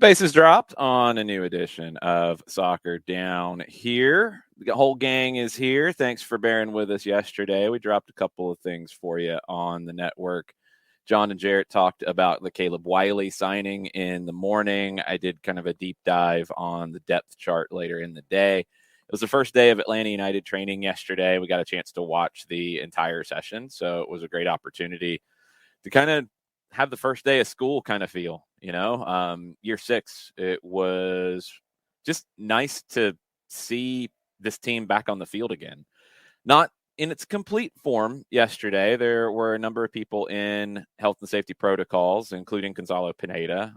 Bases dropped on a new edition of Soccer Down Here. The whole gang is here. Thanks for bearing with us yesterday. We dropped a couple of things for you on the network. John and Jarrett talked about the Caleb Wiley signing in the morning. I did kind of a deep dive on the depth chart later in the day. It was the first day of Atlanta United training yesterday. We got a chance to watch the entire session, so it was a great opportunity to kind of have the first day of school kind of feel, year 6. It was just nice to see this team back on the field again. Not in its complete form yesterday. There were a number of people in health and safety protocols, including Gonzalo Pineda.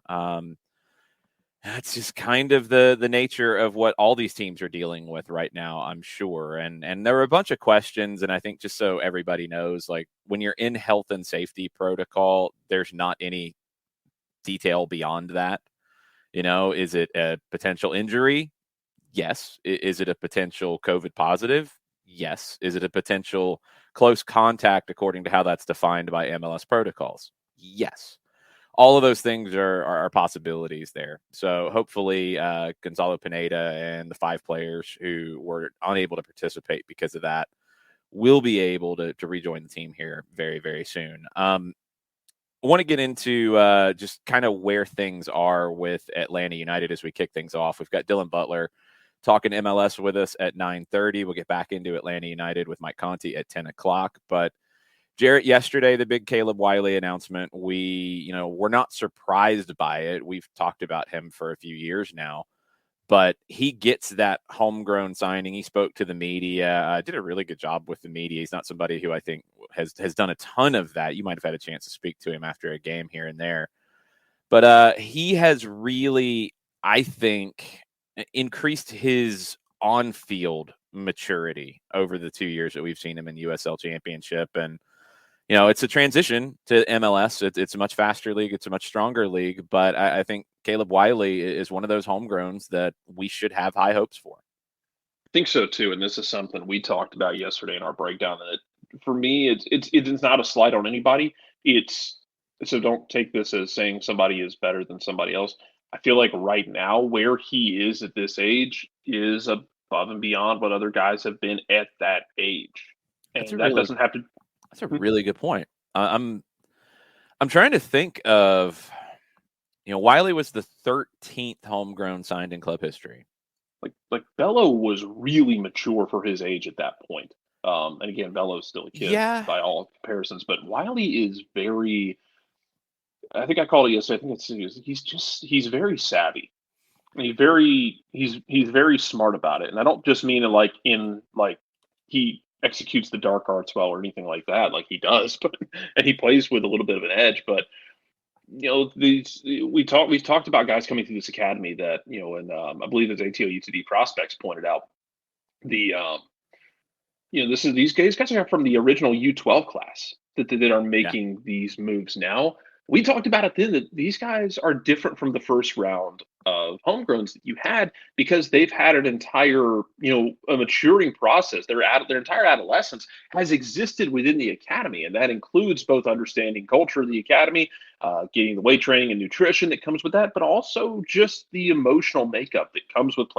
That's just kind of the nature of what all these teams are dealing with right now, I'm sure. And there were a bunch of questions, and I think just so everybody knows, like when you're in health and safety protocol, there's not any detail beyond that. Is it a potential injury? Yes. Is it a potential COVID positive? Yes. Is it a potential close contact according to how that's defined by MLS protocols? Yes. All of those things are possibilities there. So hopefully Gonzalo Pineda and the 5 players who were unable to participate because of that will be able to rejoin the team here very, very soon. I want to get into just kind of where things are with Atlanta United as we kick things off. We've got Dylan Butler talking MLS with us at 9:30. We'll get back into Atlanta United with Mike Conti at 10 o'clock. But Jarrett, yesterday, the big Caleb Wiley announcement, we're not surprised by it. We've talked about him for a few years now, but he gets that homegrown signing. He spoke to the media, did a really good job with the media. He's not somebody who I think has done a ton of that. You might have had a chance to speak to him after a game here and there. But he has really, I think, increased his on-field maturity over the 2 years that we've seen him in USL Championship. And it's a transition to MLS. It's a much faster league. It's a much stronger league. But I think Caleb Wiley is one of those homegrowns that we should have high hopes for. I think so too, and this is something we talked about yesterday in our breakdown. That for me, it's not a slight on anybody. So don't take this as saying somebody is better than somebody else. I feel like right now where he is at this age is above and beyond what other guys have been at that age, and doesn't have to. That's a really good point. I'm trying to think of, Wiley was the 13th homegrown signed in club history. Like Bello was really mature for his age at that point. And again, Bello's still a kid by all comparisons, but Wiley is very. I think I called it yesterday. I think he's very savvy. He's very smart about it, and I don't just mean it he executes the dark arts well or anything like that, like he does, but and he plays with a little bit of an edge. But we've talked about guys coming through this academy that and I believe as ATLUTD prospects pointed out, these guys are from the original U12 class that are making these moves now. We talked about it then that these guys are different from the first round of homegrowns that you had because they've had an entire, a maturing process. Their entire adolescence has existed within the academy, and that includes both understanding culture of the academy, getting the weight training and nutrition that comes with that, but also just the emotional makeup that comes with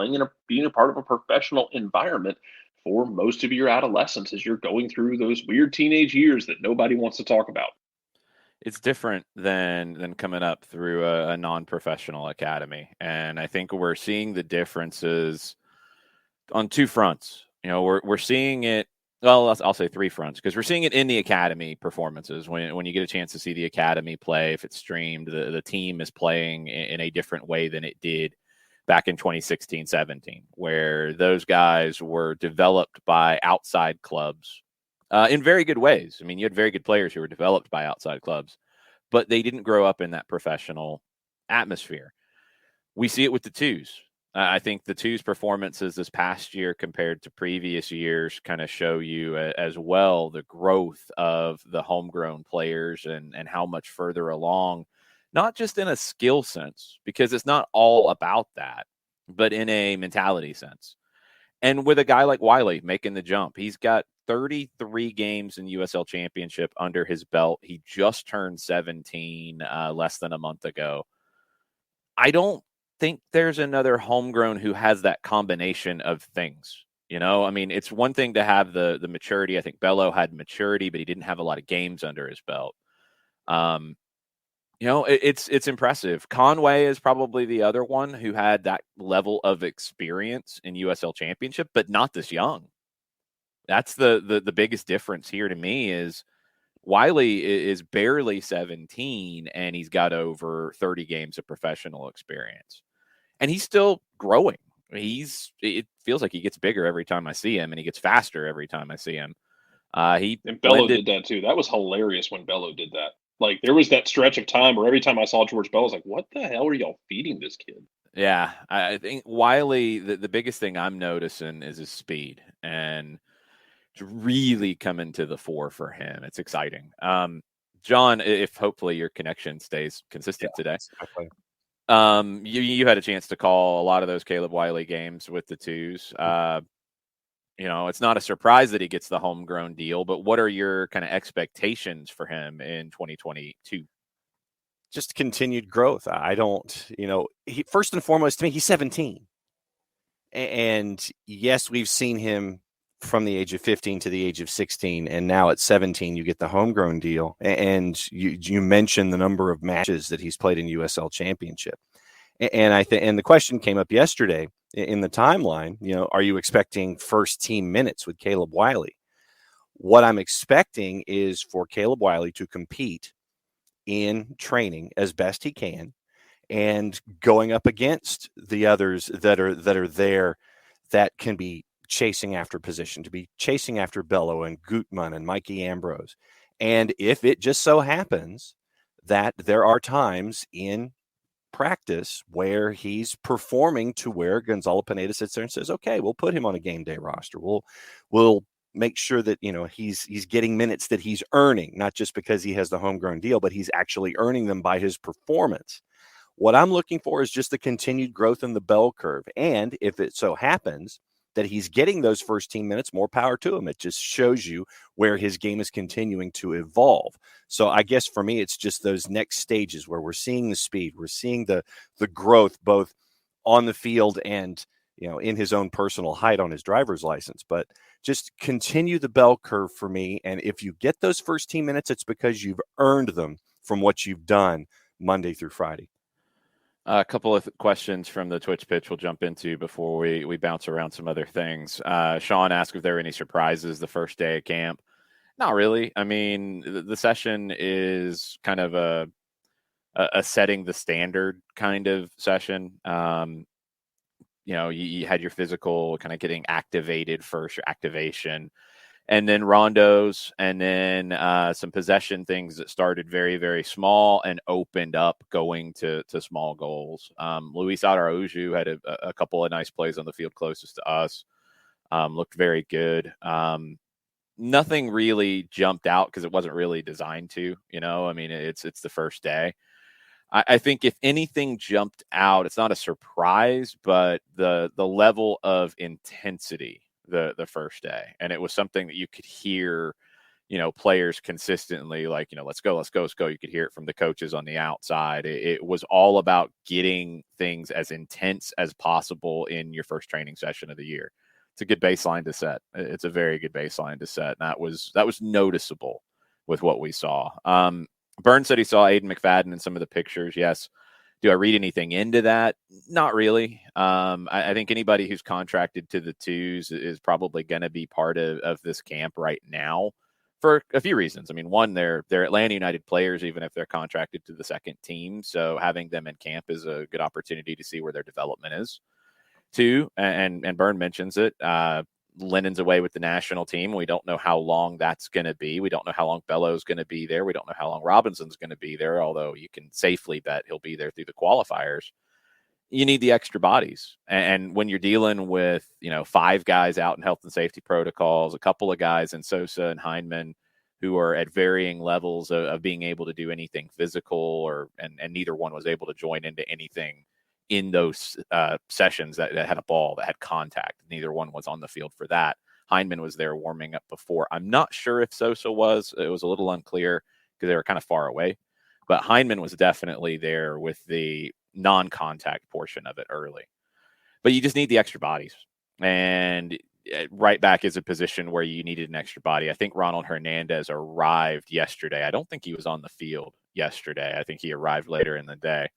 being a part of a professional environment for most of your adolescence as you're going through those weird teenage years that nobody wants to talk about. It's different than coming up through a non-professional academy. And I think we're seeing the differences on 2 fronts. We're seeing it, well, I'll say 3 fronts, because we're seeing it in the academy performances. When you get a chance to see the academy play, if it's streamed, the team is playing in a different way than it did back in 2016-17, where those guys were developed by outside clubs. In very good ways. I mean, you had very good players who were developed by outside clubs, but they didn't grow up in that professional atmosphere. We see it with the twos. I think the twos performances this past year compared to previous years kind of show you as well the growth of the homegrown players and how much further along, not just in a skill sense, because it's not all about that, but in a mentality sense. And with a guy like Wiley making the jump, he's got 33 games in USL Championship under his belt. He just turned 17 less than a month ago. I don't think there's another homegrown who has that combination of things. I mean, it's one thing to have the maturity. I think Bello had maturity, but he didn't have a lot of games under his belt. It's impressive. Conway is probably the other one who had that level of experience in USL Championship, but not this young. That's the biggest difference here to me is Wiley is barely 17 and he's got over 30 games of professional experience. And he's still growing. It feels like he gets bigger every time I see him, and he gets faster every time I see him. And Bello did that too. That was hilarious when Bello did that. Like there was that stretch of time where every time I saw George Bello, I was like, "What the hell are y'all feeding this kid?" Yeah, I think Wiley. The biggest thing I'm noticing is his speed, and it's really coming to the fore for him. It's exciting. John, if hopefully your connection stays consistent today. Exactly. You had a chance to call a lot of those Caleb Wiley games with the twos. It's not a surprise that he gets the homegrown deal, but what are your kind of expectations for him in 2022? Just continued growth. I don't, first and foremost, to me, he's 17. And yes, we've seen him from the age of 15 to the age of 16. And now at 17, you get the homegrown deal. And you mentioned the number of matches that he's played in USL Championship. And the question came up yesterday in the timeline, are you expecting first team minutes with Caleb Wiley? What I'm expecting is for Caleb Wiley to compete in training as best he can and going up against the others that are there that can be chasing after position, to be chasing after Bello and Gutman and Mikey Ambrose. And if it just so happens that there are times in practice where he's performing to where Gonzalo Pineda sits there and says, okay, we'll put him on a game day roster. We'll make sure that, he's getting minutes that he's earning, not just because he has the homegrown deal, but he's actually earning them by his performance. What I'm looking for is just the continued growth in the bell curve. And if it so happens that he's getting those first team minutes, more power to him. It just shows you where his game is continuing to evolve. So I guess for me, it's just those next stages where we're seeing the speed, we're seeing the growth, both on the field and, in his own personal height on his driver's license. But just continue the bell curve for me. And if you get those first team minutes, it's because you've earned them from what you've done Monday through Friday. A couple of questions from the Twitch pitch we'll jump into before we bounce around some other things. Sean asked if there were any surprises the first day of camp. Not really. I mean, the session is kind of a setting the standard kind of session. You had your physical kind of getting activated first, your activation, and then rondos, and then some possession things that started very, very small and opened up going to small goals. Luis Araujo had a couple of nice plays on the field closest to us. Looked very good. Nothing really jumped out because it wasn't really designed to. I mean, it's the first day. I think if anything jumped out, it's not a surprise, but the level of intensity the first day. And it was something that you could hear, players consistently like, let's go. You could hear it from the coaches on the outside. It was all about getting things as intense as possible in your first training session of the year. It's a good baseline to set. It's a very good baseline to set. And that was noticeable with what we saw. Byrne said he saw Aiden McFadden in some of the pictures. Yes. Do I read anything into that? Not really. I think anybody who's contracted to the twos is probably going to be part of this camp right now for a few reasons. I mean, one, they're Atlanta United players, even if they're contracted to the second team. So having them in camp is a good opportunity to see where their development is. Two, and Byrne mentions it, Lennon's away with the national team. We don't know how long that's going to be. We don't know how long Bello's going to be there. We don't know how long Robinson's going to be there, although you can safely bet he'll be there through the qualifiers. You need the extra bodies. And when you're dealing with, 5 guys out in health and safety protocols, a couple of guys in Sosa and Hindman who are at varying levels of being able to do anything physical and neither one was able to join into anything in those sessions that had a ball, that had contact. Neither one was on the field for that. Hindman was there warming up before. I'm not sure if Sosa was. It was a little unclear because they were kind of far away. But Hindman was definitely there with the non-contact portion of it early. But you just need the extra bodies. And right back is a position where you needed an extra body. I think Ronald Hernandez arrived yesterday. I don't think he was on the field yesterday. I think he arrived later in the day.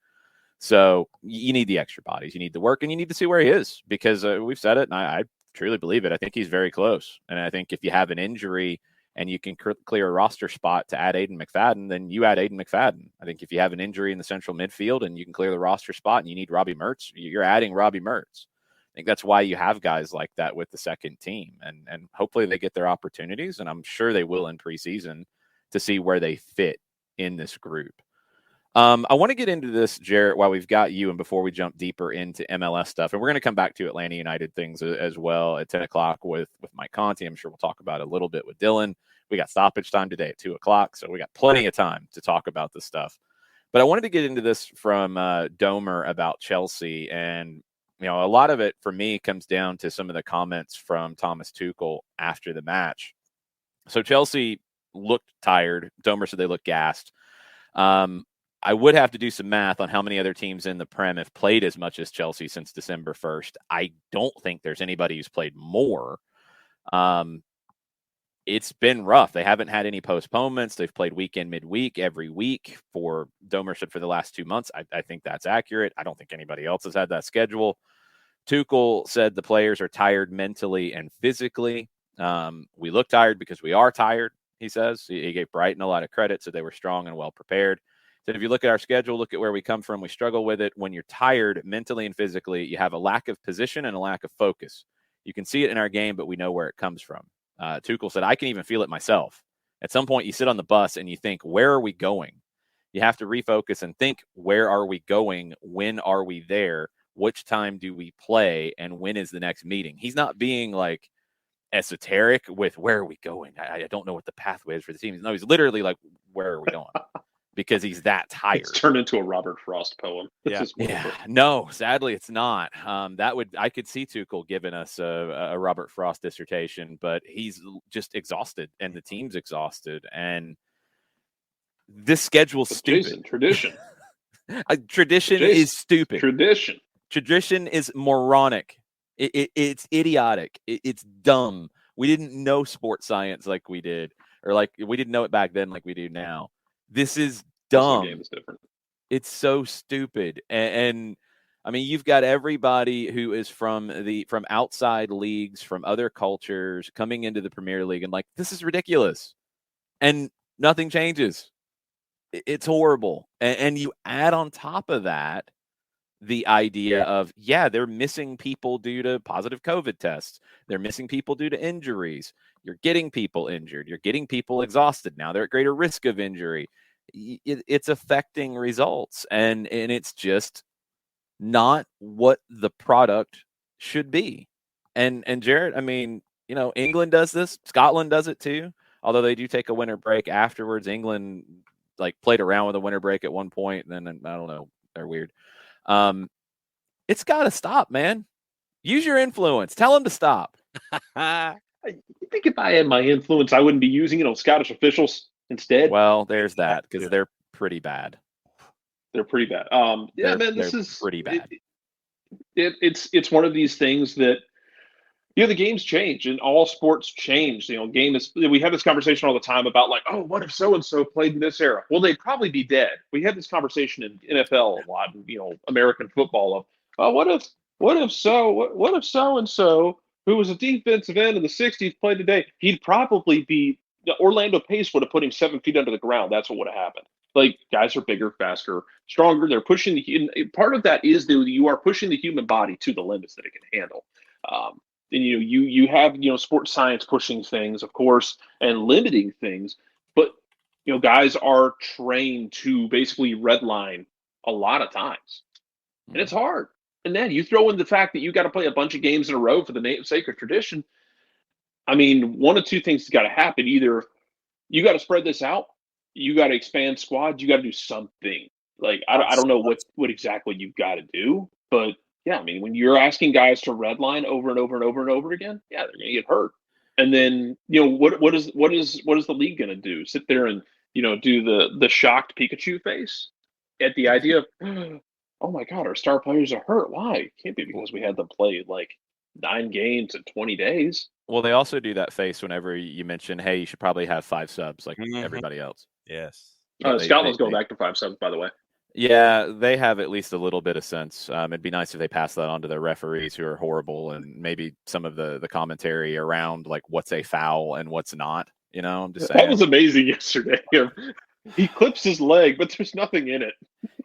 So you need the extra bodies. You need the work, and you need to see where he is, because we've said it, and I truly believe it. I think he's very close. And I think if you have an injury and you can clear a roster spot to add Aiden McFadden, then you add Aiden McFadden. I think if you have an injury in the central midfield and you can clear the roster spot and you need Robbie Mertz, you're adding Robbie Mertz. I think that's why you have guys like that with the second team. And hopefully they get their opportunities, and I'm sure they will in preseason, to see where they fit in this group. I want to get into this, Jarrett, while we've got you, and before we jump deeper into MLS stuff. And we're going to come back to Atlanta United things as well at 10 o'clock with Mike Conti. I'm sure we'll talk about it a little bit with Dylan. We got stoppage time today at 2 o'clock, so we got plenty of time to talk about this stuff. But I wanted to get into this from Domer about Chelsea. And, a lot of it for me comes down to some of the comments from Thomas Tuchel after the match. So Chelsea looked tired. Domer said they looked gassed. I would have to do some math on how many other teams in the Prem have played as much as Chelsea since December 1st. I don't think there's anybody who's played more. It's been rough. They haven't had any postponements. They've played weekend, midweek, every week for Domer said for the last 2 months. I think that's accurate. I don't think anybody else has had that schedule. Tuchel said the players are tired mentally and physically. We look tired because we are tired, he says. He gave Brighton a lot of credit, so they were strong and well prepared. So if you look at our schedule, look at where we come from, we struggle with it. When you're tired mentally and physically, you have a lack of position and a lack of focus. You can see it in our game, but we know where it comes from. Tuchel said, I can even feel it myself. At some point, you sit on the bus and you think, where are we going? You have to refocus and think, where are we going? When are we there? Which time do we play? And when is the next meeting? He's not being like esoteric with where are we going? I don't know what the pathway is for the team. No, he's literally like, where are we going? Because he's that tired. It's turned into a Robert Frost poem. Yeah. No, sadly it's not. I could see Tuchel giving us a Robert Frost dissertation, but he's just exhausted and the team's exhausted. And this schedule's stupid. Jason, tradition. Tradition is stupid. Tradition is moronic. It's idiotic. It's dumb. We didn't know sports science like we did, or like we didn't know it back then like we do now. This is dumb. The game is different. It's so stupid. And I mean, you've got everybody who is from outside leagues, from other cultures coming into the Premier League and like, this is ridiculous. And nothing changes. It's horrible. And you add on top of that the idea of, they're missing people due to positive COVID tests. They're missing people due to injuries. You're getting people injured. You're getting people exhausted. Now they're at greater risk of injury. It's affecting results. And it's just not what the product should be. And Jarrett, I mean, England does this. Scotland does it too. Although they do take a winter break afterwards. England played around with a winter break at one point. And then, I don't know, they're weird. It's got to stop, man. Use your influence. Tell them to stop. You think if I had my influence, I wouldn't be using Scottish officials instead? Well, there's that, because they're pretty bad. They're pretty bad. This is pretty bad. It's one of these things that the games change and all sports change. We have this conversation all the time about what if so and so played in this era? Well, they'd probably be dead. We had this conversation in NFL a lot, American football of what if so and so, who was a defensive end in the 60s, played today, he'd probably be Orlando Pace would have put him 7 feet under the ground. That's what would have happened. Guys are bigger, faster, stronger. They're pushing part of that is that you are pushing the human body to the limits that it can handle. And you have sports science pushing things, of course, and limiting things, but guys are trained to basically redline a lot of times, and it's hard. And then you throw in the fact that you got to play a bunch of games in a row for the sake of tradition. I mean, one of two things has got to happen. Either you got to spread this out, you got to expand squads, you got to do something. I don't know what exactly you've got to do, but yeah, I mean, when you're asking guys to redline over and over and over and over again, they're going to get hurt. And then what is the league going to do? Sit there and do the shocked Pikachu face at the idea of oh my God, our star players are hurt. Why? It can't be because we had them play like 9 games in 20 days. Well, they also do that face whenever you mention, hey, you should probably have 5 subs like everybody else. Yes. Scotland's going back to 5 subs, by the way. Yeah, they have at least a little bit of sense. It'd be nice if they pass that on to their referees, who are horrible, and maybe some of the commentary around like what's a foul and what's not. I'm just saying. That was amazing yesterday. He clips his leg, but there's nothing in it.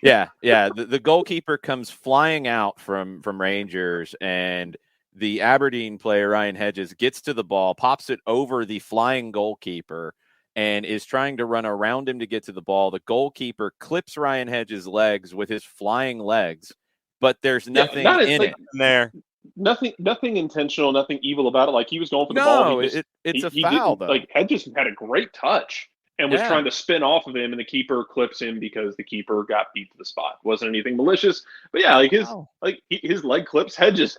Yeah. The goalkeeper comes flying out from Rangers, and the Aberdeen player, Ryan Hedges, gets to the ball, pops it over the flying goalkeeper, and is trying to run around him to get to the ball. The goalkeeper clips Ryan Hedges' legs with his flying legs, but there's nothing in it there. Nothing intentional, nothing evil about it. Like, he was going for the ball. It's a foul, though. Like, Hedges had a great touch and was trying to spin off of him, and the keeper clips him because the keeper got beat to the spot. Wasn't anything malicious, but yeah, like his leg clips Hedges.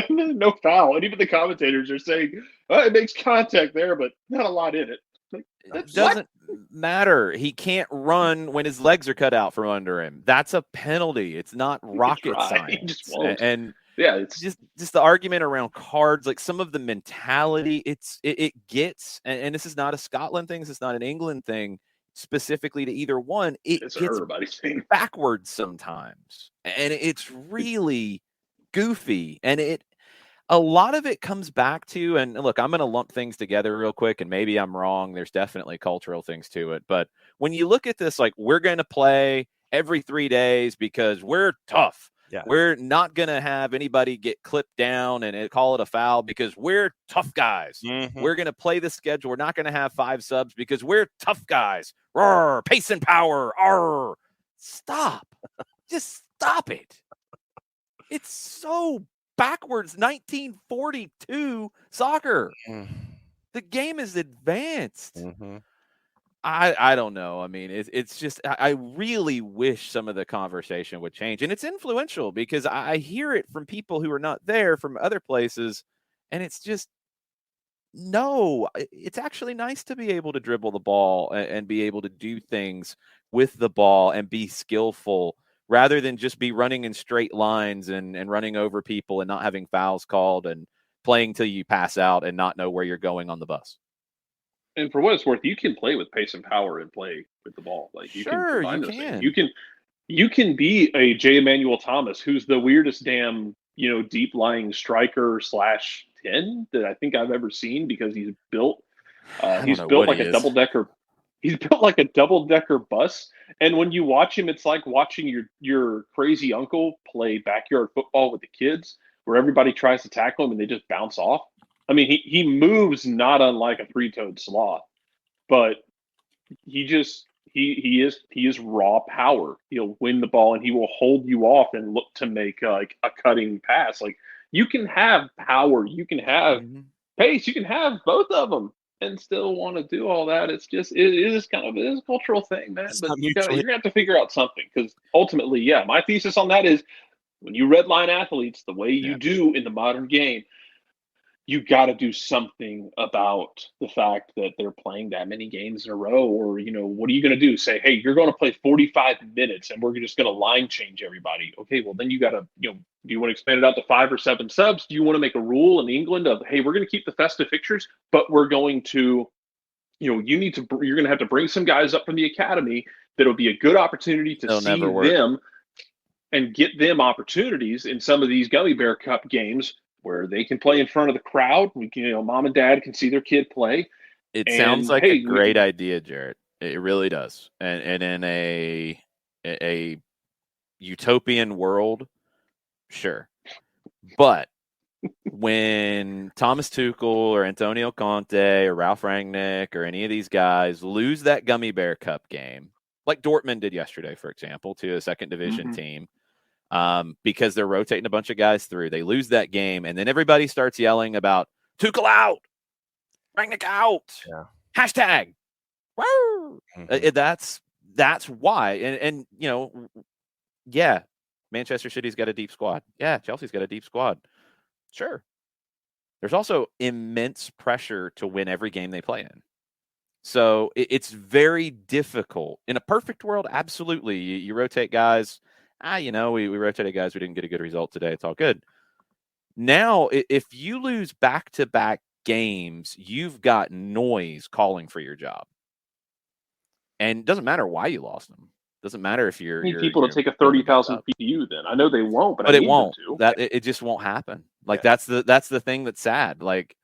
No foul. And even the commentators are saying, it makes contact there, but not a lot in it. Like, it doesn't matter. He can't run when his legs are cut out from under him. That's a penalty. It's not rocket science. And yeah, it's just the argument around cards, like some of the mentality it gets, and this is not a Scotland thing. This is not an England thing specifically to either one. It's everybody's thing. Backwards sometimes, and it's really goofy, and a lot of it comes back to, and look, I'm going to lump things together real quick, and maybe I'm wrong. There's definitely cultural things to it. But when you look at this, like, we're going to play every 3 days because we're tough. Yeah. We're not going to have anybody get clipped down and call it a foul because we're tough guys. Mm-hmm. We're going to play the schedule. We're not going to have 5 subs because we're tough guys. Roar, pace and power. Arr. Stop. Just stop it. It's so backwards. 1942 soccer. The game is advanced. I don't know. I mean, it's just, I really wish some of the conversation would change, and it's influential because I hear it from people who are not there, from other places, and it's just, no, it's actually nice to be able to dribble the ball and be able to do things with the ball and be skillful, rather than just be running in straight lines and running over people and not having fouls called and playing till you pass out and not know where you're going on the bus. And for what it's worth, you can play with pace and power and play with the ball. Like, you can combine those things. You can be a J. Emmanuel Thomas, who's the weirdest damn, deep lying striker / 10 that I think I've ever seen, because he's built like a double decker. He's built like a double-decker bus, and when you watch him, it's like watching your crazy uncle play backyard football with the kids, where everybody tries to tackle him and they just bounce off. I mean, he moves not unlike a 3-toed sloth, but he is raw power. He'll win the ball and he will hold you off and look to make like a cutting pass. Like, you can have power, you can have pace, you can have both of them and still want to do all that. It's just, it is a cultural thing, man. But you're going to have to figure out something, because ultimately, my thesis on that is, when you redline athletes the way you do in the modern game, you got to do something about the fact that they're playing that many games in a row. Or, what are you going to do? Say, hey, you're going to play 45 minutes and we're just going to line change everybody. Okay, well, then you got to, do you want to expand it out to 5 or 7 subs? Do you want to make a rule in England of, hey, we're going to keep the festive fixtures, but we're going to, you're going to have to bring some guys up from the academy that'll be a good opportunity to see them and get them opportunities in some of these Gummy Bear Cup games, where they can play in front of the crowd. Mom and dad can see their kid play. It sounds like a great idea, Jarrett. It really does. And in a utopian world, sure. But when Thomas Tuchel or Antonio Conte or Ralph Rangnick or any of these guys lose that Gummy Bear Cup game, like Dortmund did yesterday, for example, to a second division team, because they're rotating a bunch of guys through. They lose that game, and then everybody starts yelling about Tuchel out, Rangnick out, hashtag. Woo! That's why. And Manchester City's got a deep squad. Yeah, Chelsea's got a deep squad. Sure. There's also immense pressure to win every game they play in. So it's very difficult. In a perfect world, absolutely. You rotate guys. we rotated guys. We didn't get a good result today. It's all good. Now, if you lose back-to-back games, you've got noise calling for your job. And it doesn't matter why you lost them. Doesn't matter if you're. I need people to take a 30,000 PU. Then I know they won't, but I it need won't. them to. It just won't happen. Like that's the thing that's sad. Like,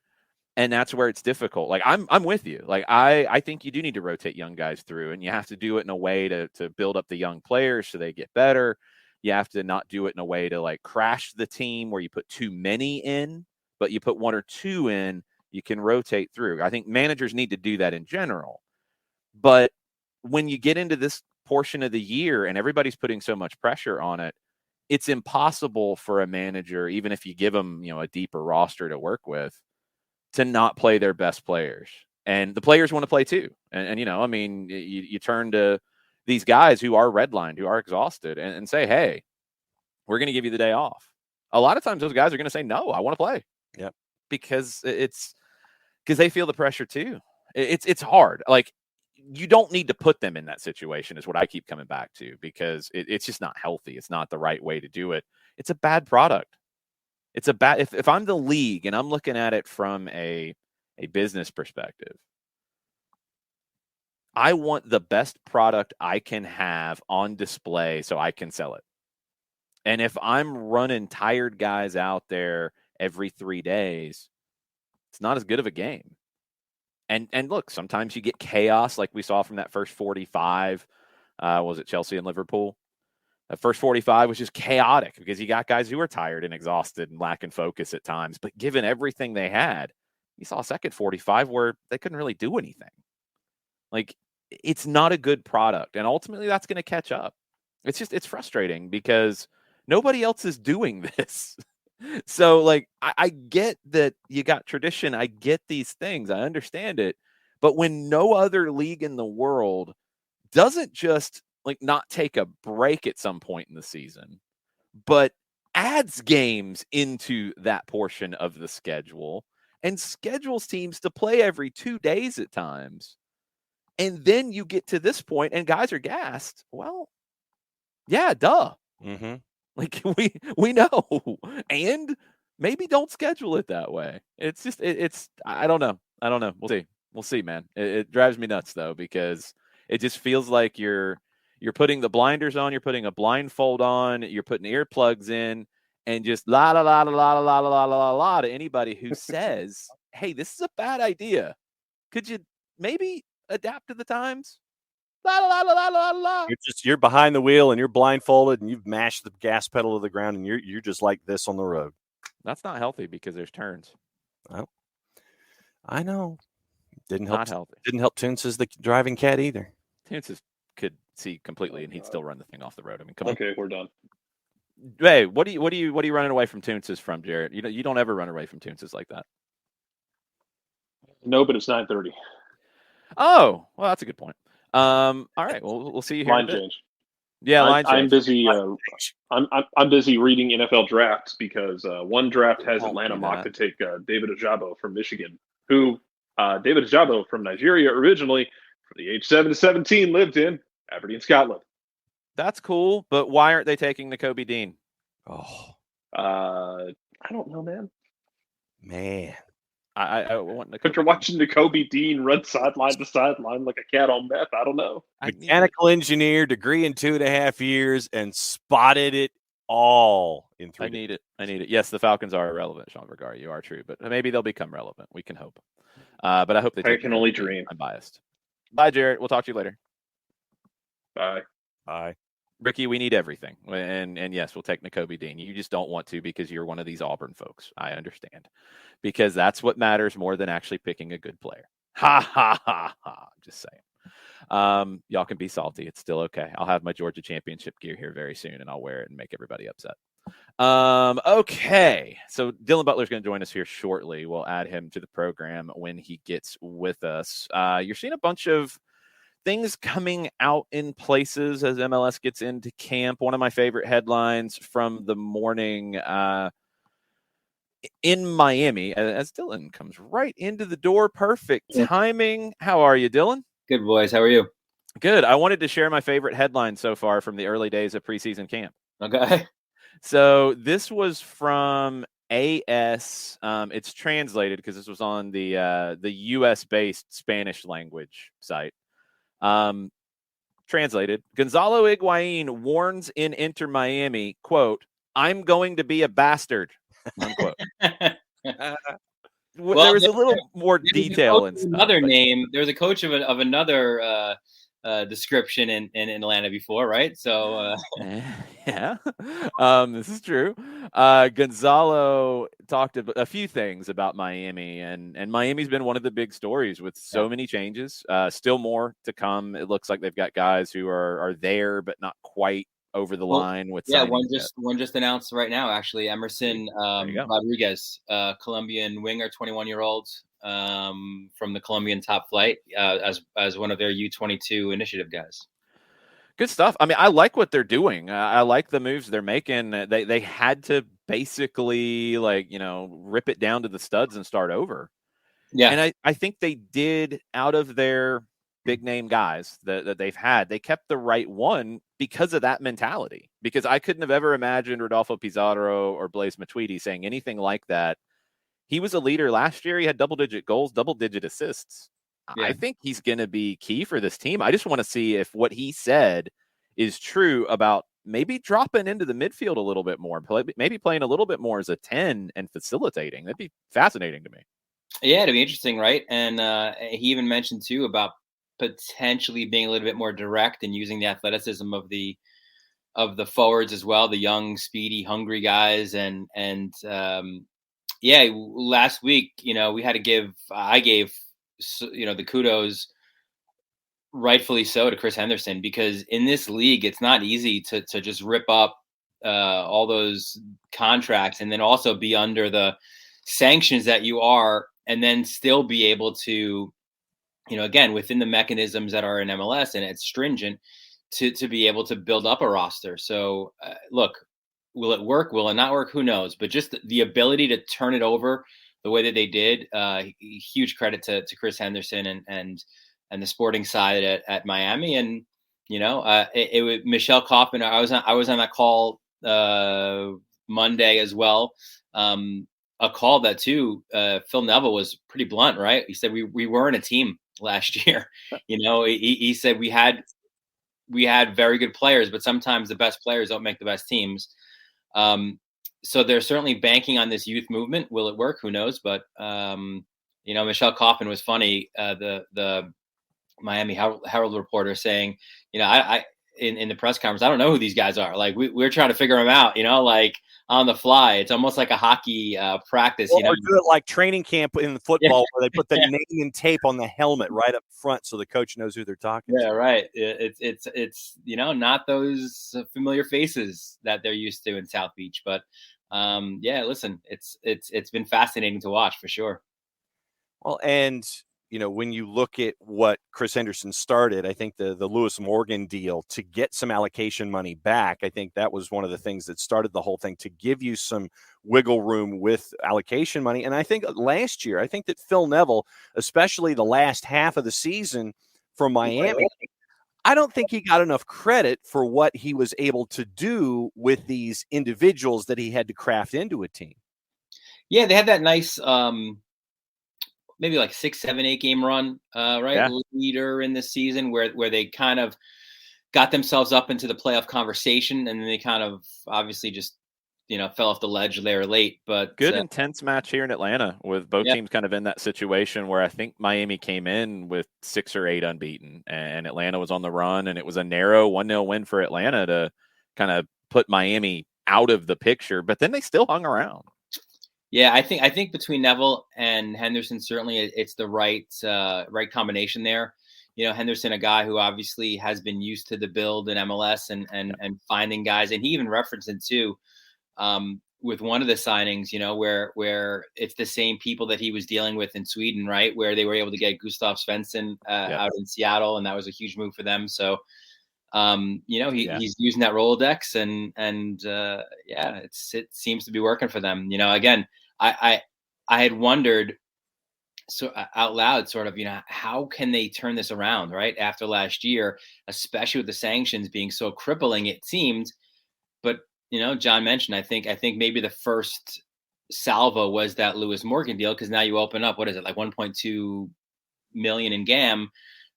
and that's where it's difficult. Like I'm with you. Like I think you do need to rotate young guys through, and you have to do it in a way to build up the young players so they get better. You have to not do it in a way to like crash the team where you put too many in, but you put one or two in, you can rotate through. I think managers need to do that in general. But when you get into this portion of the year and everybody's putting so much pressure on it, it's impossible for a manager, even if you give them, a deeper roster to work with, to not play their best players. And the players want to play too. And you turn to these guys who are redlined, who are exhausted, and say, hey, we're going to give you the day off. A lot of times those guys are going to say, no, I want to play. Yep. Because they feel the pressure too. It's hard. Like, you don't need to put them in that situation is what I keep coming back to, because it's just not healthy. It's not the right way to do it. It's a bad product. It's a bad, if I'm the league and I'm looking at it from a business perspective, I want the best product I can have on display so I can sell it. And if I'm running tired guys out there every 3 days, it's not as good of a game. And look, sometimes you get chaos like we saw from that first 45. Was it Chelsea and Liverpool? That first 45 was just chaotic because you got guys who were tired and exhausted and lacking focus at times. But given everything they had, you saw a second 45 where they couldn't really do anything. Like, it's not a good product. And ultimately, that's going to catch up. It's frustrating because nobody else is doing this. So, like, I get that you got tradition. I get these things. I understand it. But when no other league in the world doesn't just, like, not take a break at some point in the season, but adds games into that portion of the schedule and schedules teams to play every 2 days at times, and then you get to this point and guys are gassed, well, yeah, duh. Mm-hmm. Like, we know, and maybe don't schedule it that way. It's just, I don't know. We'll see, man. It drives me nuts though, because it just feels like you're putting the blinders on, you're putting a blindfold on, you're putting earplugs in, and just la la la la la la la la la to anybody who says, hey, this is a bad idea. Could you maybe adapt to the times? La la la la la la. You're behind the wheel and you're blindfolded and you've mashed the gas pedal to the ground and you're just like this on the road. That's not healthy because there's turns. Well, I know. Didn't Not healthy. Didn't help Toons as the driving cat either. Toons could see completely and he'd still run the thing off the road. I mean, come on. Okay, we're done. Hey, what are you running away from Toons from, Jarrett? You don't ever run away from Toons like that. No, but it's 9:30. Oh, well, that's a good point. All right, well, we'll see you here. Line change. Yeah, line change. I'm busy. I'm busy reading NFL drafts because one draft has Atlanta mock to take David Ojabo from Michigan, who David Ojabo from Nigeria originally, from the age 7 to 17, lived in Aberdeen, Scotland. That's cool, but why aren't they taking Nakobe Dean? Oh, I don't know, man. I want But you're watching Nakobe Dean run sideline to sideline like a cat on meth. I don't know. Mechanical engineer, degree in 2.5 years, and spotted it all in 3 days. I need it. Yes, the Falcons are irrelevant, Sean Vergara. You are true, but maybe they'll become relevant. We can hope. But I hope they. I can only dream. I'm biased. Bye, Jarrett. We'll talk to you later. Bye. Bye. Ricky, we need everything. And yes, we'll take Nakobe Dean. You just don't want to because you're one of these Auburn folks. I understand. Because that's what matters more than actually picking a good player. Ha, ha, ha, ha. I'm just saying. Y'all can be salty. It's still okay. I'll have my Georgia championship gear here very soon, and I'll wear it and make everybody upset. Okay. So Dylan Butler is going to join us here shortly. We'll add him to the program when he gets with us. You're seeing a bunch of things coming out in places as MLS gets into camp. One of my favorite headlines from the morning in Miami, as Dylan comes right into the door. Perfect timing. How are you, Dylan? Good, boys. How are you? Good. I wanted to share my favorite headline so far from the early days of preseason camp. Okay. So this was from AS. It's translated because this was on the US based Spanish language site. Translated, Gonzalo Higuain warns in Inter Miami, quote, "I'm going to be a bastard," unquote. Well, there was a little more there was detail and stuff. Another name. There was a coach of another description in Atlanta before, right? So yeah, this is true. Gonzalo talked a few things about Miami, and Miami's been one of the big stories with so many changes. Still more to come. It looks like they've got guys who are there but not quite over the line with one just announced right now, actually. Emerson Rodriguez, Colombian winger, 21-year-old, from the Colombian top flight, as one of their U22 initiative guys. Good stuff. I mean, I like what they're doing. I like the moves they're making. They had to basically rip it down to the studs and start over. Yeah. And I think they did, out of their big name guys that they've had, they kept the right one because of that mentality. Because I couldn't have ever imagined Rodolfo Pizarro or Blaise Matuidi saying anything like that. He was a leader last year. He had double-digit goals, double-digit assists. Yeah. I think he's going to be key for this team. I just want to see if what he said is true about maybe dropping into the midfield a little bit more, maybe playing a little bit more as a 10 and facilitating. That'd be fascinating to me. Yeah, it'd be interesting, right? And he even mentioned too about potentially being a little bit more direct and using the athleticism of the forwards as well, the young, speedy, hungry guys. And last week, we had to I gave the kudos, rightfully so, to Chris Henderson, because in this league, it's not easy to just rip up all those contracts and then also be under the sanctions that you are, and then still be able to, again, within the mechanisms that are in MLS, and it's stringent, to be able to build up a roster. So look, will it work? Will it not work? Who knows? But just the ability to turn it over the way that they did, huge credit to Chris Henderson and the sporting side at Miami. And it was Michelle Kaufman. I was on that call Monday as well. A call that too, Phil Neville was pretty blunt, right? He said we weren't a team last year. He said we had very good players, but sometimes the best players don't make the best teams. So they're certainly banking on this youth movement. Will it work? Who knows? But Michelle Kaufman was funny. The Miami Herald reporter saying, I in the press conference, I don't know who these guys are. Like we're trying to figure them out, like on the fly. It's almost like a hockey practice, Or do it like training camp in the football, where they put the name and tape on the helmet right up front so the coach knows who they're talking to. Yeah, right. It's not those familiar faces that they're used to in South Beach, but listen, it's been fascinating to watch for sure. Well, and when you look at what Chris Henderson started, I think the Lewis Morgan deal to get some allocation money back, I think that was one of the things that started the whole thing, to give you some wiggle room with allocation money. And I think last year, I think that Phil Neville, especially the last half of the season for Miami, I don't think he got enough credit for what he was able to do with these individuals that he had to craft into a team. Yeah, they had that nice maybe like 6, 7, 8 game run, right? Yeah. Leader in this season where they kind of got themselves up into the playoff conversation, and then they kind of obviously just, fell off the ledge there late. But good intense match here in Atlanta with both teams kind of in that situation where I think Miami came in with 6 or 8 unbeaten, and Atlanta was on the run, and it was a narrow 1-0 win for Atlanta to kind of put Miami out of the picture, but then they still hung around. Yeah, I think between Neville and Henderson, certainly it's the right combination there. Henderson, a guy who obviously has been used to the build in MLS and finding guys, and he even referenced it too, with one of the signings, where it's the same people that he was dealing with in Sweden, right? Where they were able to get Gustav Svensson out in Seattle, and that was a huge move for them. So, he's using that Rolodex, and it seems to be working for them. Again, I had wondered so out loud, sort of, how can they turn this around, right? After last year, especially with the sanctions being so crippling, it seemed. But John mentioned, I think maybe the first salvo was that Lewis Morgan deal, because now you open up, what is it, like 1.2 million in GAM,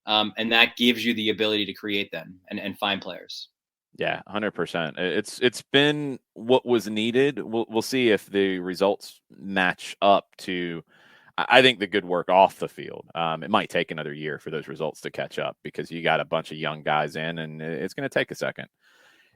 and that gives you the ability to create them and find players. Yeah, 100%. It's been what was needed. We'll see if the results match up to, I think, the good work off the field. It might take another year for those results to catch up because you got a bunch of young guys in, and it's going to take a second.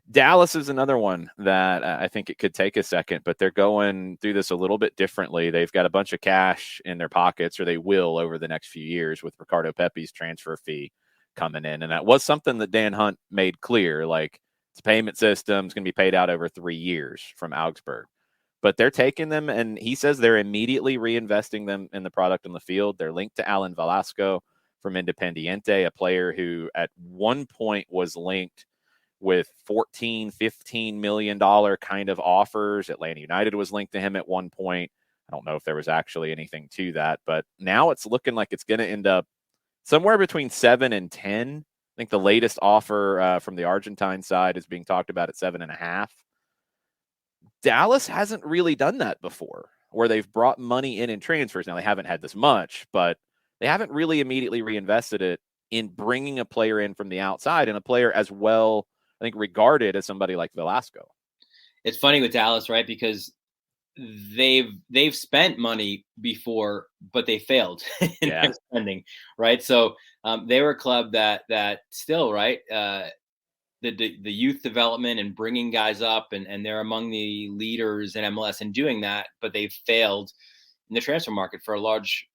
Dallas is another one that I think it could take a second, but they're going through this a little bit differently. They've got a bunch of cash in their pockets, or they will over the next few years, with Ricardo Pepi's transfer fee coming in. And that was something that Dan Hunt made clear, like, it's a payment system, it's going to be paid out over 3 years from Augsburg. But they're taking them, and he says they're immediately reinvesting them in the product on the field. They're linked to Alan Velasco from Independiente, a player who at one point was linked with $14-15 million kind of offers. Atlanta United was linked to him at one point. I don't know if there was actually anything to that, but now it's looking like it's going to end up somewhere between 7 and 10. I think the latest offer from the Argentine side is being talked about at 7.5. Dallas hasn't really done that before, where they've brought money in transfers. Now, they haven't had this much, but they haven't really immediately reinvested it in bringing a player in from the outside, and a player as well, I think, regarded as somebody like Velasco. It's funny with Dallas, right? Because they've spent money before, but they failed in their spending, right? So they were a club that still, right, the youth development and bringing guys up, and they're among the leaders in MLS in doing that, but they've failed in the transfer market for a large,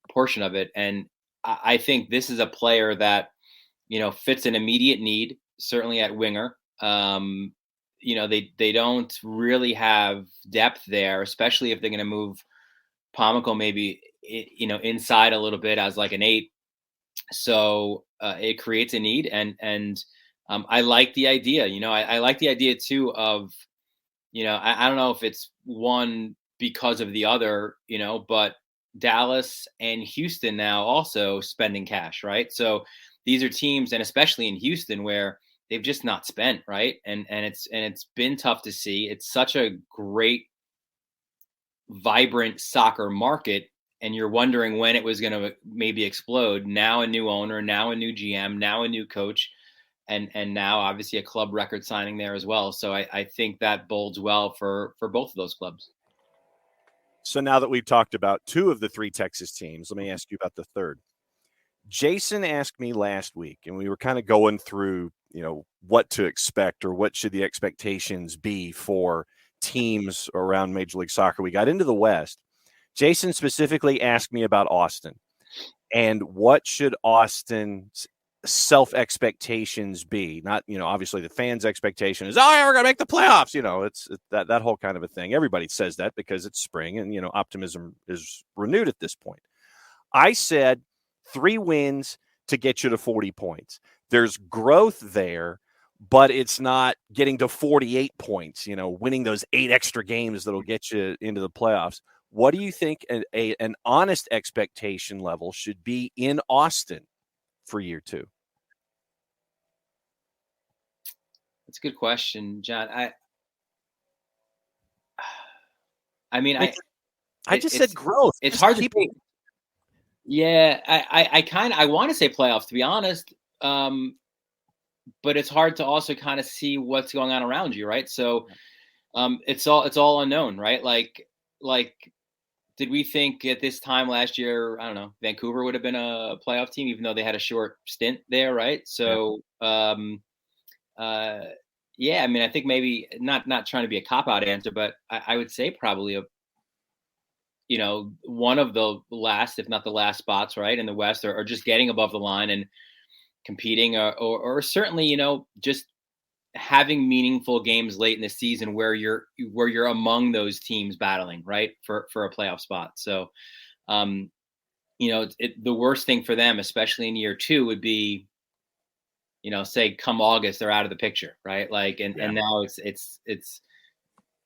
portion of it. And I think this is a player that, fits an immediate need, certainly at winger. They don't really have depth there, especially if they're going to move Pomoko maybe, inside a little bit as like an 8. So it creates a need, and I like the idea. I like the idea too of, I don't know if it's one because of the other, but Dallas and Houston now also spending cash, right? So these are teams, and especially in Houston, where they've just not spent, right? And it's been tough to see. It's such a great, vibrant soccer market, and you're wondering when it was going to maybe explode. Now a new owner, now a new GM, now a new coach, and now obviously a club record signing there as well. So I think that bodes well for both of those clubs. So now that we've talked about 2 of the 3 Texas teams, let me ask you about the third. Jason asked me last week, and we were kind of going through, what to expect, or what should the expectations be for teams around Major League Soccer. We got into the West. Jason specifically asked me about Austin, and what should Austin's self-expectations be? Not, obviously the fans' expectation is, oh, we're going to make the playoffs. It's that whole kind of a thing. Everybody says that because it's spring, and, optimism is renewed at this point. I said 3 wins to get you to 40 points. There's growth there, but it's not getting to 48 points, winning those 8 extra games that'll get you into the playoffs. What do you think an honest expectation level should be in Austin for year 2? That's a good question, John. I just said growth. It's hard to keep. Yeah, I want to say playoffs, to be honest. But it's hard to also kind of see what's going on around you, right? So it's all unknown, right? Like did we think at this time last year, I don't know, Vancouver would have been a playoff team, even though they had a short stint there, right? So I think maybe not trying to be a cop-out answer, but I would say probably one of the last, if not the last spots, right, in the West, are just getting above the line and competing, or certainly, just having meaningful games late in the season where you're among those teams battling, right, for a playoff spot. So, the worst thing for them, especially in year 2, would be, say come August, they're out of the picture, right? And now it's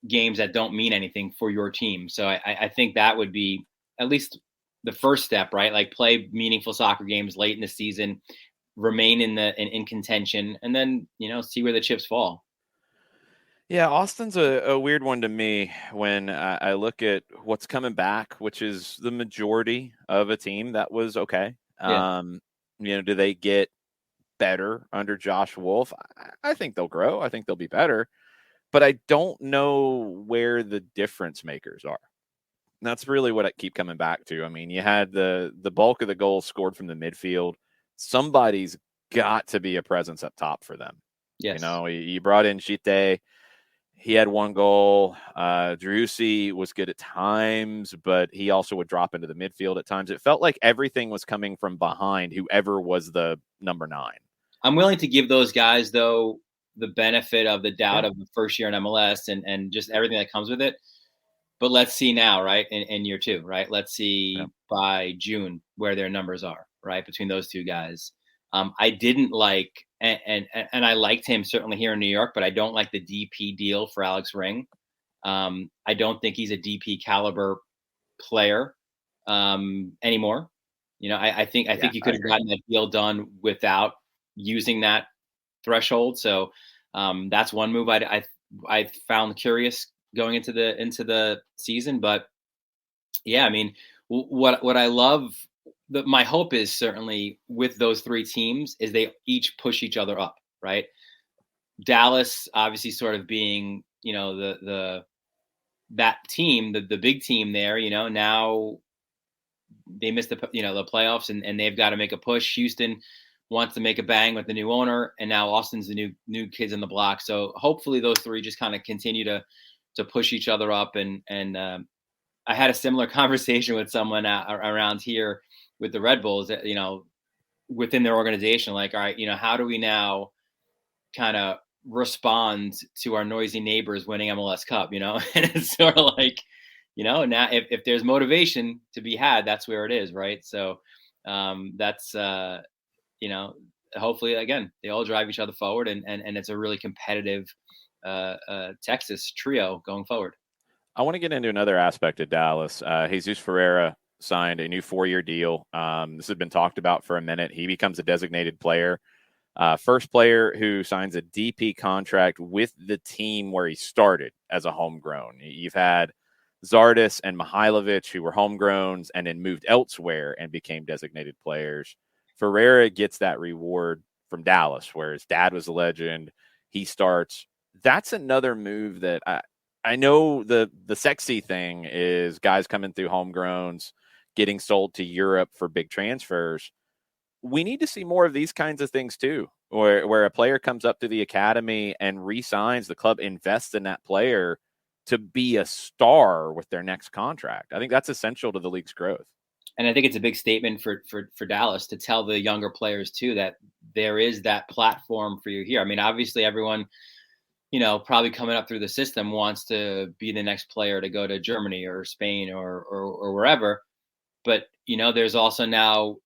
games that don't mean anything for your team. So I think that would be at least the first step, right? Like play meaningful soccer games late in the season, remain in contention, and then, see where the chips fall. Yeah, Austin's a weird one to me when I look at what's coming back, which is the majority of a team that was okay. Yeah. Do they get better under Josh Wolf? I think they'll grow. I think they'll be better, but I don't know where the difference makers are. And that's really what I keep coming back to. I mean, you had the bulk of the goals scored from the midfield. Somebody's got to be a presence up top for them. Yes. You brought in Chite. He had one goal. Driussi was good at times, but he also would drop into the midfield at times. It felt like everything was coming from behind whoever was the number 9. I'm willing to give those guys, though, the benefit of the doubt of the first year in MLS and just everything that comes with it. But let's see now, right, in year 2, right? Let's see by June where their numbers are, right, between those two guys. I didn't like, and I liked him certainly here in New York, but I don't like the DP deal for Alex Ring. I don't think he's a DP caliber player anymore. I think you could have gotten that deal done without using that threshold. So that's one move I found curious going into the season. But yeah, I mean, what I love, my hope is certainly with those 3 teams is they each push each other up, right? Dallas obviously sort of being, that team, the big team there, now they missed the playoffs and they've got to make a push. Houston wants to make a bang with the new owner, and now Austin's the new kids on the block. So hopefully those 3 just kind of continue to push each other up. And I had a similar conversation with someone around here with the Red Bulls, within their organization, like, all right, how do we now kind of respond to our noisy neighbors winning MLS Cup, and it's sort of like, now if there's motivation to be had, that's where it is. Right. So that's, hopefully again, they all drive each other forward and it's a really competitive Texas trio going forward. I want to get into another aspect of Dallas. Jesus Ferreira signed a new 4-year deal. This has been talked about for a minute. He becomes a designated player. First player who signs a DP contract with the team where he started as a homegrown. You've had Zardes and Mihailovic, who were homegrowns and then moved elsewhere and became designated players. Ferreira gets that reward from Dallas, where his dad was a legend. He starts. That's another move that I know the sexy thing is guys coming through homegrowns, getting sold to Europe for big transfers. We need to see more of these kinds of things too, where a player comes up to the academy and re-signs, the club invests in that player to be a star with their next contract. I think that's essential to the league's growth. And I think it's a big statement for Dallas to tell the younger players too that there is that platform for you here. I mean, obviously everyone, probably coming up through the system wants to be the next player to go to Germany or Spain or wherever. But, there's also now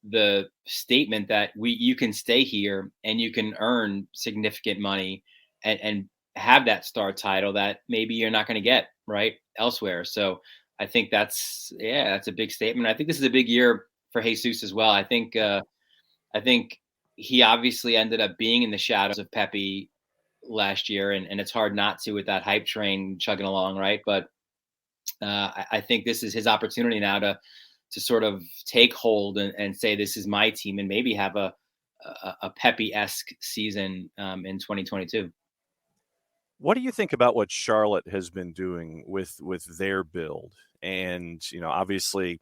the statement that you can stay here and you can earn significant money and have that star title that maybe you're not going to get right elsewhere. So I think that's a big statement. I think this is a big year for Jesus as well. I think he obviously ended up being in the shadows of Pepe last year, and it's hard not to with that hype train chugging along, right? But I think this is his opportunity now to sort of take hold and say, this is my team, and maybe have a Pepe-esque season in 2022. What do you think about what Charlotte has been doing with their build? And, obviously,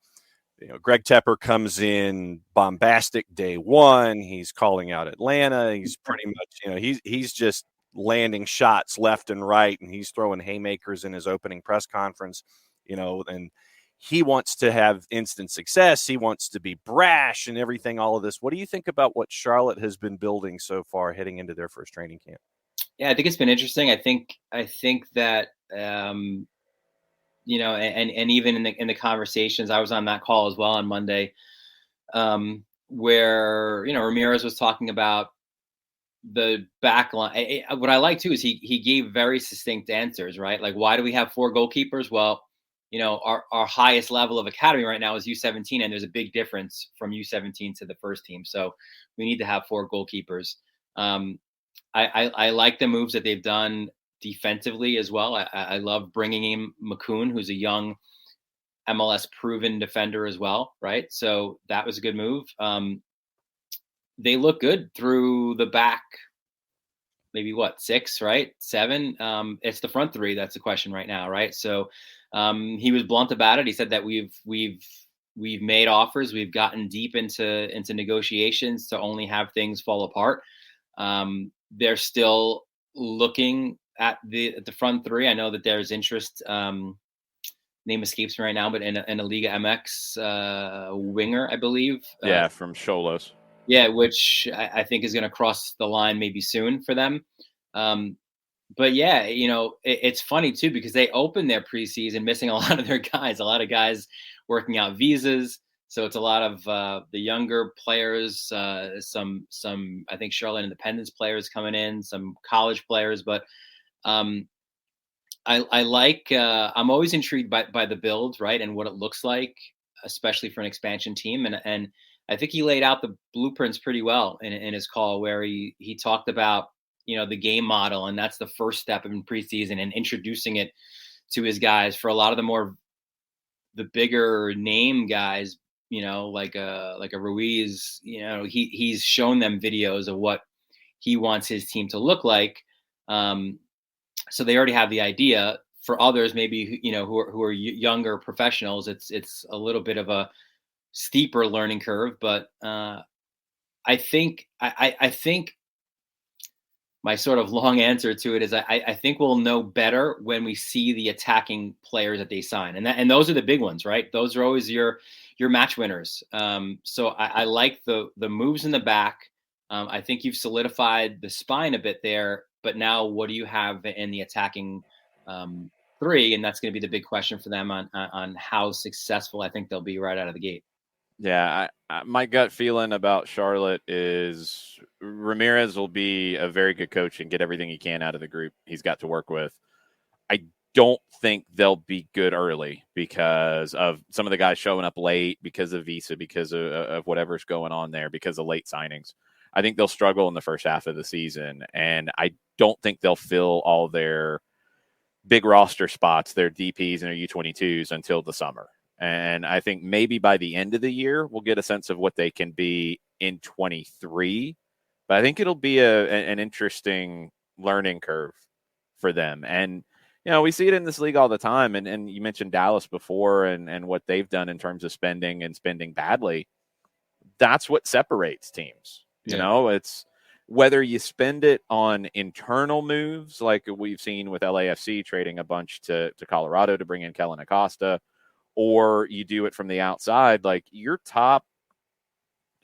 Greg Tepper comes in bombastic day one. He's calling out Atlanta. He's pretty much, he's just landing shots left and right, and he's throwing haymakers in his opening press conference, and he wants to have instant success. He wants to be brash and everything, all of this. What do you think about what Charlotte has been building so far heading into their first training camp? Yeah, I think it's been interesting. I think that, and even in the conversations, I was on that call as well on Monday, where, Ramirez was talking about the back line. What I like too is he gave very succinct answers, right? Like, why do we have 4 goalkeepers? Well, our highest level of academy right now is U17, and there's a big difference from U17 to the first team. So we need to have 4 goalkeepers. I like the moves that they've done defensively as well. I love bringing in McCoon, who's a young MLS proven defender as well, right? So that was a good move. They look good through the back, maybe what, 6, right? 7. It's the front 3 that's the question right now, right? So he was blunt about it. He said that we've made offers, we've gotten deep into negotiations to only have things fall apart. They're still looking at the front 3. I know that there's interest. Name escapes me right now, but in a Liga MX winger, I believe. Yeah, from Xolos. Yeah, which I think is going to cross the line maybe soon for them. But yeah, it's funny too, because they opened their preseason missing a lot of their guys, working out visas. So it's a lot of the younger players, some I think Charlotte Independence players coming in, some college players. But I like, I'm always intrigued by the build, right, and what it looks like, especially for an expansion team. And I think he laid out the blueprints pretty well in his call, where he talked about, the game model, and that's the first step in preseason, and introducing it to his guys. For a lot of the bigger name guys, like a Ruiz, he's shown them videos of what he wants his team to look like. So they already have the idea. For others, maybe, who are younger professionals, it's a little bit of a steeper learning curve. But I think my sort of long answer to it is I think we'll know better when we see the attacking players that they sign, and those are the big ones, right? Those are always your match winners. So I like the moves in the back. I think you've solidified the spine a bit there, but now what do you have in the attacking 3? And that's going to be the big question for them on how successful I think they'll be right out of the gate. Yeah, my gut feeling about Charlotte is Ramirez will be a very good coach and get everything he can out of the group he's got to work with. I don't think they'll be good early because of some of the guys showing up late, because of visa, because of whatever's going on there, because of late signings. I think they'll struggle in the first half of the season, and I don't think they'll fill all their big roster spots, their DPs and their U22s, until the summer. And I think maybe by the end of the year, we'll get a sense of what they can be in 23. But I think it'll be an interesting learning curve for them. And, we see it in this league all the time. And you mentioned Dallas before and what they've done in terms of spending badly. That's what separates teams. It's whether you spend it on internal moves, like we've seen with LAFC trading a bunch to Colorado to bring in Kellen Acosta, or you do it from the outside. Like, your top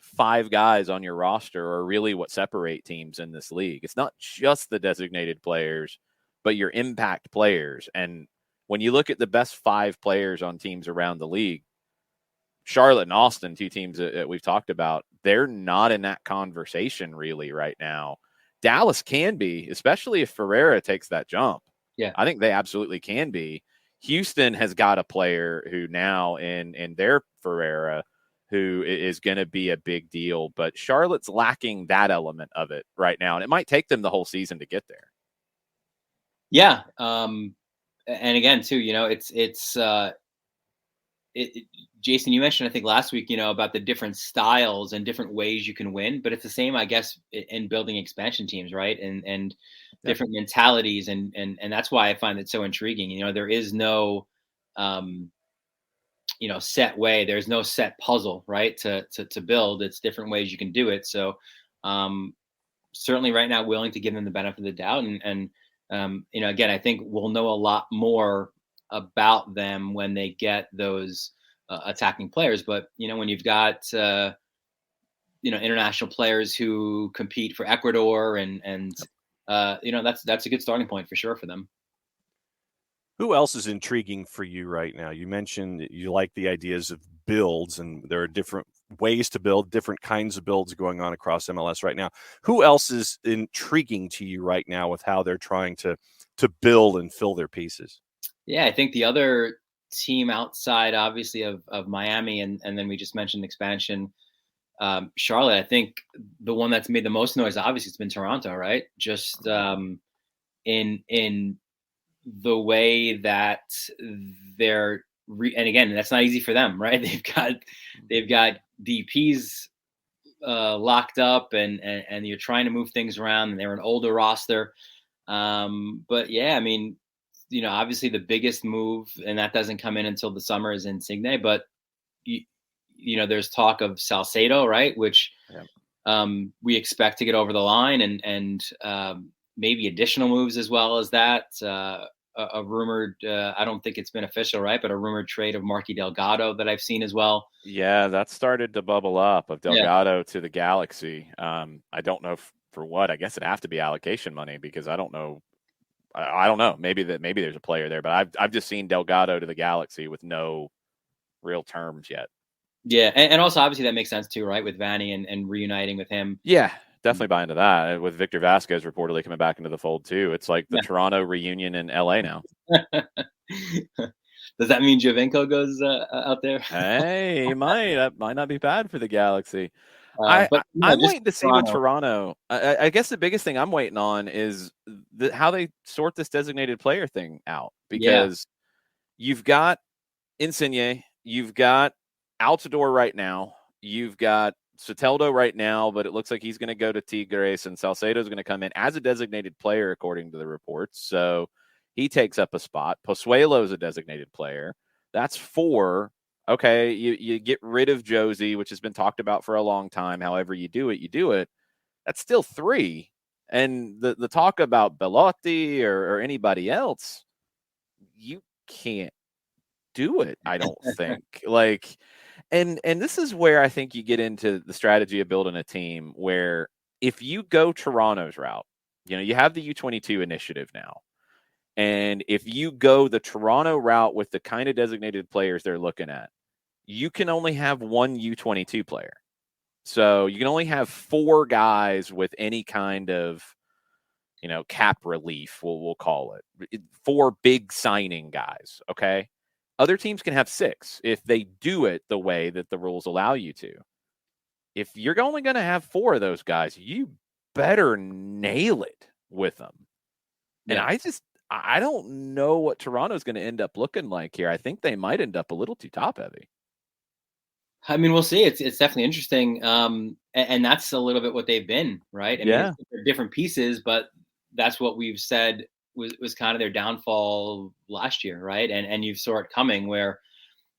5 guys on your roster are really what separate teams in this league. It's not just the designated players, but your impact players. And when you look at the best 5 players on teams around the league, Charlotte and Austin, 2 teams that we've talked about, they're not in that conversation really right now. Dallas can be, especially if Ferreira takes that jump. Yeah, I think they absolutely can be. Houston has got a player who now in their Ferreira who is going to be a big deal, but Charlotte's lacking that element of it right now, and it might take them the whole season to get there. Yeah, and again too, Jason, you mentioned I think last week, about the different styles and different ways you can win, but it's the same, I guess, in building expansion teams, right? And different mentalities, and that's why I find it so intriguing. There is no set way. There's no set puzzle, right? To build. It's different ways you can do it. So certainly right now, willing to give them the benefit of the doubt, and again, I think we'll know a lot more about them when they get those attacking players. But when you've got international players who compete for Ecuador, and that's a good starting point for sure for them. Who else is intriguing for you right now? You mentioned that you like the ideas of builds, and there are different ways to build, different kinds of builds going on across MLS right now. Who else is intriguing to you right now with how they're trying to build and fill their pieces? Yeah, I think the other team outside, obviously, of Miami, and then we just mentioned expansion, Charlotte, I think the one that's made the most noise, obviously, it's been Toronto, right? Just in the way that they're and again, that's not easy for them, right? They've got DPs locked up, and you're trying to move things around, and they're an older roster. But yeah, I mean, obviously the biggest move, and that doesn't come in until the summer, is Insigne. But there's talk of Salcedo, right? Which we expect to get over the line, and maybe additional moves as well as that. A rumored, I don't think it's been official, right? But a rumored trade of Marky Delgado that I've seen as well. Yeah, that started to bubble up, of Delgado to the Galaxy. I don't know for what. I guess it'd have to be allocation money, because I don't know. I don't know. Maybe there's a player there, but I've just seen Delgado to the Galaxy with no real terms yet. Yeah, and also obviously that makes sense too, right? With Vanny and reuniting with him. Yeah, definitely buy into that. With Victor Vasquez reportedly coming back into the fold too. It's like the Toronto reunion in LA now. Does that mean Jovinko goes out there? Hey, he might. That might not be bad for the Galaxy. I'm waiting to see with Toronto. I guess the biggest thing I'm waiting on is how they sort this designated player thing out, because you've got Insigne, you've got Altidore right now, you've got Soteldo right now, but it looks like he's going to go to Tigres, and Salcedo is going to come in as a designated player according to the reports. So he takes up a spot. Pozuelo is a designated player. That's 4. Okay, you get rid of Josie, which has been talked about for a long time. However you do it. That's still 3. And the talk about Bellotti or anybody else, you can't do it, I don't think. And this is where I think you get into the strategy of building a team, where if you go Toronto's route, you have the U22 initiative now. And if you go the Toronto route with the kind of designated players they're looking at, you can only have one U22 player. So you can only have 4 guys with any kind of, cap relief, we'll call it. 4 big signing guys, okay? Other teams can have 6 if they do it the way that the rules allow you to. If you're only going to have 4 of those guys, you better nail it with them. Yeah. And I don't know what Toronto's going to end up looking like here. I think they might end up a little too top heavy. I mean, we'll see. It's definitely interesting. And that's a little bit what they've been, right? I mean, they're different pieces, but that's what we've said was kind of their downfall last year, right? And you saw it coming, where,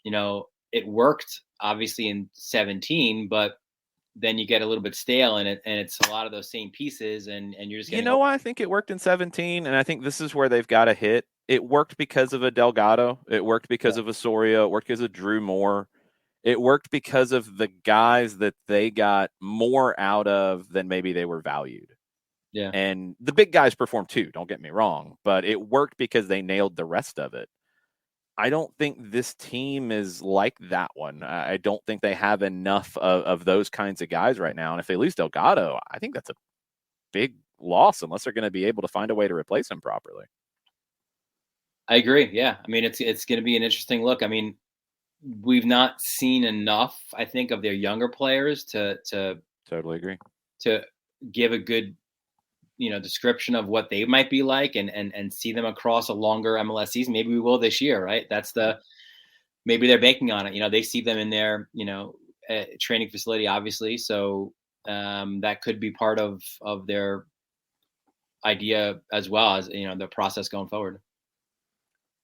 it worked obviously in 17, but then you get a little bit stale in it, and it's a lot of those same pieces, and you're just getting. Why I think it worked in 17, and I think this is where they've got to hit. It worked because of a Delgado. It worked because of Osorio. It worked because of Drew Moore. It worked because of the guys that they got more out of than maybe they were valued. Yeah. And the big guys performed too, don't get me wrong, but it worked because they nailed the rest of it. I don't think this team is like that one. I don't think they have enough of those kinds of guys right now. And if they lose Delgado, I think that's a big loss, unless they're going to be able to find a way to replace him properly. I agree. Yeah. I mean, it's going to be an interesting look. I mean, we've not seen enough, I think, of their younger players to totally agree, to give a good, description of what they might be like, and see them across a longer MLS season. Maybe we will this year, right? Maybe they're banking on it. They see them in their, training facility, obviously. So that could be part of their idea as well as, the process going forward.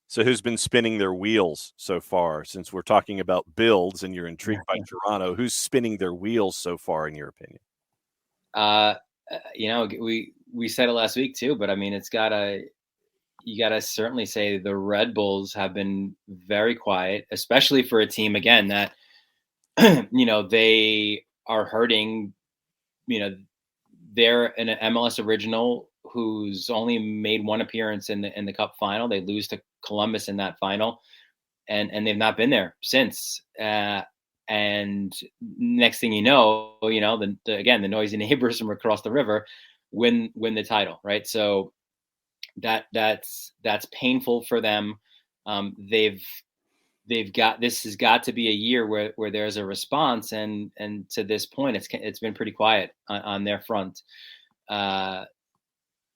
So who's been spinning their wheels so far, since we're talking about builds and you're intrigued by Toronto? Who's spinning their wheels so far, in your opinion? We said it last week too, but I mean, you gotta certainly say the Red Bulls have been very quiet, especially for a team, again, that, they are hurting. They're an MLS original who's only made 1 appearance in the Cup final. They lose to Columbus in that final, and they've not been there since. And next thing you know, the noisy neighbors from across the river win the title, right? So that's painful for them. They've this has got to be a year where there's a response, and to this point, it's been pretty quiet on their front.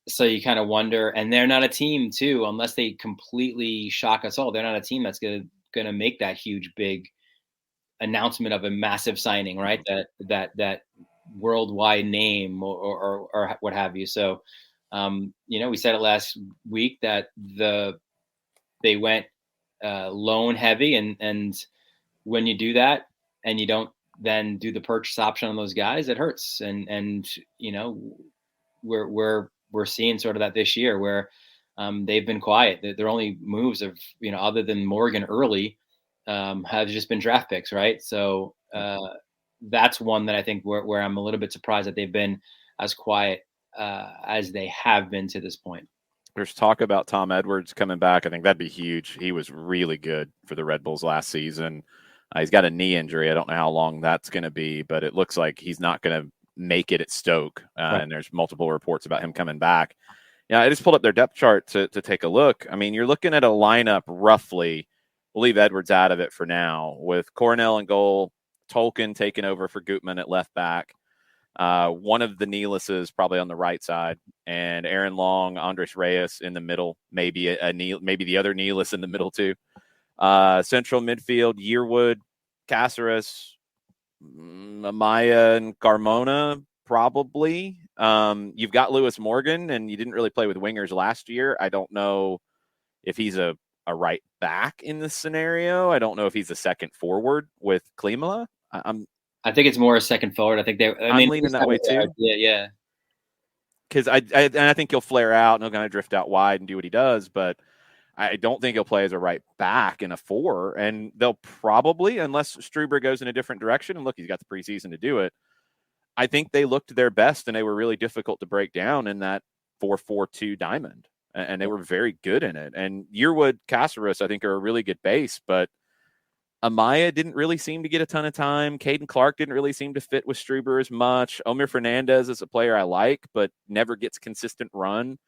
So you kind of wonder, and they're not a team too, unless they completely shock us all. They're not a team that's gonna make that huge big announcement of a massive signing, right? That worldwide name or what have you. So, we said it last week that they went loan heavy, and when you do that and you don't then do the purchase option on those guys, it hurts. And we're seeing sort of that this year where they've been quiet. Their only moves of, other than Morgan early, have just been draft picks, right? So that's one that I think where I'm a little bit surprised that they've been as quiet as they have been to this point. There's talk about Tom Edwards coming back. I think that'd be huge. He was really good for the Red Bulls last season. He's got a knee injury. I don't know how long that's going to be, but it looks like he's not going to make it at Stoke. Right. And there's multiple reports about him coming back. Yeah, I just pulled up their depth chart to take a look. I mean, you're looking at a lineup roughly. We'll leave Edwards out of it for now, with Cornell in goal, Tolkien taking over for Gutman at left back. One of the Neelises probably on the right side, and Aaron Long, Andres Reyes in the middle, maybe the other Neelis in the middle too. Central midfield, Yearwood, Cáceres, Amaya, and Carmona probably. You've got Lewis Morgan, and you didn't really play with wingers last year. I don't know if he's a right back in this scenario. I don't know if he's a second forward with Klimala. I think it's more a second forward. I think I'm leaning that way too. Yeah. Because I think he'll flare out and he'll kind of drift out wide and do what he does, but I don't think he'll play as a right back in a 4. And they'll probably, unless Struber goes in a different direction, and look, he's got the preseason to do it. I think they looked their best, and they were really difficult to break down in that 4-4-2 diamond, and they were very good in it. And Yearwood, Cáceres, I think, are a really good base, but Amaya didn't really seem to get a ton of time. Caden Clark didn't really seem to fit with Struber as much. Omir Fernandez is a player I like, but never gets consistent run.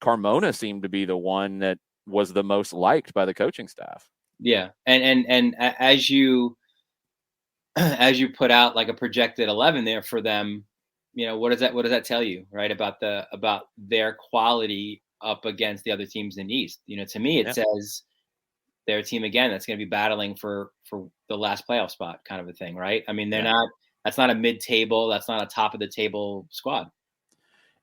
Carmona seemed to be the one that was the most liked by the coaching staff. Yeah. And as you put out like a projected 11 there for them, what does that tell you, right? About their quality up against the other teams in the East. To me, it says they're a team again that's going to be battling for the last playoff spot, kind of a thing, right? I mean, that's not a mid-table, that's not a top of the table squad.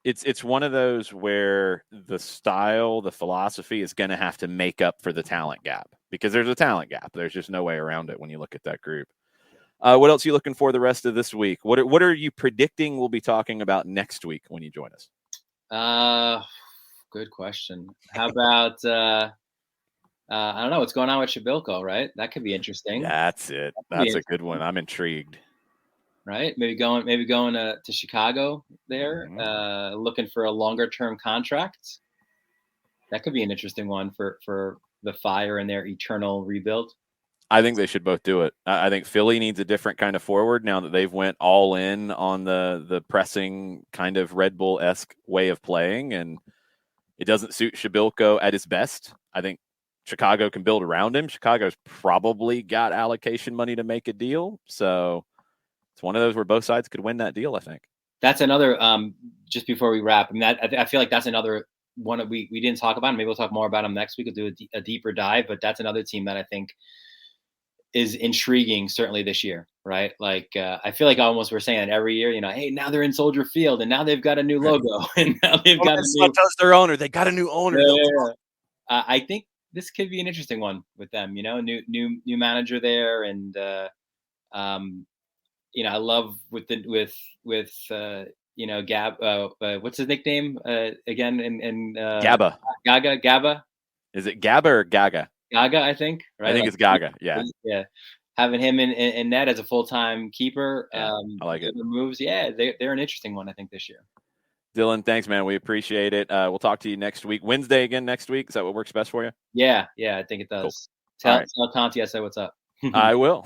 It's one of those where the style, the philosophy is going to have to make up for the talent gap, because there's a talent gap. There's just no way around it when you look at that group. What else are you looking for the rest of this week? What are you predicting we'll be talking about next week when you join us? Good question. How about I don't know what's going on with Shabilko, right? That could be interesting. That's it. That's a good one. I'm intrigued. Right? Maybe going to Chicago there, looking for a longer term contract. That could be an interesting one for the Fire and their eternal rebuild. I think they should both do it. I think Philly needs a different kind of forward now that they've went all in on the pressing kind of Red Bull-esque way of playing, and it doesn't suit Shabilko at his best. I think Chicago can build around him. Chicago's probably got allocation money to make a deal, so it's one of those where both sides could win that deal, I think. That's another, just before we wrap, I mean, I feel like that's another one that we didn't talk about. Maybe we'll talk more about them next week. We'll do a deeper dive, but that's another team that I think is intriguing, certainly this year, right? Like, I feel like almost we're saying every year, hey, now they're in Soldier Field, and now they've got a new logo, and now they've got a new... their owner. They got a new owner. Yeah. I think this could be an interesting one with them, new manager there, and I love with Gab. What's his nickname again? In Gabba. Gabba. Is it Gabba or Gaga? Gaga, I think. Right. I think it's Gaga. Yeah. Yeah. Having him in net as a full-time keeper. Yeah, I like it. Moves. Yeah, they're an interesting one, I think, this year. Dylan, thanks, man. We appreciate it. We'll talk to you next week. Wednesday again next week. Is that what works best for you? Yeah, I think it does. Cool. Tell Conti I said what's up. I will.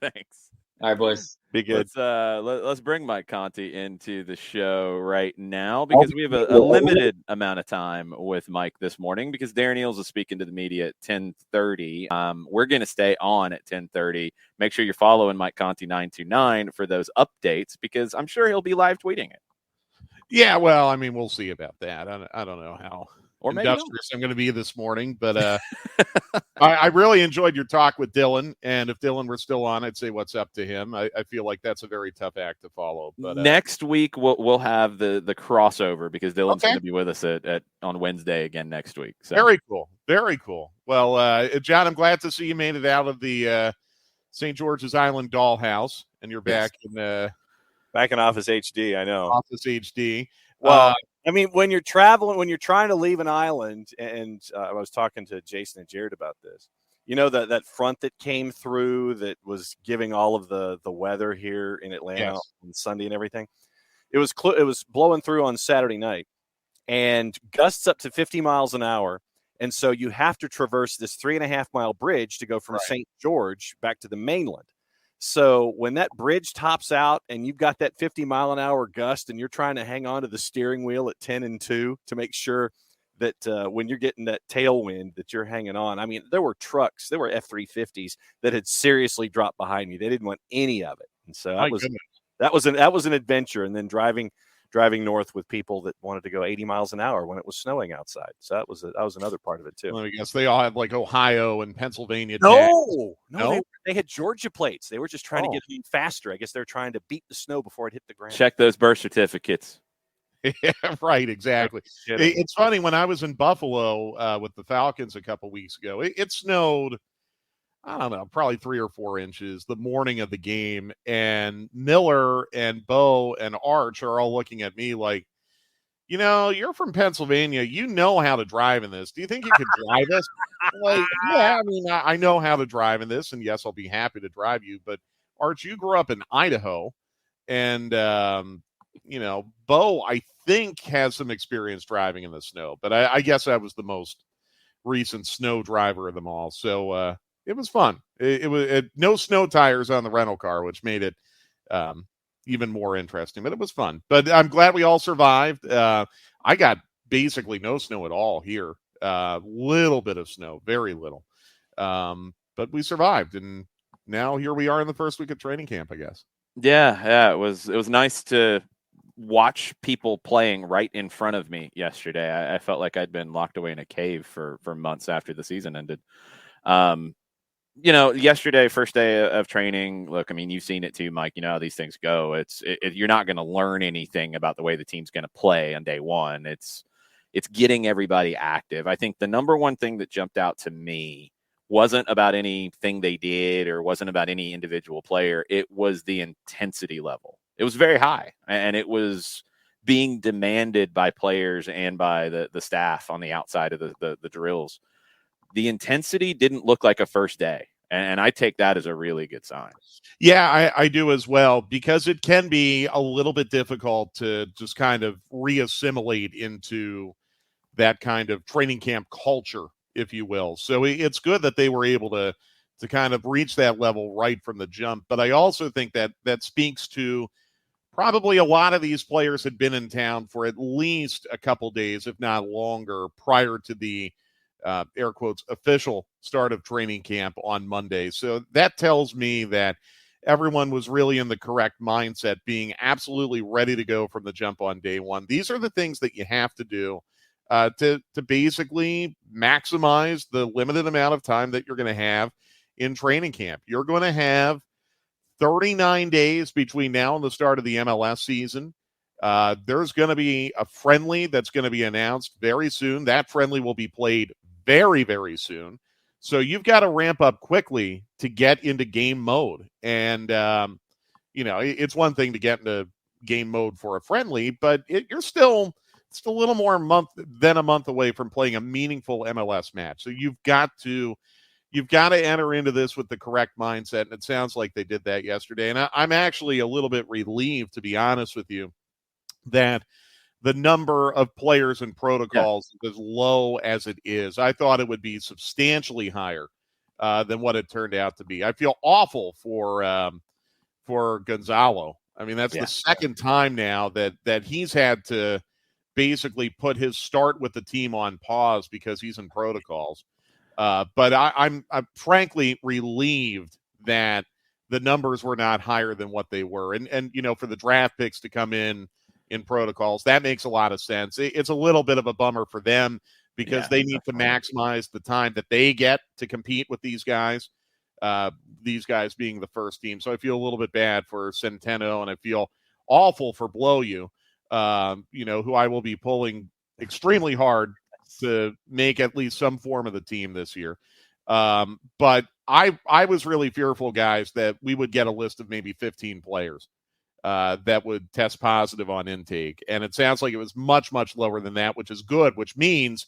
Thanks. All right, boys. Be good. Let's bring Mike Conti into the show right now because we have a limited amount of time with Mike this morning because Darren Eales is speaking to the media at 10:30. We're going to stay on at 10:30. Make sure you're following Mike Conti 929 for those updates because I'm sure he'll be live tweeting it. Yeah, well, I mean, we'll see about that. I don't know how industrious I'm going to be this morning, but I really enjoyed your talk with Dylan, and if Dylan were still on, I'd say what's up to him. I feel like that's a very tough act to follow. But next week we'll have the crossover because Dylan's going to be with us on Wednesday again next week. So. Very cool, very cool. Well, John, I'm glad to see you made it out of the St. George's Island dollhouse, and you're back in Office HD. I know Office HD. Well, I mean, when you're traveling, when you're trying to leave an island, and I was talking to Jason and Jared about this, you know, that front that came through that was giving all of the weather here in Atlanta on Sunday and everything. It was blowing through on Saturday night and gusts up to 50 miles an hour. And so you have to traverse this 3.5 mile bridge to go from St. George back to the mainland. So when that bridge tops out and you've got that 50 mile an hour gust and you're trying to hang on to the steering wheel at 10 and 2 to make sure that when you're getting that tailwind that you're hanging on. I mean, there were trucks, there were F-350s that had seriously dropped behind me. They didn't want any of it. And so that was an adventure. And then driving north with people that wanted to go 80 miles an hour when it was snowing outside. So that was another part of it too. Well, I guess they all have like Ohio and Pennsylvania. No, they had Georgia plates. They were just trying to get home faster. I guess they're trying to beat the snow before it hit the ground. Check those birth certificates. Yeah, right, exactly. It's funny, when I was in Buffalo with the Falcons a couple weeks ago, it snowed, I don't know, probably 3 or 4 inches the morning of the game. And Miller and Bo and Arch are all looking at me like, you know, you're from Pennsylvania. You know how to drive in this. Do you think you could drive us? Like, yeah, I mean, I know how to drive in this. And yes, I'll be happy to drive you. But Arch, you grew up in Idaho. And, you know, Bo, I think, has some experience driving in the snow. But I guess I was the most recent snow driver of them all. So, it was fun. It was no snow tires on the rental car, which made it even more interesting. But it was fun. But I'm glad we all survived. I got basically no snow at all here. Little bit of snow, very little. But we survived, and now here we are in the first week of training camp, I guess. Yeah, it was nice to watch people playing right in front of me yesterday. I felt like I'd been locked away in a cave for months after the season ended. You know, yesterday, first day of training, look, I mean, you've seen it too, Mike. You know how these things go. You're not going to learn anything about the way the team's going to play on day one. It's getting everybody active. I think the number one thing that jumped out to me wasn't about anything they did or wasn't about any individual player. It was the intensity level. It was very high, and it was being demanded by players and by the staff on the outside of the drills. The intensity didn't look like a first day, and I take that as a really good sign. Yeah, I do as well, because it can be a little bit difficult to just kind of reassimilate into that kind of training camp culture, if you will. So it's good that they were able to kind of reach that level right from the jump. But I also think that speaks to probably a lot of these players had been in town for at least a couple days, if not longer, prior to the air quotes official start of training camp on Monday. So that tells me that everyone was really in the correct mindset, being absolutely ready to go from the jump on day one. These are the things that you have to do to basically maximize the limited amount of time that you're going to have in training camp. You're going to have 39 days between now and the start of the MLS season. There's going to be a friendly that's going to be announced very soon. That friendly will be played very, very soon. So you've got to ramp up quickly to get into game mode. And, you know, it's one thing to get into game mode for a friendly, but you're still a little more than a month away from playing a meaningful MLS match. So you've got to enter into this with the correct mindset. And it sounds like they did that yesterday. And I'm actually a little bit relieved, to be honest with you, that the number of players and protocols is as low as it is. I thought it would be substantially higher than what it turned out to be. I feel awful for for Gonzalo. I mean, that's the second time now that he's had to basically put his start with the team on pause because he's in protocols. But I'm frankly relieved that the numbers were not higher than what they were. And for the draft picks to come in protocols, that makes a lot of sense. It's a little bit of a bummer for them because they need to maximize the time that they get to compete with these guys being the first team. So I feel a little bit bad for Centeno, and I feel awful for Blow You, who I will be pulling extremely hard to make at least some form of the team this year. But I was really fearful, guys, that we would get a list of maybe 15 players that would test positive on intake. And it sounds like it was much, much lower than that, which is good, which means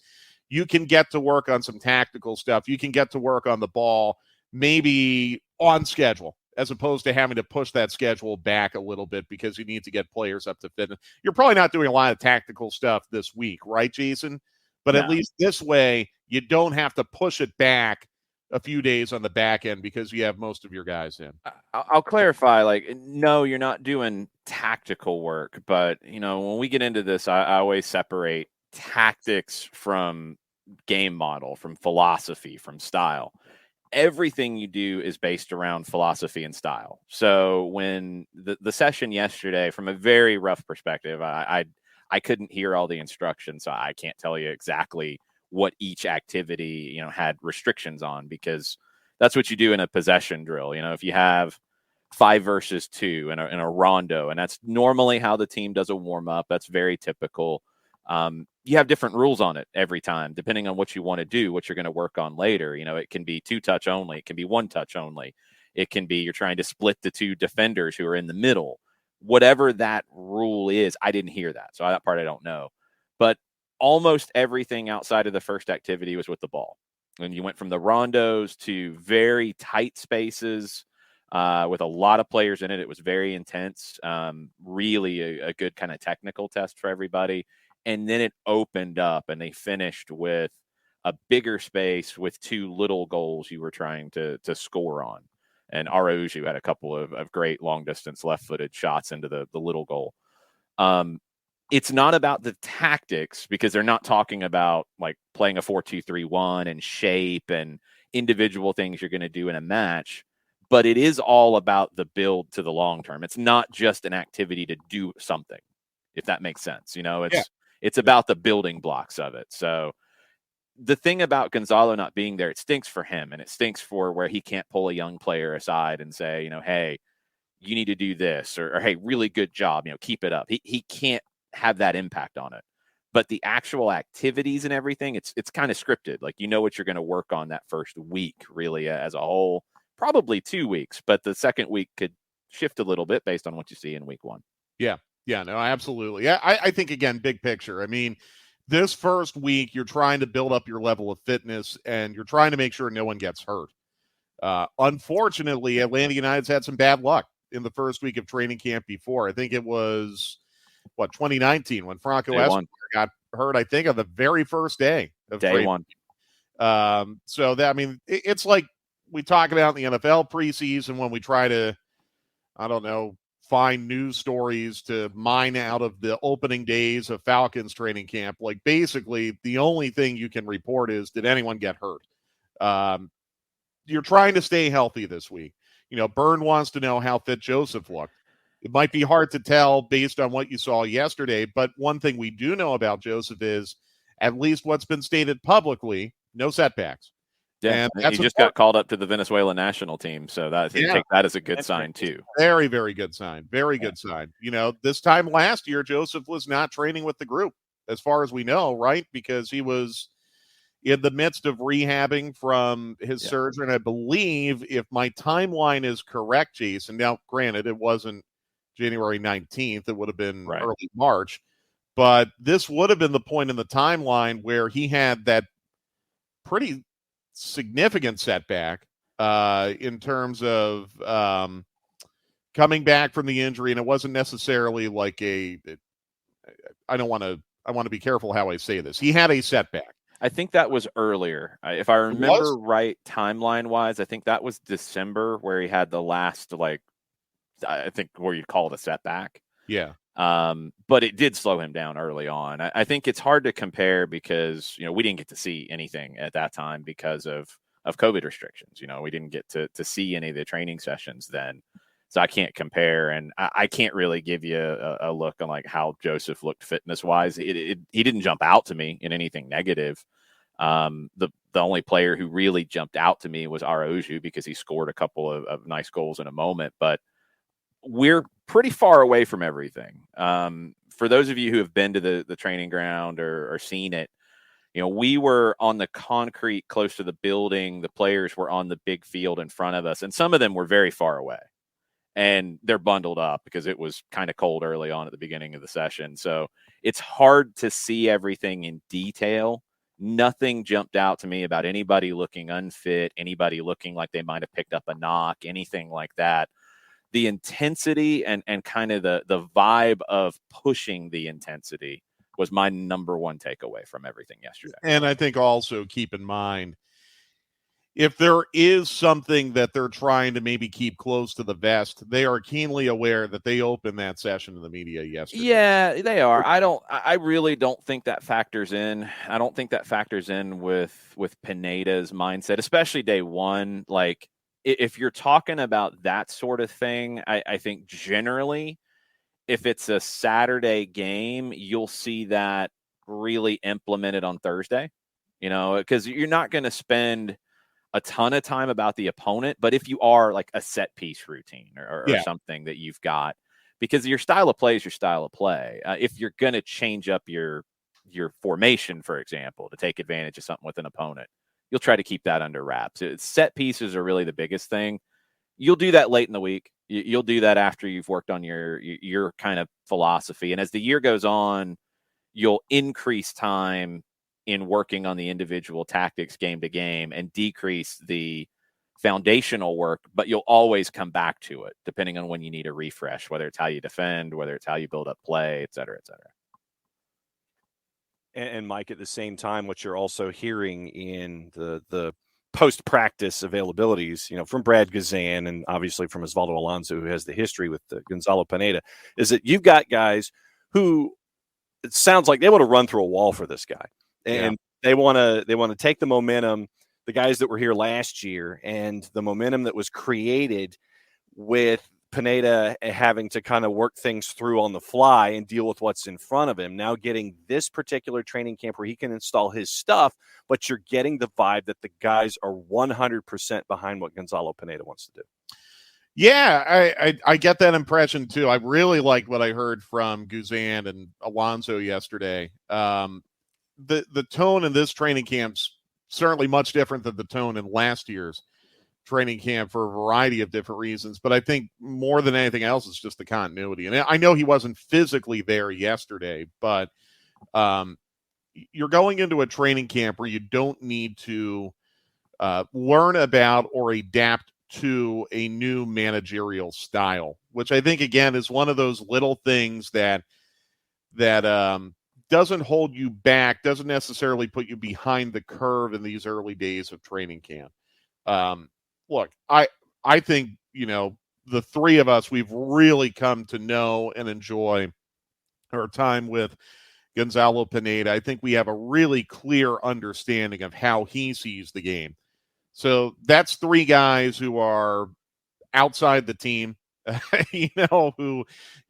you can get to work on some tactical stuff. You can get to work on the ball, maybe on schedule, as opposed to having to push that schedule back a little bit because you need to get players up to fitness. You're probably not doing a lot of tactical stuff this week, right, Jason? But at least this way, you don't have to push it back a few days on the back end because you have most of your guys in. I'll clarify, no, you're not doing tactical work, but, when we get into this, I always separate tactics from game model, from philosophy, from style. Everything you do is based around philosophy and style. So when the session yesterday, from a very rough perspective, I couldn't hear all the instructions, so I can't tell you exactly what each activity, had restrictions on, because that's what you do in a possession drill. If you have 5 versus 2 in a rondo, and that's normally how the team does a warm up, that's very typical. You have different rules on it every time, depending on what you want to do, what you're going to work on later. It can be 2 touch only. It can be 1 touch only. It can be you're trying to split the 2 defenders who are in the middle. Whatever that rule is, I didn't hear that. So that part I don't know. But almost everything outside of the first activity was with the ball. And you went from the rondos to very tight spaces with a lot of players in it. It was very intense, really a good kind of technical test for everybody. And then it opened up and they finished with a bigger space with 2 little goals you were trying to score on. And Areola had a couple of great long-distance left-footed shots into the little goal. It's not about the tactics, because they're not talking about playing a 4-2-3-1 and shape and individual things you're going to do in a match, but it is all about the build to the long term. It's not just an activity to do something, if that makes sense. It's about the building blocks of it. So the thing about Gonzalo not being there, it stinks for him, and it stinks for where he can't pull a young player aside and say, hey, you need to do this, or hey, really good job, keep it up. He can't have that impact on it. But the actual activities and everything, it's kind of scripted. What you're going to work on that first week, really, as a whole, probably 2 weeks, but the second week could shift a little bit based on what you see in week 1. Yeah, no, absolutely. Yeah, I think, again, big picture. I mean, this first week, you're trying to build up your level of fitness, and you're trying to make sure no one gets hurt. Unfortunately, Atlanta United's had some bad luck in the first week of training camp before. I think it was, 2019 when Franco Escobar got hurt, I think, on the very first day of day 1. So that, I mean, it's like we talk about in the NFL preseason when we try to, find news stories to mine out of the opening days of Falcons training camp. Basically, the only thing you can report is, did anyone get hurt? You're trying to stay healthy this week. Byrne wants to know how fit Joseph looked. It might be hard to tell based on what you saw yesterday, but one thing we do know about Joseph is, at least what's been stated publicly, no setbacks. Yeah, and he just got called up to the Venezuela national team, so take that as a good sign too. Very, very good sign. Very good sign. This time last year, Joseph was not training with the group, as far as we know, right? Because he was in the midst of rehabbing from his surgery, and I believe, if my timeline is correct, Jason, now granted, it wasn't January 19th, it would have been early March, but this would have been the point in the timeline where he had that pretty significant setback in terms of coming back from the injury, and it wasn't necessarily I want to be careful how I say this. He had a setback. I think that was earlier. If I remember right, timeline wise, I think that was December where he had the last I think where you'd call it a setback. Yeah. But it did slow him down early on. I think it's hard to compare because, we didn't get to see anything at that time because of COVID restrictions. We didn't get to see any of the training sessions then. So I can't compare, and I can't really give you a look on like how Joseph looked fitness wise. He didn't jump out to me in anything negative. The only player who really jumped out to me was Areola because he scored a couple of nice goals in a moment, but we're pretty far away from everything. For those of you who have been to the training ground or seen it, we were on the concrete close to the building. The players were on the big field in front of us, and some of them were very far away. And they're bundled up because it was kind of cold early on at the beginning of the session. So it's hard to see everything in detail. Nothing jumped out to me about anybody looking unfit, anybody looking like they might have picked up a knock, anything like that. The intensity and kind of the vibe of pushing the intensity was my number one takeaway from everything yesterday. And I think also keep in mind, if there is something that they're trying to maybe keep close to the vest, they are keenly aware that they opened that session to the media yesterday. Yeah, they are. I really don't think that factors in. I don't think that factors in with Pineda's mindset, especially day one. Like, if you're talking about that sort of thing, I think generally, if it's a Saturday game, you'll see that really implemented on Thursday, because you're not going to spend a ton of time about the opponent, but if you are like a set piece routine or something that you've got, because your style of play is your style of play. If you're going to change up your formation, for example, to take advantage of something with an opponent, you'll try to keep that under wraps. Set pieces are really the biggest thing. You'll do that late in the week. You'll do that after you've worked on your kind of philosophy. And as the year goes on, you'll increase time in working on the individual tactics game to game and decrease the foundational work, but you'll always come back to it depending on when you need a refresh, whether it's how you defend, whether it's how you build up play, et cetera, et cetera. And Mike, at the same time, what you're also hearing in the post-practice availabilities, from Brad Gazan and obviously from Osvaldo Alonso, who has the history with Gonzalo Pineda, is that you've got guys who it sounds like they want to run through a wall for this guy. And they want to take the momentum, the guys that were here last year, and the momentum that was created with Pineda having to kind of work things through on the fly and deal with what's in front of him. Now getting this particular training camp where he can install his stuff, but you're getting the vibe that the guys are 100% behind what Gonzalo Pineda wants to do. Yeah, I get that impression too. I really like what I heard from Guzan and Alonso yesterday. The tone in this training camp's certainly much different than the tone in last year's training camp for a variety of different reasons. But I think more than anything else, it's just the continuity. And I know he wasn't physically there yesterday, but you're going into a training camp where you don't need to learn about or adapt to a new managerial style, which I think, again, is one of those little things that doesn't hold you back, doesn't necessarily put you behind the curve in these early days of training camp. Look, I think, the three of us, we've really come to know and enjoy our time with Gonzalo Pineda. I think we have a really clear understanding of how he sees the game. So that's three guys who are outside the team, who,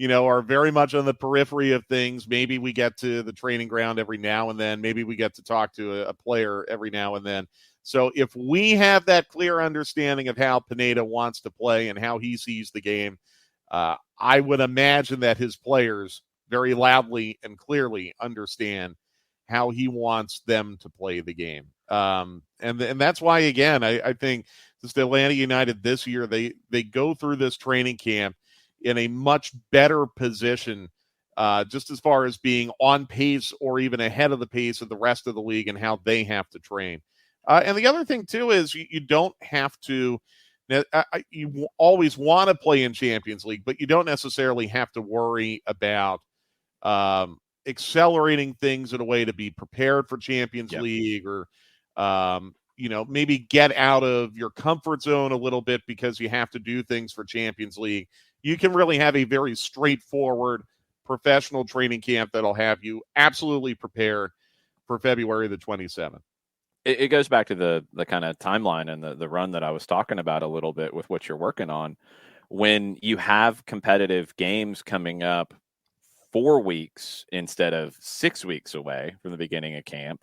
are very much on the periphery of things. Maybe we get to the training ground every now and then. Maybe we get to talk to a player every now and then. So if we have that clear understanding of how Pineda wants to play and how he sees the game, I would imagine that his players very loudly and clearly understand how he wants them to play the game. And that's why, again, I think just Atlanta United this year, they go through this training camp in a much better position, just as far as being on pace or even ahead of the pace of the rest of the league and how they have to train. And the other thing, too, is you don't have to – you always want to play in Champions League, but you don't necessarily have to worry about accelerating things in a way to be prepared for Champions League or, maybe get out of your comfort zone a little bit because you have to do things for Champions League. you can really have a very straightforward professional training camp that'll have you absolutely prepared for February the 27th. It goes back to the kind of timeline and the run that I was talking about a little bit with what you're working on. When you have competitive games coming up 4 weeks instead of 6 weeks away from the beginning of camp,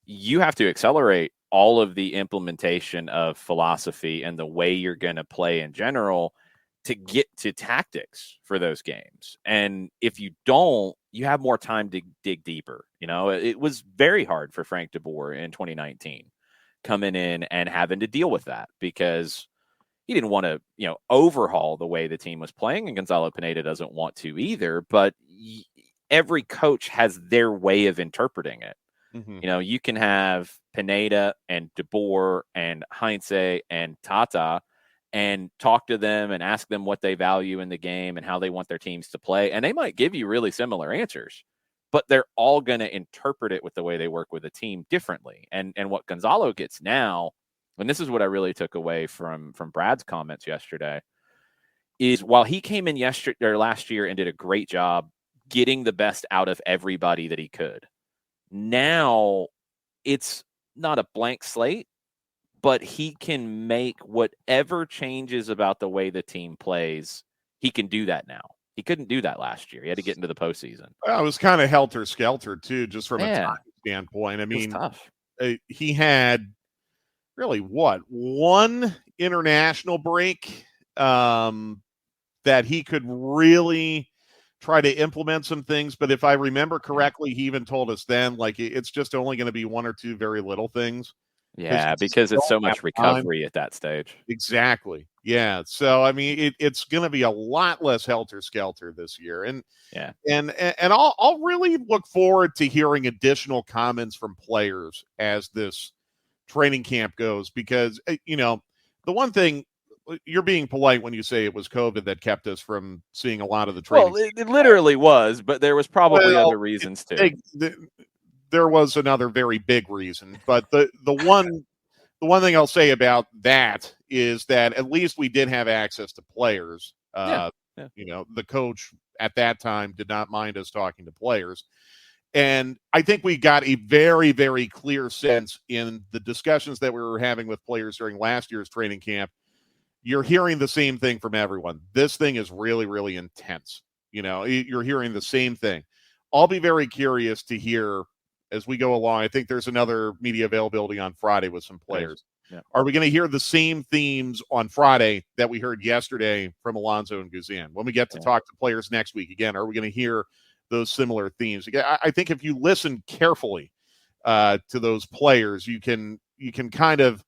you have to accelerate all of the implementation of philosophy and the way you're going to play in general to get to tactics for those games. And if you don't, you have more time to dig deeper. It was very hard for Frank de Boer in 2019 coming in and having to deal with that because he didn't want to, overhaul the way the team was playing, and Gonzalo Pineda doesn't want to either. But every coach has their way of interpreting it. Mm-hmm. You can have Pineda and de Boer and Heinze and Tata and talk to them and ask them what they value in the game and how they want their teams to play. And they might give you really similar answers, but they're all going to interpret it with the way they work with a team differently. And what Gonzalo gets now, and this is what I really took away from Brad's comments yesterday, is while he came in last year and did a great job getting the best out of everybody that he could, now it's not a blank slate, but he can make whatever changes about the way the team plays. He can do that now. He couldn't do that last year. He had to get into the postseason. Well, it was kind of helter-skelter, too, just from a time standpoint. I mean, tough. He had really, one international break that he could really try to implement some things. But if I remember correctly, he even told us then, it's just only going to be one or two very little things. Yeah, because it's so much recovery at that stage. Exactly. Yeah. So, I mean, it's going to be a lot less helter-skelter this year. And I'll really look forward to hearing additional comments from players as this training camp goes, because, the one thing, you're being polite when you say it was COVID that kept us from seeing a lot of the training. Well, it literally was, but there was probably other reasons too. There was another very big reason, but the one thing I'll say about that is that at least we did have access to players. The coach at that time did not mind us talking to players. And I think we got a very, very clear sense in the discussions that we were having with players during last year's training camp. You're hearing the same thing from everyone. This thing is really, really intense. You're hearing the same thing. I'll be very curious to hear as we go along. I think there's another media availability on Friday with some players. Yeah. Are we going to hear the same themes on Friday that we heard yesterday from Alonso and Guzan? When we get to talk to players next week again, are we going to hear those similar themes? I think if you listen carefully to those players, you can kind of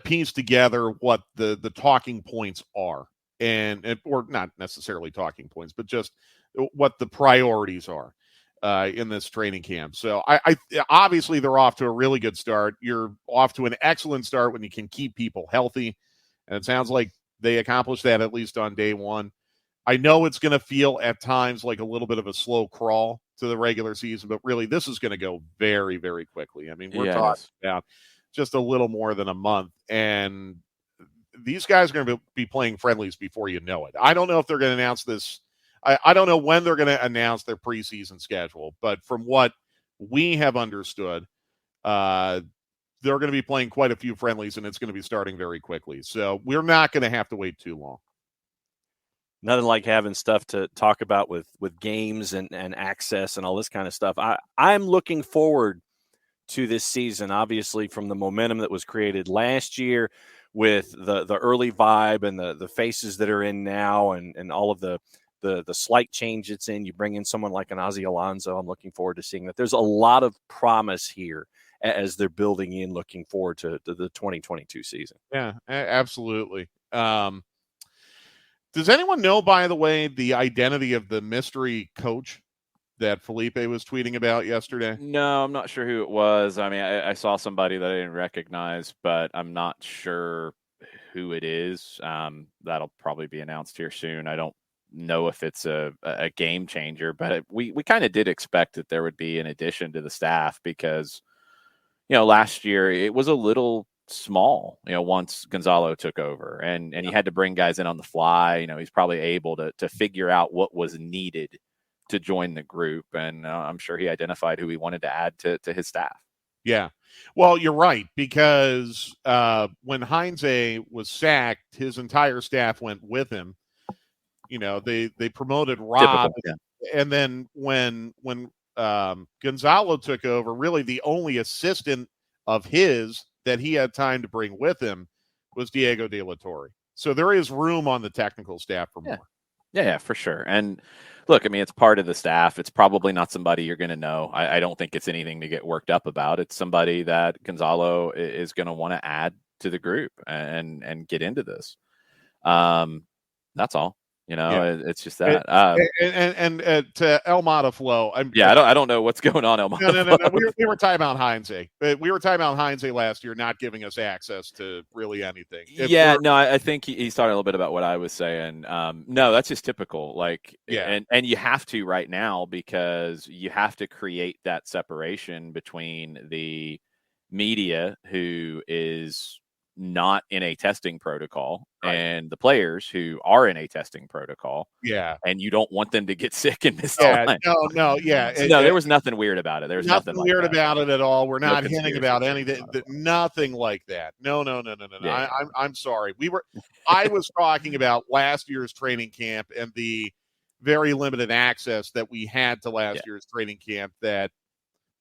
piece together what the talking points are, and or not necessarily talking points, but just what the priorities are in this training camp. So I obviously they're off to a really good start. You're off to an excellent start when you can keep people healthy, and it sounds like they accomplished that at least on day one. I know it's going to feel at times like a little bit of a slow crawl to the regular season, but really this is going to go very, very quickly. I mean, we're talking about just a little more than a month, and these guys are going to be playing friendlies before you know it. I don't know if they're going to announce this. I don't know when they're going to announce their preseason schedule, but from what we have understood, they're going to be playing quite a few friendlies, and it's going to be starting very quickly. So we're not going to have to wait too long. Nothing like having stuff to talk about with games and access and all this kind of stuff. I'm looking forward to this season, obviously, from the momentum that was created last year with the early vibe and the faces that are in now and all of the slight change it's in. You bring in someone like an Ozzy Alonso. I'm looking forward to seeing that. There's a lot of promise here as they're building in, looking forward to the 2022 season. Yeah, absolutely. Does anyone know, by the way, the identity of the mystery coach that Felipe was tweeting about yesterday? No, I'm not sure who it was. I mean, I saw somebody that I didn't recognize, but I'm not sure who it is. That'll probably be announced here soon. I don't know if it's a game changer, but we kind of did expect that there would be an addition to the staff because, last year it was a little small, once Gonzalo took over, and he had to bring guys in on the fly. He's probably able to figure out what was needed to join the group, and I'm sure he identified who he wanted to add to his staff. Yeah. Well, you're right, because when Heinze was sacked, his entire staff went with him. They promoted Rob, Typical, yeah. and then when Gonzalo took over, really the only assistant of his that he had time to bring with him was Diego De La Torre. So there is room on the technical staff for more. Yeah, for sure. And look, I mean, it's part of the staff. It's probably not somebody you're going to know. I don't think it's anything to get worked up about. It's somebody that Gonzalo is going to want to add to the group and get into this. That's all. It's just that. And to Almada flow. I don't know what's going on, Almada. No. We were talking about Heinze. We were talking about Heinze last year not giving us access to really anything. I think he's talking a little bit about what I was saying. No, that's just typical. And you have to right now, because you have to create that separation between the media who is not in a testing protocol and the players who are in a testing protocol. Yeah. And you don't want them to get sick and miss time. No. Yeah. There was nothing weird about it. There was nothing weird about it at all. We're not hinting about anything. Nothing like that. No. Yeah. I'm sorry. I was talking about last year's training camp and the very limited access that we had to last year's training camp. That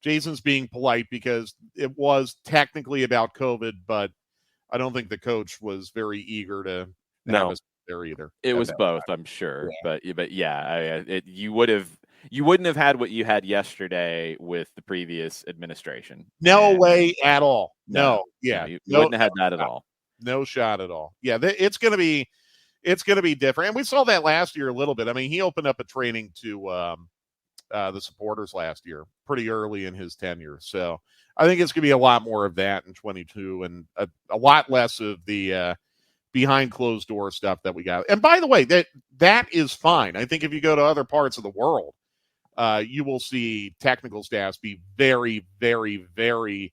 Jason's being polite because it was technically about COVID, but I don't think the coach was very eager to have us there either. It was both, I'm sure. Yeah. But you wouldn't have had what you had yesterday with the previous administration. No way at all. No. Yeah. You wouldn't have had that at all. No shot at all. Yeah. It's going to be different. And we saw that last year a little bit. I mean, he opened up a training to the supporters last year, pretty early in his tenure. So I think it's going to be a lot more of that in 22 and a lot less of the behind closed door stuff that we got. And by the way, that is fine. I think if you go to other parts of the world, you will see technical staffs be very, very, very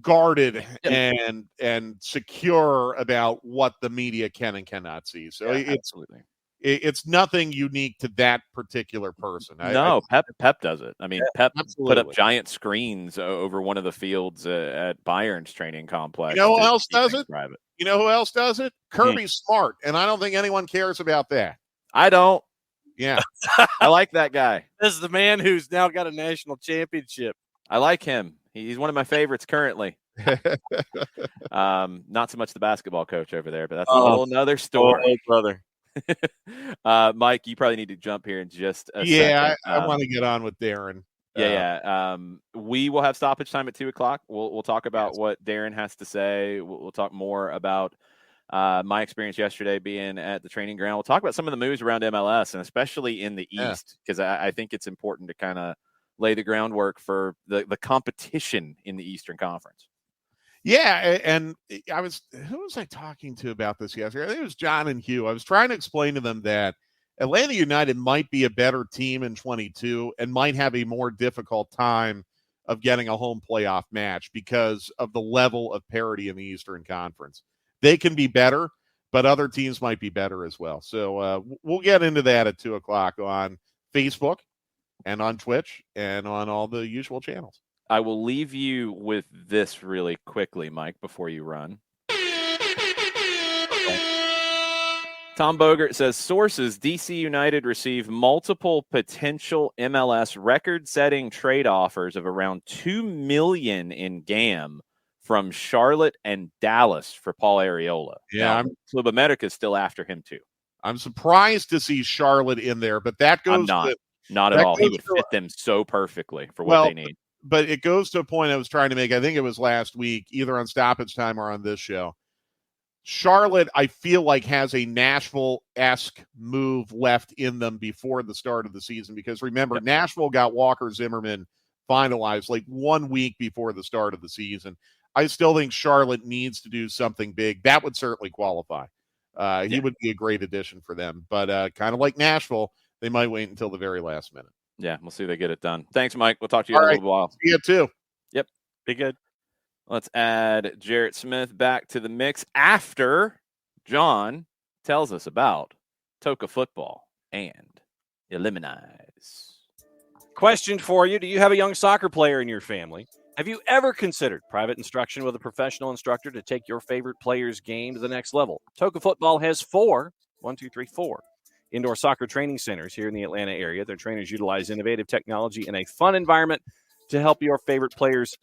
guarded and secure about what the media can and cannot see. So absolutely. It's nothing unique to that particular person. Pep does it. I mean, Pep absolutely. Put up giant screens over one of the fields at Bayern's training complex. You know who else does it? Private. You know who else does it? Kirby Smart, and I don't think anyone cares about that. I don't. Yeah. I like that guy. This is the man who's now got a national championship. I like him. He's one of my favorites currently. Not so much the basketball coach over there, but that's a whole another story. Oh, brother. Mike, you probably need to jump here in just a second. Yeah, I want to get on with Darren. We will have stoppage time at 2:00. We'll talk about what Darren has to say. We'll talk more about my experience yesterday being at the training ground. We'll talk about some of the moves around MLS, and especially in the East, because I think it's important to kind of lay the groundwork for the competition in the Eastern Conference. Yeah, and who was I talking to about this yesterday? I think it was John and Hugh. I was trying to explain to them that Atlanta United might be a better team in 22 and might have a more difficult time of getting a home playoff match because of the level of parity in the Eastern Conference. They can be better, but other teams might be better as well. So we'll get into that at 2:00 on Facebook and on Twitch and on all the usual channels. I will leave you with this really quickly, Mike, before you run. Tom Bogert says, sources, DC United received multiple potential MLS record-setting trade offers of around $2 million in GAM from Charlotte and Dallas for Paul Areola. Yeah, Club America is still after him too. I'm surprised to see Charlotte in there, but that goes not at all. He would fit them so perfectly for what they need. But it goes to a point I was trying to make. I think it was last week, either on Stoppage Time or on this show. Charlotte, I feel like, has a Nashville-esque move left in them before the start of the season. Because remember, Nashville got Walker Zimmerman finalized like 1 week before the start of the season. I still think Charlotte needs to do something big. That would certainly qualify. He would be a great addition for them. But kind of like Nashville, they might wait until the very last minute. Yeah, we'll see if they get it done. Thanks, Mike. We'll talk to you in a little while. See you too. Yep. Be good. Let's add Jarrett Smith back to the mix after John tells us about Toca football and Eliminize. Question for you. Do you have a young soccer player in your family? Have you ever considered private instruction with a professional instructor to take your favorite player's game to the next level? Toca Football has four indoor soccer training centers here in the Atlanta area. Their trainers utilize innovative technology and a fun environment to help your favorite players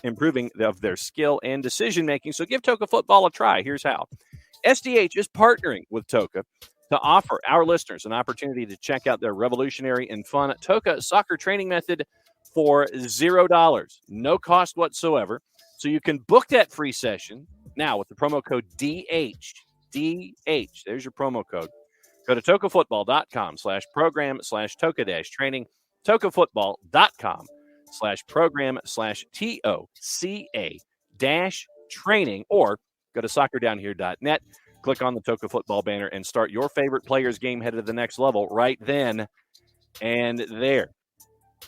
improving of their skill and decision making. So give Toca Football a try. Here's how. SDH is partnering with Toca to offer our listeners an opportunity to check out their revolutionary and fun Toca soccer training method for $0, no cost whatsoever. So you can book that free session now with the promo code DH. DH. There's your promo code. Go to tocafootball.com/program/Toca-training, tocafootball.com/program/TOCA-training, or go to soccerdownhere.net, click on the Toca Football banner, and start your favorite player's game headed to the next level right then and there.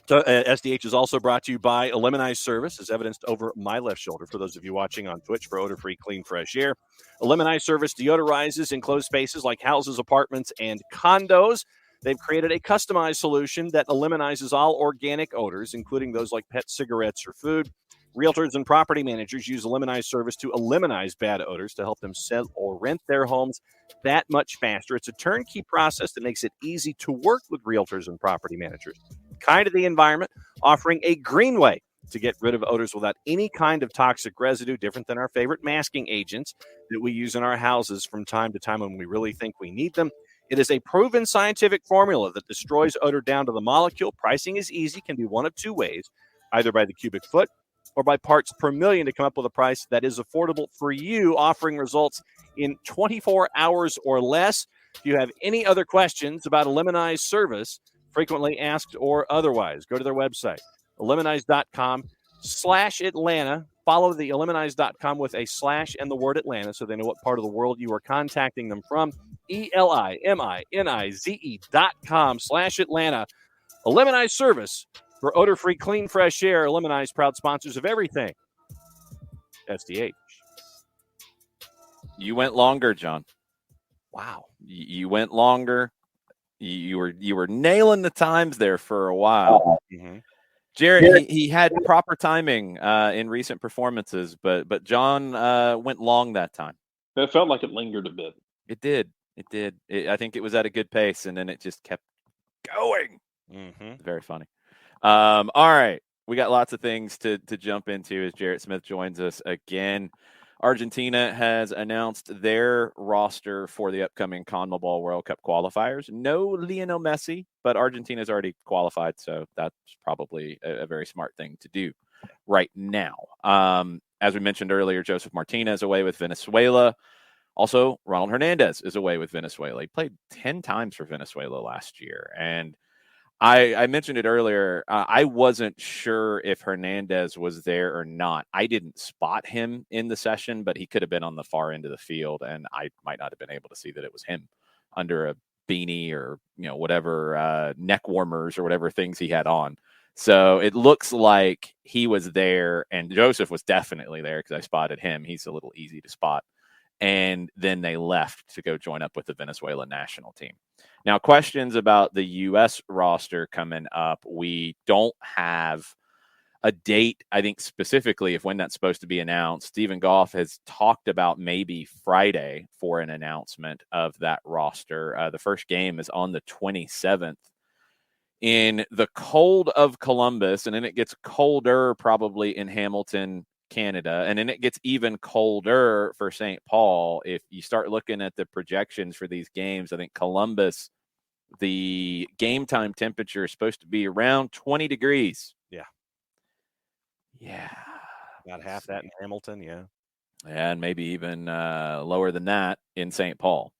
So, SDH is also brought to you by Eliminize Service, as evidenced over my left shoulder. For those of you watching on Twitch, for odor-free, clean, fresh air. Eliminize Service deodorizes enclosed spaces like houses, apartments, and condos. They've created a customized solution that eliminizes all organic odors, including those like pet cigarettes or food. Realtors and property managers use Eliminize Service to eliminate bad odors to help them sell or rent their homes that much faster. It's a turnkey process that makes it easy to work with realtors and property managers. Kind of the environment, offering a green way to get rid of odors without any kind of toxic residue, different than our favorite masking agents that we use in our houses from time to time when we really think we need them. It is a proven scientific formula that destroys odor down to the molecule. Pricing is easy, can be one of two ways, either by the cubic foot or by parts per million, to come up with a price that is affordable for you, offering results in 24 hours or less. If you have any other questions about Eliminize Service, frequently asked or otherwise, go to their website, eliminize.com/Atlanta. Follow the eliminize.com with a slash and the word Atlanta so they know what part of the world you are contacting them from. ELIMINIZE.com/Atlanta. Eliminize Service for odor-free, clean, fresh air. Eliminize, proud sponsors of everything. SDH. You went longer, John. Wow. You went longer. You were nailing the times there for a while. Mm-hmm. Jared, he had proper timing in recent performances, but John went long that time. It felt like it lingered a bit. It did. I think it was at a good pace, and then it just kept going. Mm-hmm. Very funny. All right. We got lots of things to jump into as Jarrett Smith joins us again. Argentina has announced their roster for the upcoming CONMEBOL World Cup qualifiers. No Lionel Messi, but Argentina's already qualified, so that's probably a very smart thing to do right now. As we mentioned earlier, Joseph Martinez away with Venezuela. Also, Ronald Hernandez is away with Venezuela. He played 10 times for Venezuela last year, and I mentioned it earlier. I wasn't sure if Hernandez was there or not. I didn't spot him in the session, but he could have been on the far end of the field, and I might not have been able to see that it was him under a beanie or whatever neck warmers or whatever things he had on. So it looks like he was there, and Joseph was definitely there because I spotted him. He's a little easy to spot. And then they left to go join up with the Venezuela national team. Now, questions about the U.S. roster coming up. We don't have a date, I think, specifically of when that's supposed to be announced. Stephen Goff has talked about maybe Friday for an announcement of that roster. The first game is on the 27th in the cold of Columbus, and then it gets colder probably in Hamilton, Canada, and then it gets even colder for St. Paul. If you start looking at the projections for these games, I think Columbus, the game time temperature is supposed to be around 20 degrees. Yeah. About half that in Hamilton, yeah. And maybe even lower than that in St. Paul.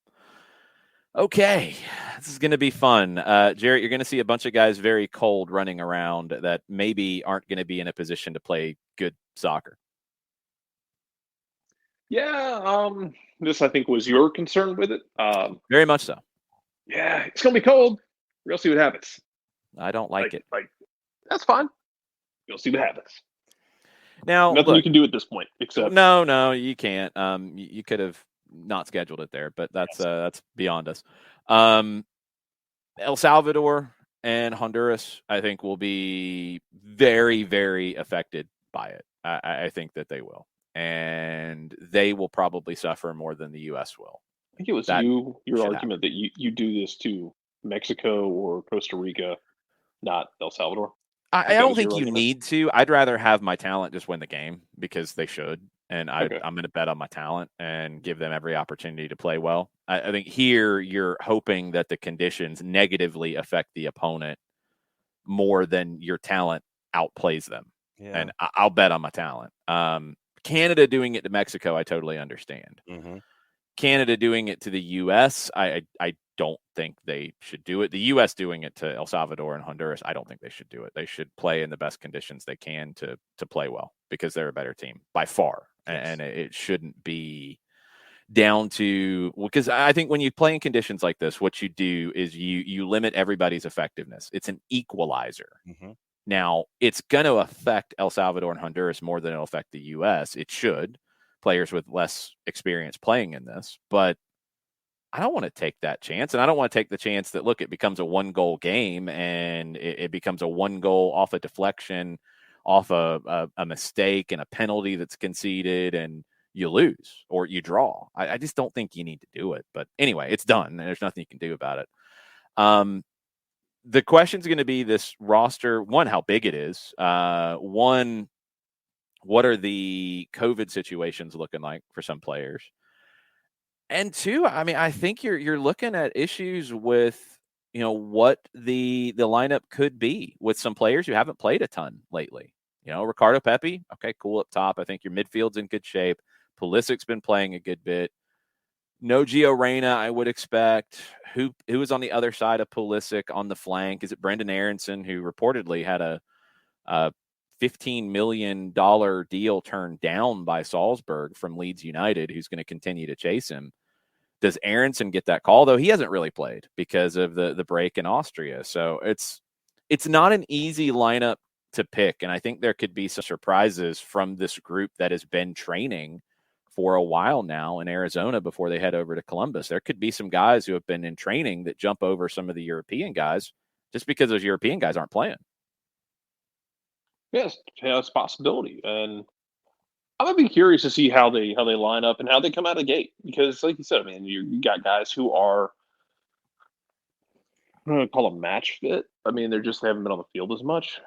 Okay, this is going to be fun. Jarrett, you're going to see a bunch of guys very cold running around that maybe aren't going to be in a position to play good soccer. Yeah, this I think was your concern with it. Very much so. Yeah, it's going to be cold. We'll see what happens. I don't like it. That's fine. You'll see what happens. Now, Nothing look, you can do at this point, except no, you can't. You could have not scheduled it there, but that's beyond us. El Salvador and Honduras, I think, will be very, very affected by it. I think that they will, and they will probably suffer more than the U.S. will. I think it was That your should argument that you do this to Mexico or Costa Rica, not El Salvador. I don't think you need to. I'd rather have my talent just win the game because they should. And I'm going to bet on my talent and give them every opportunity to play well. I think here you're hoping that the conditions negatively affect the opponent more than your talent outplays them. Yeah. And I'll bet on my talent. Canada doing it to Mexico, I totally understand. Mm-hmm. Canada doing it to the U.S., I don't think they should do it. The U.S. doing it to El Salvador and Honduras, I don't think they should do it. They should play in the best conditions they can to play well because they're a better team by far. Yes. And it shouldn't be down to, because I think when you play in conditions like this, what you do is you limit everybody's effectiveness. It's an equalizer. Mm-hmm. Now, it's going to affect El Salvador and Honduras more than it'll affect the U.S. It should. Players with less experience playing in this, but I don't want to take that chance. And I don't want to take the chance that, look, it becomes a 1-goal game and it becomes a 1-goal off a deflection, off a mistake and a penalty that's conceded, and you lose or you draw. I just don't think you need to do it. But anyway, it's done and there's nothing you can do about it. The question is going to be this roster. One, how big it is. One, what are the COVID situations looking like for some players? And two, I mean, I think you're looking at issues with, what the lineup could be with some players who haven't played a ton lately. Ricardo Pepi, okay, cool up top. I think your midfield's in good shape. Pulisic's been playing a good bit. No Gio Reyna, I would expect. Who is on the other side of Pulisic on the flank? Is it Brendan Aronson, who reportedly had a $15 million deal turned down by Salzburg from Leeds United, who's going to continue to chase him? Does Aronson get that call? Though he hasn't really played because of the break in Austria. So it's not an easy lineup to pick. And I think there could be some surprises from this group that has been training for a while now in Arizona before they head over to Columbus. There could be some guys who have been in training that jump over some of the European guys just because those European guys aren't playing. Yes, it's a possibility. And I'm gonna be curious to see how they line up and how they come out of the gate, because, like you said, I mean, you got guys who are, I'm gonna call them match fit. I mean, they haven't been on the field as much.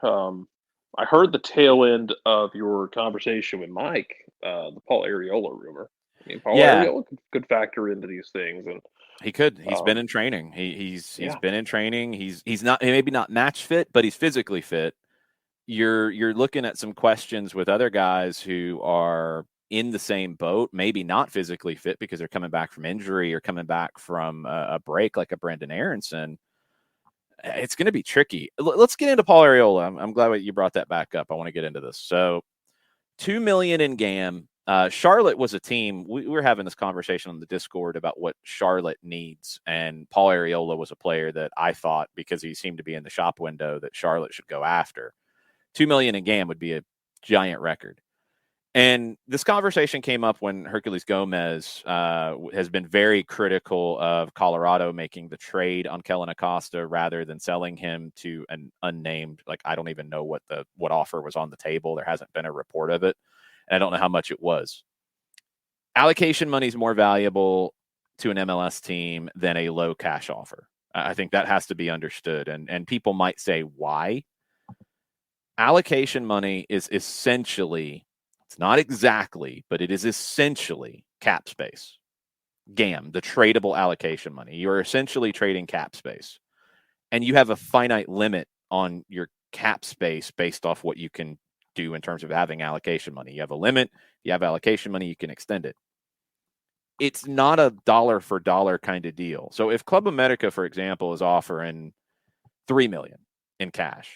I heard the tail end of your conversation with Mike, the Paul Areola rumor. I mean, Paul Areola could factor into these things, and he could. He's been in training. He's been in training. He's not, maybe not match fit, but he's physically fit. You're looking at some questions with other guys who are in the same boat, maybe not physically fit because they're coming back from injury or coming back from a break, like a Brendan Aronson. It's going to be tricky. Let's get into Paul Areola. I'm glad you brought that back up. I want to get into this. So $2 million in GAM. Charlotte was a team. We were having this conversation on the Discord about what Charlotte needs. And Paul Areola was a player that I thought, because he seemed to be in the shop window, that Charlotte should go after. $2 million in GAM would be a giant record. And this conversation came up when Herculez Gomez has been very critical of Colorado making the trade on Kellen Acosta rather than selling him to an unnamed, like, I don't even know what offer was on the table. There hasn't been a report of it. And I don't know how much it was. Allocation money is more valuable to an MLS team than a low cash offer. I think that has to be understood. And people might say, why? Allocation money is essentially, it's not exactly, but it is essentially cap space. GAM, the tradable allocation money. You're essentially trading cap space. And you have a finite limit on your cap space based off what you can do in terms of having allocation money. You have a limit, you have allocation money, you can extend it. It's not a dollar for dollar kind of deal. So if Club America, for example, is offering $3 million in cash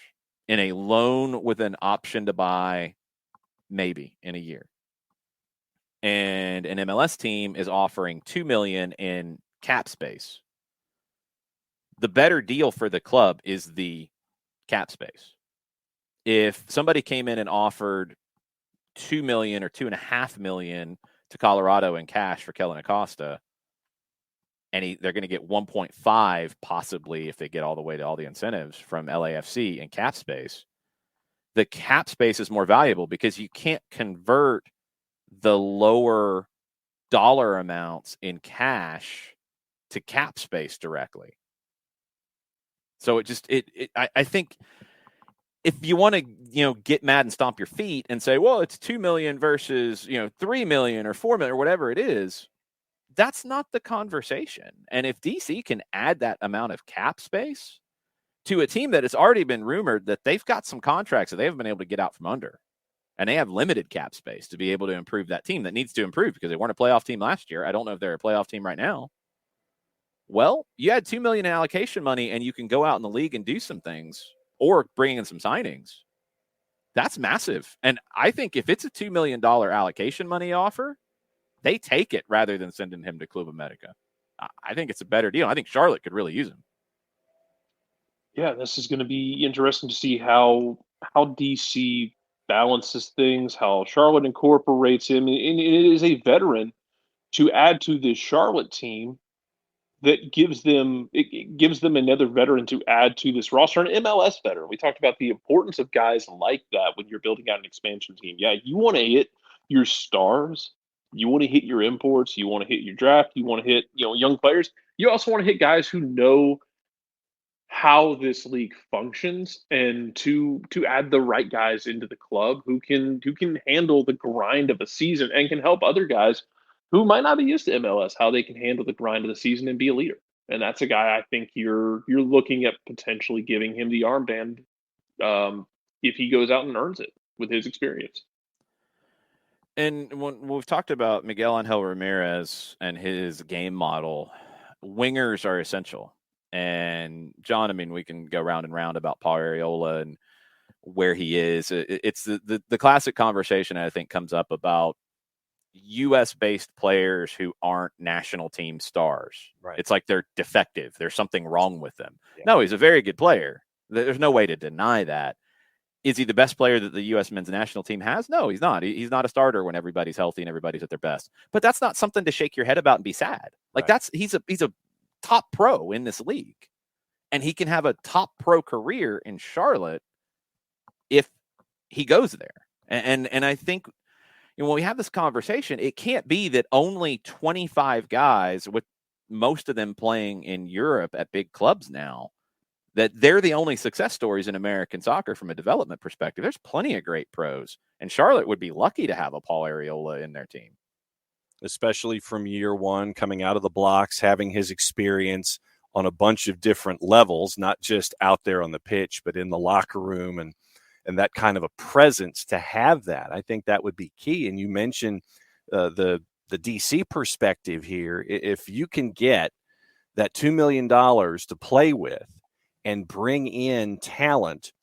in a loan with an option to buy maybe in a year, and an MLS team is offering $2 million in cap space, the better deal for the club is the cap space. If somebody came in and offered $2 million or $2.5 million to Colorado in cash for Kellen Acosta, and they're going to get 1.5 possibly if they get all the way to all the incentives from LAFC in cap space. The cap space is more valuable because you can't convert the lower dollar amounts in cash to cap space directly. So I think if you want to, get mad and stomp your feet and say, well, it's 2 million versus, 3 million or 4 million or whatever it is, that's not the conversation. And if DC can add that amount of cap space to a team that has already been rumored that they've got some contracts that they haven't been able to get out from under, and they have limited cap space to be able to improve that team that needs to improve because they weren't a playoff team last year. I don't know if they're a playoff team right now. Well, you had $2 million in allocation money and you can go out in the league and do some things or bring in some signings. That's massive. And I think if it's a $2 million allocation money offer, they take it rather than sending him to Club America. I think it's a better deal. I think Charlotte could really use him. Yeah, this is going to be interesting to see how DC balances things, how Charlotte incorporates him. And it is a veteran to add to this Charlotte team that gives them another veteran to add to this roster, an MLS veteran. We talked about the importance of guys like that when you're building out an expansion team. Yeah, you want to hit your stars, you want to hit your imports, you want to hit your draft, you want to hit young players. You also want to hit guys who know how this league functions, and to add the right guys into the club who can handle the grind of a season and can help other guys who might not be used to MLS, how they can handle the grind of the season and be a leader. And that's a guy I think you're looking at potentially giving him the armband if he goes out and earns it with his experience. And when we've talked about Miguel Angel Ramirez and his game model, wingers are essential. And John, I mean, we can go round and round about Paul Areola and where he is. It's the classic conversation I think comes up about U.S.-based players who aren't national team stars. Right. It's like they're defective. There's something wrong with them. Yeah. No, he's a very good player. There's no way to deny that. Is he the best player that the U.S. men's national team has? No, he's not. He's not a starter when everybody's healthy and everybody's at their best. But that's not something to shake your head about and be sad. Like right. he's a top pro in this league, and he can have a top pro career in Charlotte if he goes there. And I think when we have this conversation, it can't be that only 25 guys, with most of them playing in Europe at big clubs now, that they're the only success stories in American soccer from a development perspective. There's plenty of great pros, and Charlotte would be lucky to have a Paul Areola in their team. Especially from year one, coming out of the blocks, having his experience on a bunch of different levels, not just out there on the pitch, but in the locker room and that kind of a presence to have that. I think that would be key. And you mentioned the DC perspective here. If you can get that $2 million to play with and bring in talent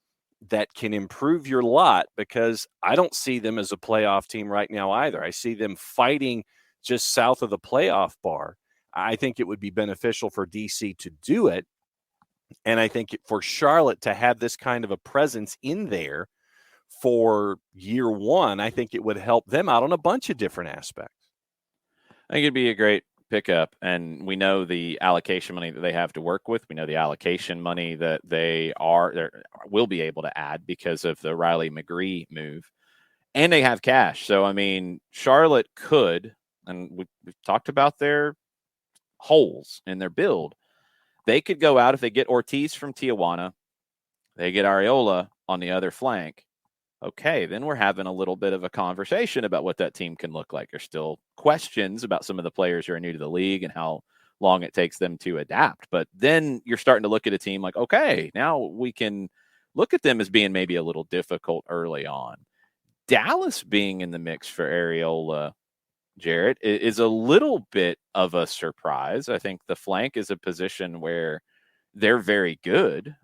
that can improve your lot, because I don't see them as a playoff team right now either. I see them fighting just south of the playoff bar. I think it would be beneficial for DC to do it. And I think for Charlotte to have this kind of a presence in there for year one, I think it would help them out on a bunch of different aspects. I think it'd be a great pickup. And we know the allocation money that they have to work with. We know the allocation money that they will be able to add because of the Riley McGree move. And they have cash. So, I mean, Charlotte could, and we've talked about their holes in their build. They could go out if they get Ortiz from Tijuana, they get Areola on the other flank. Okay, then we're having a little bit of a conversation about what that team can look like. There's still questions about some of the players who are new to the league and how long it takes them to adapt. But then you're starting to look at a team like, okay, now we can look at them as being maybe a little difficult early on. Dallas being in the mix for Areola, Jarrett, is a little bit of a surprise. I think the flank is a position where they're very good.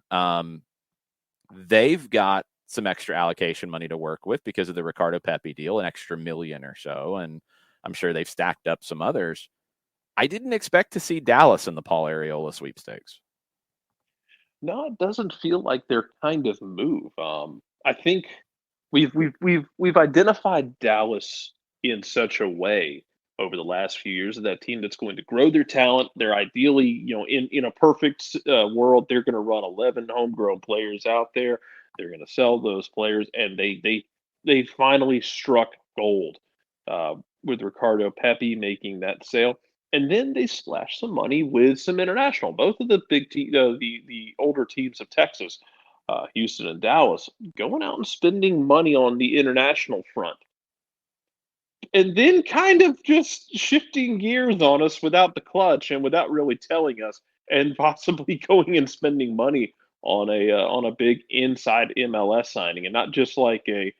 They've got some extra allocation money to work with because of the Ricardo Pepi deal, an extra $1 million or so. And I'm sure they've stacked up some others. I didn't expect to see Dallas in the Paul Areola sweepstakes. No, it doesn't feel like their kind of move. I think we've identified Dallas in such a way over the last few years of that team that's going to grow their talent. They're ideally, in a perfect world, they're going to run 11 homegrown players out there. They're going to sell those players, and they finally struck gold with Ricardo Pepi making that sale. And then they splashed some money with some international. Both of the big the older teams of Texas, Houston and Dallas, going out and spending money on the international front. And then kind of just shifting gears on us without the clutch and without really telling us, and possibly going and spending money on a big inside MLS signing, and not just like we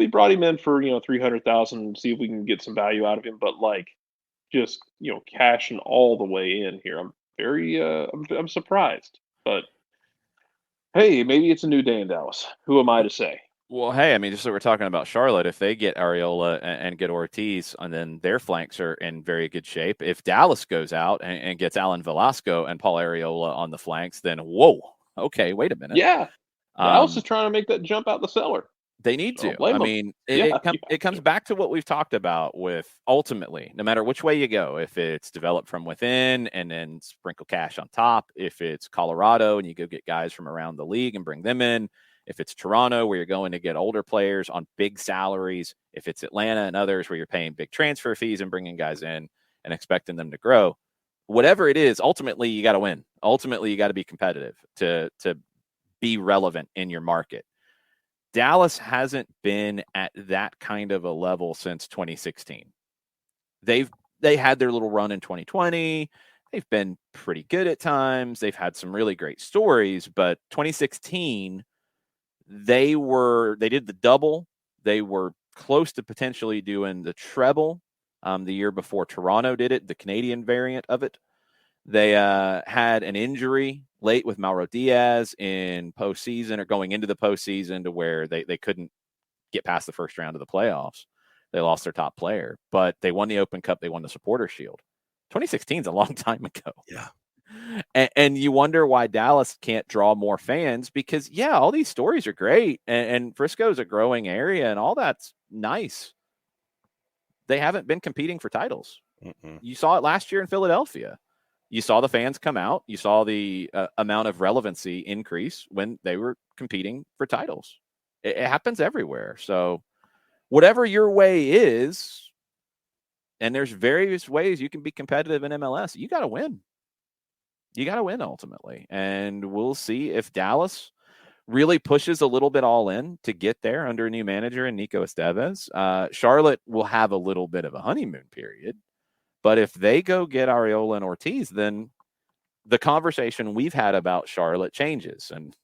brought him in for 300,000, see if we can get some value out of him, but like just cashing all the way in here. I'm very I'm surprised, but hey, maybe it's a new day in Dallas. Who am I to say? Well, hey, I mean, just like we're talking about Charlotte, if they get Areola and get Ortiz, and then their flanks are in very good shape. If Dallas goes out and gets Alan Velasco and Paul Areola on the flanks, then whoa, okay, wait a minute. Yeah, Dallas is trying to make that jump out the cellar. They need to. I mean, it comes back to what we've talked about with ultimately, no matter which way you go, if it's developed from within and then sprinkle cash on top, if it's Colorado and you go get guys from around the league and bring them in, if it's Toronto where you're going to get older players on big salaries, if it's Atlanta and others where you're paying big transfer fees and bringing guys in and expecting them to grow, whatever it is, ultimately you got to win. Ultimately, you got to be competitive to be relevant in your market. Dallas hasn't been at that kind of a level since 2016. They had their little run in 2020. They've been pretty good at times. They've had some really great stories, but 2016, they did the double. They were close to potentially doing the treble the year before Toronto did it, the Canadian variant of it. They had an injury late with Mauro Diaz in postseason or going into the postseason to where they couldn't get past the first round of the playoffs. They lost their top player, but they won the Open Cup. They won the Supporters Shield. 2016 is a long time ago. Yeah. And you wonder why Dallas can't draw more fans because, yeah, all these stories are great. And Frisco is a growing area and all that's nice. They haven't been competing for titles. Mm-mm. You saw it last year in Philadelphia. You saw the fans come out. You saw the amount of relevancy increase when they were competing for titles. It happens everywhere. So whatever your way is, and there's various ways you can be competitive in MLS, you got to win. You got to win ultimately. And we'll see if Dallas really pushes a little bit all in to get there under a new manager and Nico Estevez. Charlotte will have a little bit of a honeymoon period. But if they go get Areola and Ortiz, then the conversation we've had about Charlotte changes. And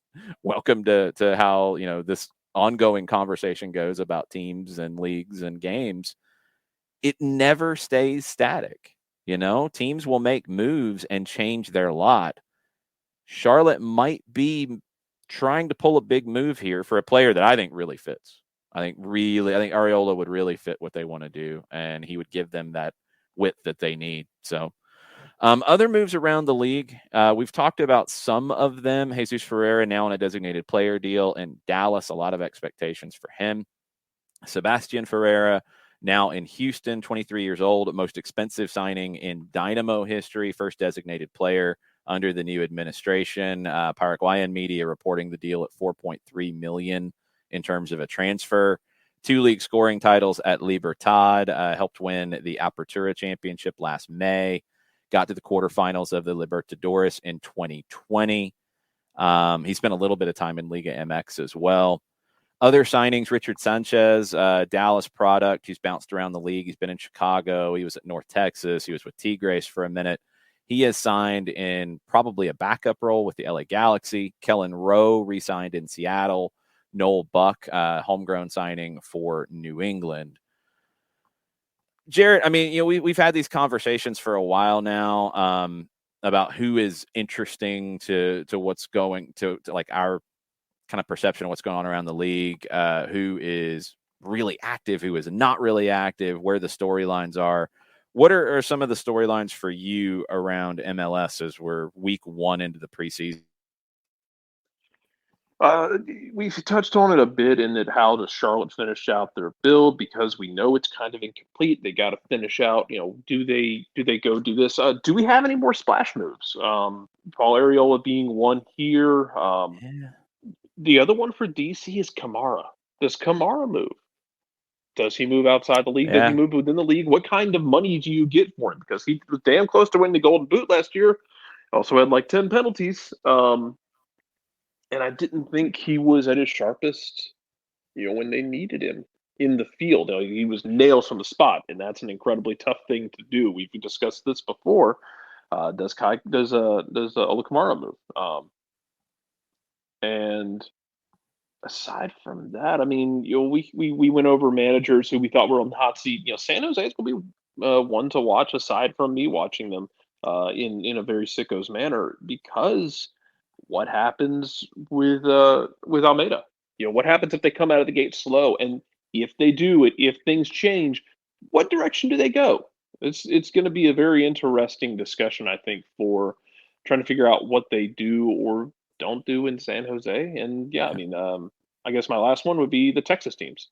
welcome to how, this ongoing conversation goes about teams and leagues and games. It never stays static. Teams will make moves and change their lot. Charlotte might be trying to pull a big move here for a player that I think really fits. I think Areola would really fit what they want to do, and he would give them that width that they need. So other moves around the league, we've talked about some of them. Jesus Ferreira now on a designated player deal in Dallas, a lot of expectations for him. Sebastian Ferreira now in Houston, 23 years old, most expensive signing in Dynamo history, first designated player under the new administration. Paraguayan media reporting the deal at $4.3 million in terms of a transfer. 2 league scoring titles at Libertad, helped win the Apertura Championship last May, got to the quarterfinals of the Libertadores in 2020. He spent a little bit of time in Liga MX as well. Other signings, Richard Sanchez, Dallas product. He's bounced around the league. He's been in Chicago. He was at North Texas. He was with Tigres for a minute. He has signed in probably a backup role with the LA Galaxy. Kellen Rowe re-signed in Seattle. Noel Buck, homegrown signing for New England. Jared, I mean, we've had these conversations for a while now about who is interesting to what's going to like our kind of perception of what's going on around the league, who is really active, who is not really active, where the storylines are. What are some of the storylines for you around MLS as we're week 1 into the preseason? We've touched on it a bit in that how does Charlotte finish out their build, because we know it's kind of incomplete. They got to finish out. Do they go do this? Do we have any more splash moves? Paul Areola being one here. The other one for DC is Kamara. Does Kamara move? Does he move outside the league? Yeah. Does he move within the league? What kind of money do you get for him? Because he was damn close to winning the Golden Boot last year. Also had like 10 penalties. And I didn't think he was at his sharpest, when they needed him in the field. He was nails from the spot, and that's an incredibly tough thing to do. We've discussed this before. Does Ola Kamara move? And aside from that, I mean, we went over managers who we thought were on the hot seat. San Jose is going to be one to watch. Aside from me watching them in a very sickos manner, because what happens with Almada? What happens if they come out of the gate slow? And if they do it, if things change, what direction do they go? It's going to be a very interesting discussion, I think, for trying to figure out what they do or don't do in San Jose. And I mean, I guess my last one would be the Texas teams.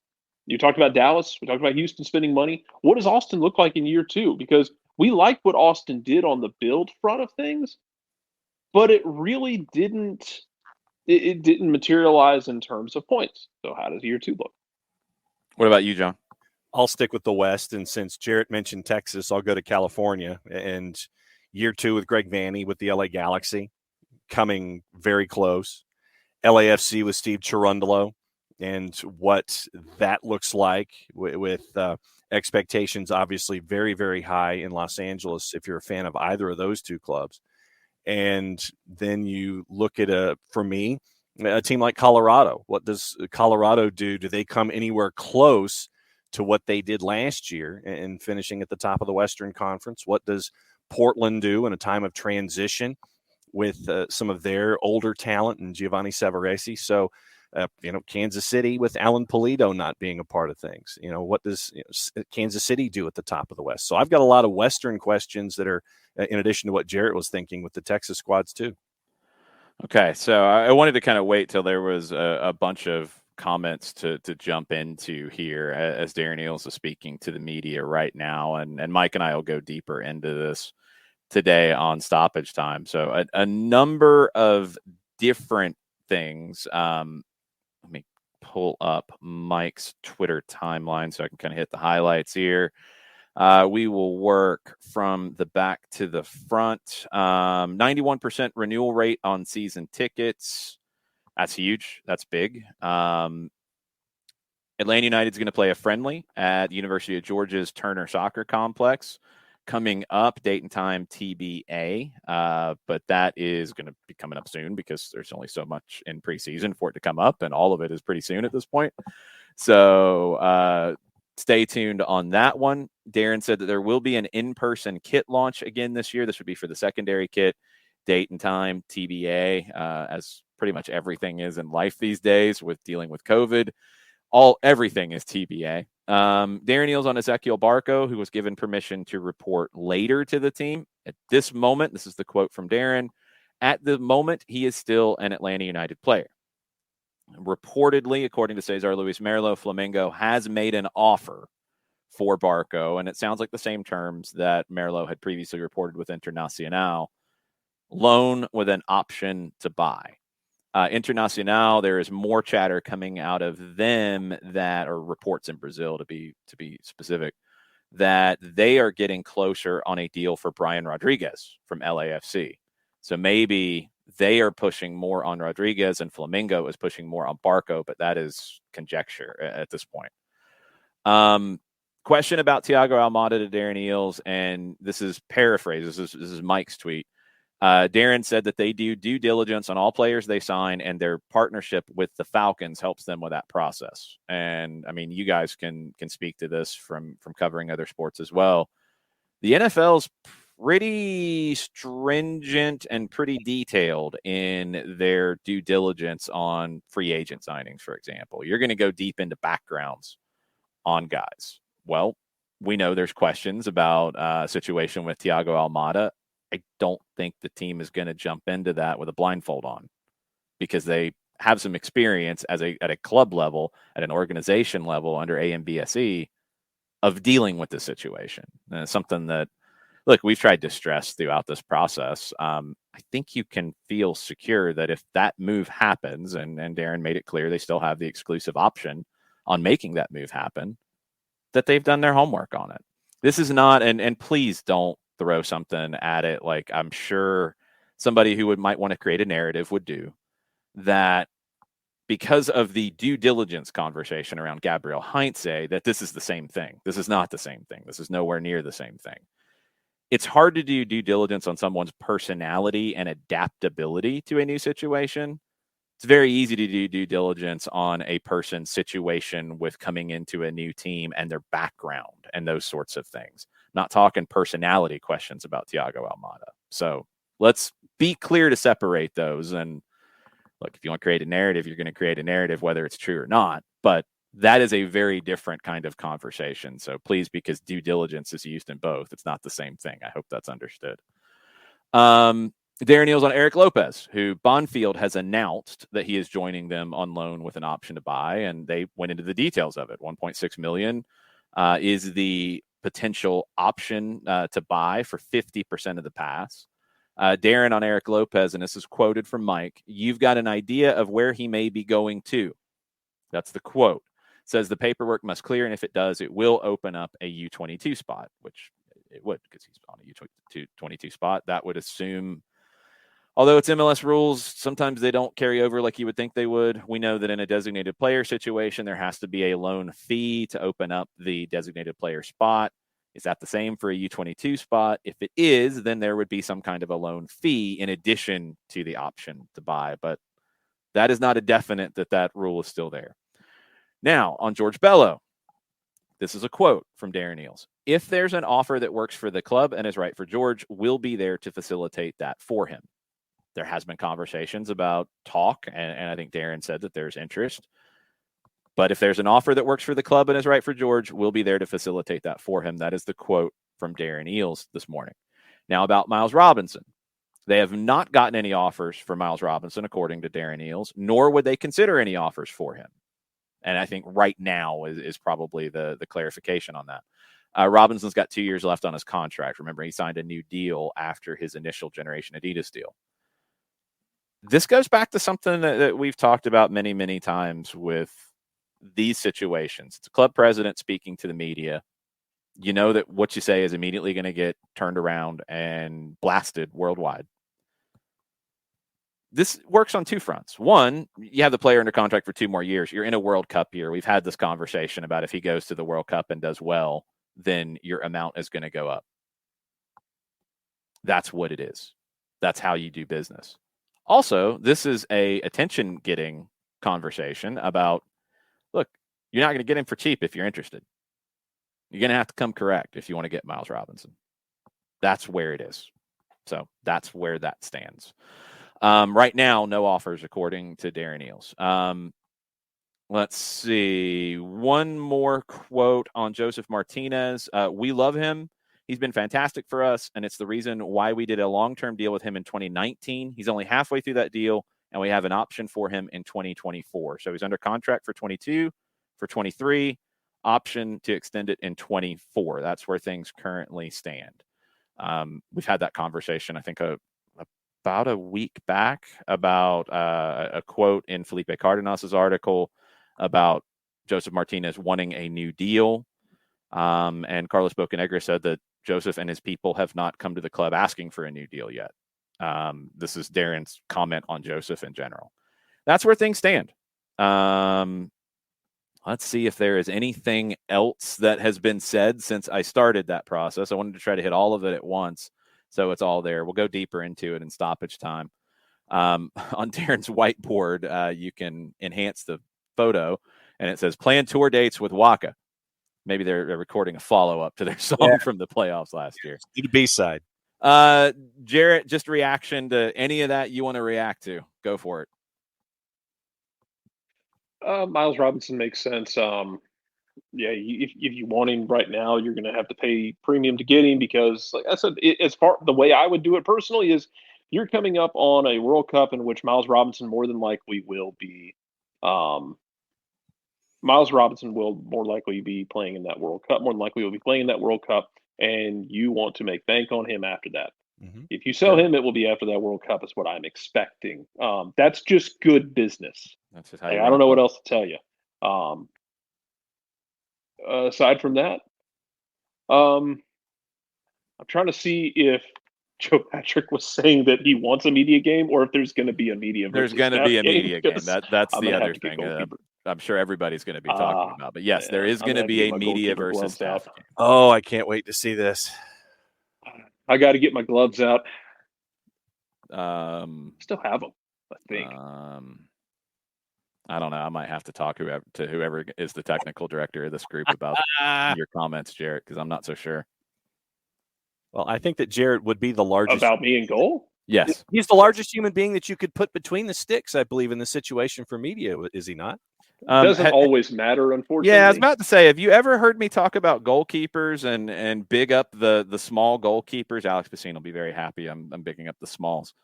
You talked about Dallas. We talked about Houston spending money. What does Austin look like in year 2? Because we like what Austin did on the build front of things, but it really didn't. It didn't materialize in terms of points. So how does year 2 look? What about you, John? I'll stick with the West, and since Jarrett mentioned Texas, I'll go to California. And year 2 with Greg Vanney with the LA Galaxy, coming very close. LAFC with Steve Cherundolo, and what that looks like with expectations obviously very, very high in Los Angeles if you're a fan of either of those two clubs. And then you look at, for me, a team like Colorado. What does Colorado do? Do they come anywhere close to what they did last year and finishing at the top of the Western Conference? What does Portland do in a time of transition with some of their older talent and Giovanni Savarese? So, Kansas City with Alan Pulido not being a part of things. What does Kansas City do at the top of the West? So I've got a lot of Western questions that are in addition to what Jarrett was thinking with the Texas squads too. Okay, so I wanted to kind of wait till there was a bunch of comments to jump into here as Darren Eales is speaking to the media right now, and Mike and I will go deeper into this today on Stoppage Time. So a number of different things. Let me pull up Mike's Twitter timeline so I can kind of hit the highlights here. We will work from the back to the front. 91% renewal rate on season tickets. That's huge. That's big. Atlanta United is going to play a friendly at University of Georgia's Turner Soccer Complex. Coming up, date and time TBA, but that is going to be coming up soon because there's only so much in preseason for it to come up, and all of it is pretty soon at this point. So stay tuned on that one. Darren said that there will be an in-person kit launch again this year. This would be for the secondary kit. Date and time TBA, as pretty much everything is in life these days with dealing with COVID. Everything is TBA. Darren Eales on Ezequiel Barco, who was given permission to report later to the team. At this moment, this is the quote from Darren, at the moment, he is still an Atlanta United player. Reportedly, according to Cesar Luis Merlo, Flamengo has made an offer for Barco, and it sounds like the same terms that Merlo had previously reported with Internacional. Loan with an option to buy. Internacional, there is more chatter coming out of them or reports in Brazil to be specific, that they are getting closer on a deal for Brian Rodriguez from LAFC. So maybe they are pushing more on Rodriguez and Flamengo is pushing more on Barco, but that is conjecture at this point. Question about Thiago Almada to Darren Eales, and this is paraphrase. This is Mike's tweet. Darren said that they do due diligence on all players they sign, and their partnership with the Falcons helps them with that process. And I mean, you guys can speak to this from covering other sports as well. The NFL's pretty stringent and pretty detailed in their due diligence on free agent signings, for example. You're going to go deep into backgrounds on guys. Well, we know there's questions about a situation with Thiago Almada. I don't think the team is going to jump into that with a blindfold on because they have some experience at a club level, at an organization level under AMBSE of dealing with the situation. And it's something that, look, we've tried to stress throughout this process. I think you can feel secure that if that move happens, and Darren made it clear they still have the exclusive option on making that move happen, that they've done their homework on it. This is not, and please don't throw something at it like I'm sure somebody who might want to create a narrative would do, that because of the due diligence conversation around Gabriel Heinze, that this is the same thing. This is not the same thing. This is nowhere near the same thing. It's hard to do due diligence on someone's personality and adaptability to a new situation. It's very easy to do due diligence on a person's situation with coming into a new team and their background and those sorts of things. Not talking personality questions about Thiago Almada. So let's be clear to separate those. And look, if you want to create a narrative, you're going to create a narrative, whether it's true or not. But that is a very different kind of conversation. So please, because due diligence is used in both, it's not the same thing. I hope that's understood. Darren Eales on Eric Lopez, who Bonfield has announced that he is joining them on loan with an option to buy, and they went into the details of it. $1.6 million is the potential option to buy for 50% of the pass. Darren on Eric Lopez, and this is quoted from Mike, "You've got an idea of where he may be going to." That's the quote. Says the paperwork must clear, and if it does, it will open up a U22 spot, which it would, because he's on a U22 spot. That would assume, although it's MLS rules, sometimes they don't carry over like you would think they would. We know that in a designated player situation, there has to be a loan fee to open up the designated player spot. Is that the same for a U22 spot? If it is, then there would be some kind of a loan fee in addition to the option to buy. But that is not a definite that rule is still there. Now, on George Bello, this is a quote from Darren Eales. "If there's an offer that works for the club and is right for George, we'll be there to facilitate that for him." There has been conversations about talk, and I think Darren said that there's interest. But if there's an offer that works for the club and is right for George, we'll be there to facilitate that for him. That is the quote from Darren Eales this morning. Now, about Miles Robinson. They have not gotten any offers for Miles Robinson, according to Darren Eales, nor would they consider any offers for him. And I think right now is probably the clarification on that. Robinson's got 2 years left on his contract. Remember, he signed a new deal after his initial Generation Adidas deal. This goes back to something that we've talked about many, many times with these situations. It's a club president speaking to the media. You know that what you say is immediately going to get turned around and blasted worldwide. This works on two fronts. One, you have the player under contract for 2 more years. You're in a World Cup year. We've had this conversation about if he goes to the World Cup and does well, then your amount is going to go up. That's what it is. That's how you do business. Also, this is a attention-getting conversation about, look, you're not going to get him for cheap if you're interested. You're going to have to come correct if you want to get Miles Robinson. That's where it is. So that's where that stands. Right now, no offers, according to Darren Eales. Let's see. One more quote on Joseph Martinez. "We love him. He's been fantastic for us, and it's the reason why we did a long-term deal with him in 2019. He's only halfway through that deal, and we have an option for him in 2024. So he's under contract for 22, for 23, option to extend it in 24. That's where things currently stand. We've had that conversation, I think, about a week back about a quote in Felipe Cardenas's article about Joseph Martinez wanting a new deal. And Carlos Bocanegra said that Joseph and his people have not come to the club asking for a new deal yet. This is Darren's comment on Joseph in general. That's where things stand. Let's see if there is anything else that has been said since I started that process. I wanted to try to hit all of it at once, so it's all there. We'll go deeper into it in stoppage time. On Darren's whiteboard, you can enhance the photo, and it says plan tour dates with Waka. Maybe they're recording a follow-up to their song from the playoffs last year. Do the B-side. Jarrett, just reaction to any of that you want to react to. Go for it. Miles Robinson makes sense. If you want him right now, you're going to have to pay premium to get him because, like I said, as far the way I would do it personally is you're coming up on a World Cup in which Miles Robinson more than likely will be. Miles Robinson will more likely be playing in that World Cup. More than likely, will be playing in that World Cup, and you want to make bank on him after that. Mm-hmm. If you sell him, it will be after that World Cup. Is what I'm expecting. That's just good business. That's just how I don't know what else to tell you. Aside from that, I'm trying to see if Joe Patrick was saying that he wants a media game, or if there's going to be a media. There's going to be a media game. That's the other thing. I'm sure everybody's going to be talking about. But yes, there is going to be a media versus staff game. Oh, I can't wait to see this. I got to get my gloves out. Still have them, I think. I don't know. I might have to talk to whoever is the technical director of this group about your comments, Jarrett, because I'm not so sure. Well, I think that Jarrett would be the largest. About me in goal? Yes. He's the largest human being that you could put between the sticks, I believe, in this situation for media. Is he not? Doesn't always matter, unfortunately. Yeah, I was about to say, have you ever heard me talk about goalkeepers and big up the small goalkeepers? Alex Pacino will be very happy. I'm bigging up the smalls.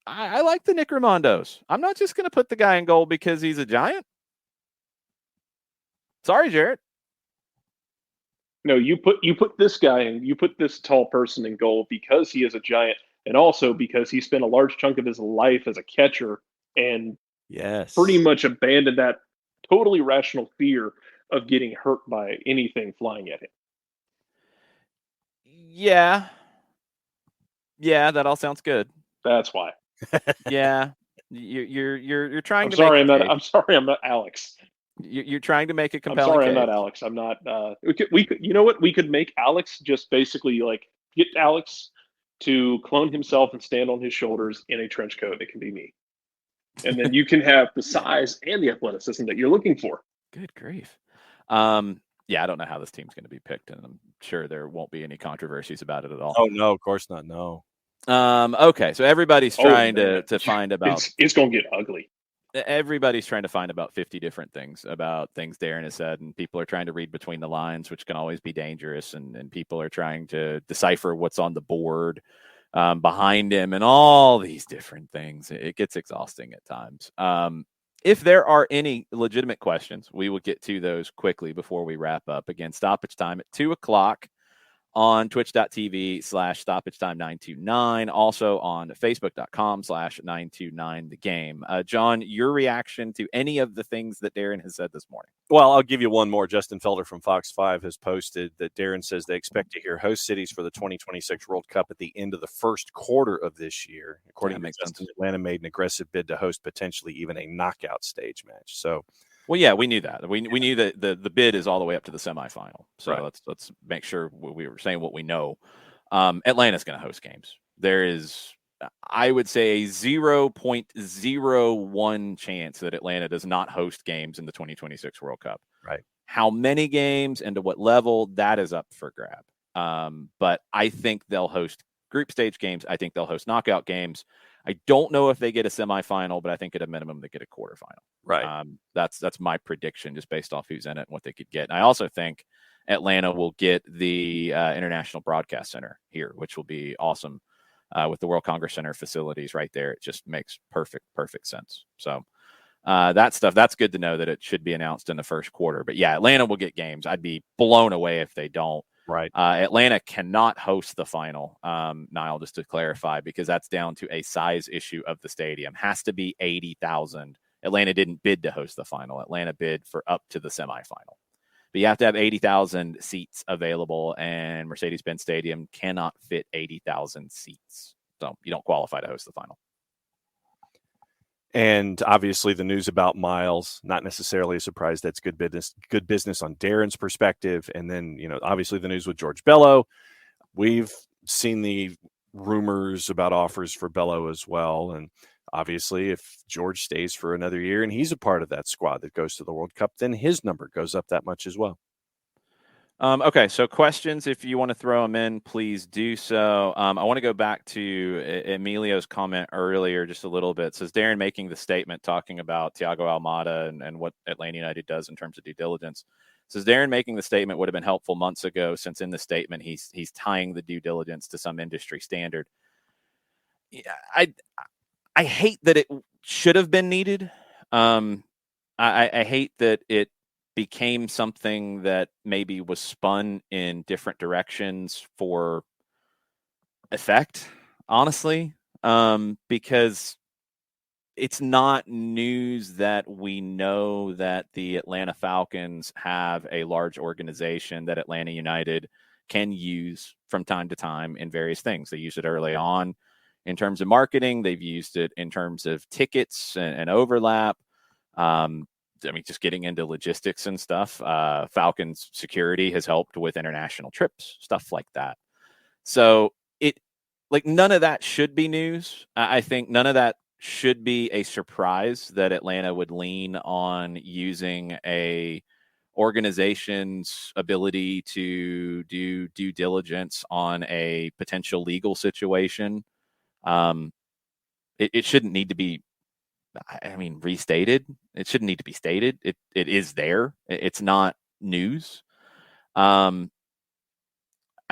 I like the Nick Raimondos. I'm not just going to put the guy in goal because he's a giant. Sorry, Jarrett. No, you put this guy in. You put this tall person in goal because he is a giant, and also because he spent a large chunk of his life as a catcher and pretty much abandoned that totally rational fear of getting hurt by anything flying at him. Yeah, that all sounds good. That's why. Yeah, you're trying. I'm sorry, I'm not Alex. You're trying to make a compelling. I'm sorry, case. I'm not Alex. I'm not. We could. You know what? We could make Alex just basically get Alex to clone himself and stand on his shoulders in a trench coat. It can be me, and then you can have the size and the athleticism that you're looking for. Good grief. Yeah, I don't know how this team's going to be picked, and I'm sure there won't be any controversies about it at all. Oh no, of course not. No. Okay, so everybody's trying to find about. It's going to get ugly. Everybody's trying to find about 50 different things about things Darren has said, and people are trying to read between the lines, which can always be dangerous, and people are trying to decipher what's on the board behind him and all these different things. It gets exhausting at times. If there are any legitimate questions, we will get to those quickly before we wrap up. Again, stoppage time at 2:00 on twitch.tv/stoppagetime929, also on facebook.com/929thegame. John, your reaction to any of the things that Darren has said this morning? Well, I'll give you one more. Justin Felder from Fox 5 has posted that Darren says they expect to hear host cities for the 2026 World Cup at the end of the first quarter of this year. According to Justin, Atlanta made an aggressive bid to host potentially even a knockout stage match. So, well, yeah, we knew that. We knew that the bid is all the way up to the semifinal. So right. let's make sure we were saying what we know. Atlanta's going to host games. There is, I would say, a 0.01 chance that Atlanta does not host games in the 2026 World Cup. Right. How many games and to what level, that is up for grab. But I think they'll host group stage games. I think they'll host knockout games. I don't know if they get a semifinal, but I think at a minimum they get a quarterfinal. Right. That's my prediction, just based off who's in it and what they could get. And I also think Atlanta will get the International Broadcast Center here, which will be awesome with the World Congress Center facilities right there. It just makes perfect sense. So that stuff, that's good to know that it should be announced in the first quarter. But yeah, Atlanta will get games. I'd be blown away if they don't. Right. Atlanta cannot host the final, Niall, just to clarify, because that's down to a size issue of the stadium. Has to be 80,000. Atlanta didn't bid to host the final. Atlanta bid for up to the semifinal. But you have to have 80,000 seats available, and Mercedes-Benz Stadium cannot fit 80,000 seats. So you don't qualify to host the final. And obviously the news about Miles, not necessarily a surprise. That's good business on Darren's perspective. And then, obviously the news with George Bello. We've seen the rumors about offers for Bello as well. And obviously if George stays for another year and he's a part of that squad that goes to the World Cup, then his number goes up that much as well. Okay, so questions, if you want to throw them in, please do so. I want to go back to Emilio's comment earlier just a little bit. It says Darren making the statement talking about Thiago Almada and what Atlanta United does in terms of due diligence. It says Darren making the statement would have been helpful months ago, since in the statement he's tying the due diligence to some industry standard. I hate that it should have been needed. I hate that it became something that maybe was spun in different directions for effect, honestly, because it's not news that we know that the Atlanta Falcons have a large organization that Atlanta United can use from time to time in various things. They use it early on in terms of marketing. They've used it in terms of tickets and overlap. Just getting into logistics and stuff. Falcons security has helped with international trips, stuff like that. So none of that should be news. I think none of that should be a surprise that Atlanta would lean on using a organization's ability to do due diligence on a potential legal situation. It shouldn't need to be, restated. It shouldn't need to be stated. It is there. It's not news.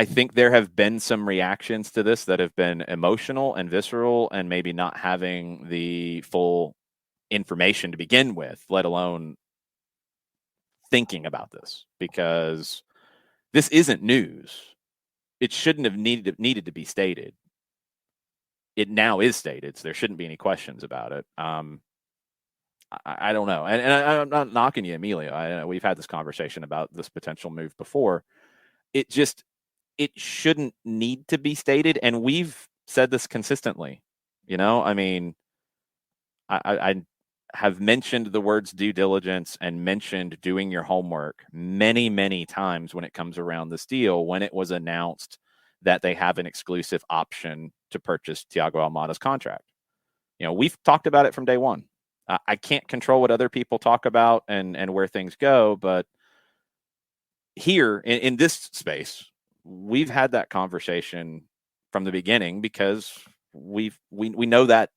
I think there have been some reactions to this that have been emotional and visceral and maybe not having the full information to begin with, let alone thinking about this, because this isn't news. It shouldn't have needed to be stated. It now is stated, so there shouldn't be any questions about it. I don't know. And I'm not knocking you, Emilio. We've had this conversation about this potential move before. It shouldn't need to be stated. And we've said this consistently. I have mentioned the words due diligence and mentioned doing your homework many, many times when it comes around this deal, when it was announced that they have an exclusive option to purchase Thiago Almada's contract. We've talked about it from day one. I can't control what other people talk about and where things go, but here in this space, we've had that conversation from the beginning because we know that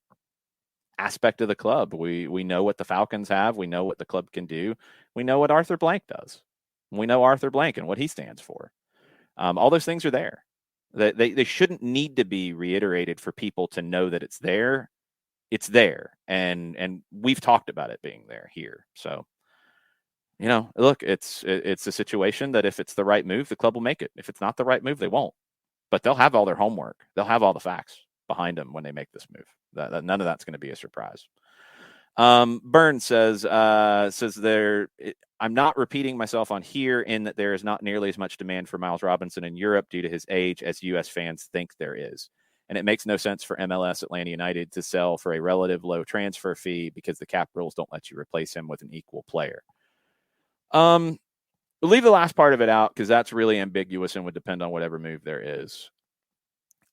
aspect of the club. We know what the Falcons have. We know what the club can do. We know what Arthur Blank does. We know Arthur Blank and what he stands for. All those things are there. They shouldn't need to be reiterated for people to know that it's there. It's there, and we've talked about it being there here. So, look, it's a situation that if it's the right move, the club will make it. If it's not the right move, they won't. But they'll have all their homework. They'll have all the facts behind them when they make this move. None of that's going to be a surprise. Burns says I'm not repeating myself on here in that there is not nearly as much demand for Miles Robinson in Europe due to his age as U.S. fans think there is. And it makes no sense for MLS Atlanta United to sell for a relative low transfer fee because the cap rules don't let you replace him with an equal player. We'll leave the last part of it out because that's really ambiguous and would depend on whatever move there is.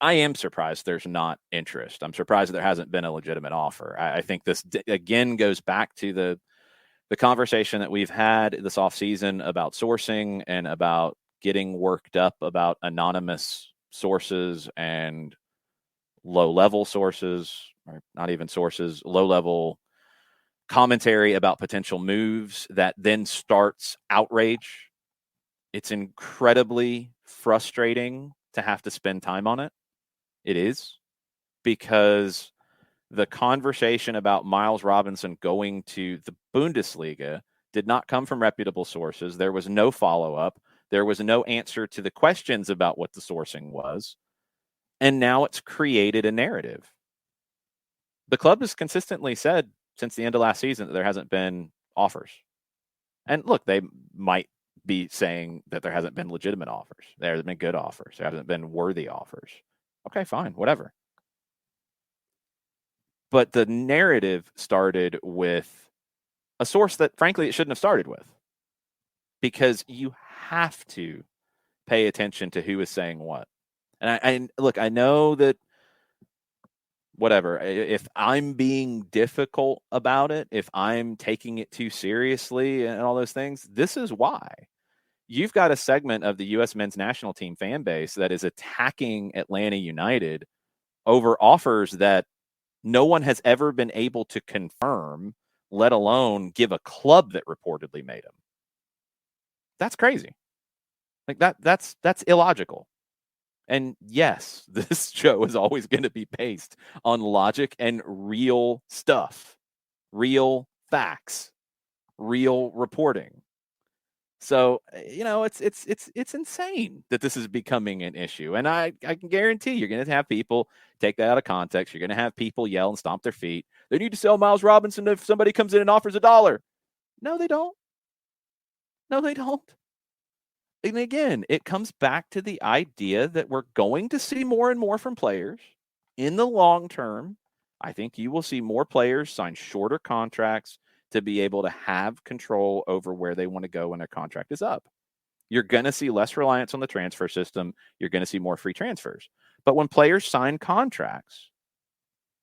I am surprised there's not interest. I'm surprised there hasn't been a legitimate offer. I think this, again, goes back to the conversation that we've had this offseason about sourcing and about getting worked up about anonymous sources and low-level sources, or not even sources, low-level commentary about potential moves that then starts outrage. It's incredibly frustrating to have to spend time on it. It is, because the conversation about Miles Robinson going to the Bundesliga did not come from reputable sources. There was no follow-up. There was no answer to the questions about what the sourcing was. And now it's created a narrative. The club has consistently said since the end of last season that there hasn't been offers. And look, they might be saying that there hasn't been legitimate offers. There have been good offers. There haven't been worthy offers. Okay, fine, whatever. But the narrative started with a source that, frankly, it shouldn't have started with, because you have to pay attention to who is saying what. And look, I know that whatever, if I'm being difficult about it, if I'm taking it too seriously and all those things, this is why. You've got a segment of the U.S. men's national team fan base that is attacking Atlanta United over offers that no one has ever been able to confirm, let alone give a club that reportedly made them. That's crazy. Like that's illogical. And yes, this show is always going to be based on logic and real stuff, real facts, real reporting. So, it's insane that this is becoming an issue. And I can guarantee you're going to have people take that out of context. You're going to have people yell and stomp their feet. They need to sell Miles Robinson if somebody comes in and offers $1. No, they don't. No, they don't. And again, it comes back to the idea that we're going to see more and more from players in the long term. I think you will see more players sign shorter contracts to be able to have control over where they want to go when their contract is up. You're going to see less reliance on the transfer system. You're going to see more free transfers. But when players sign contracts,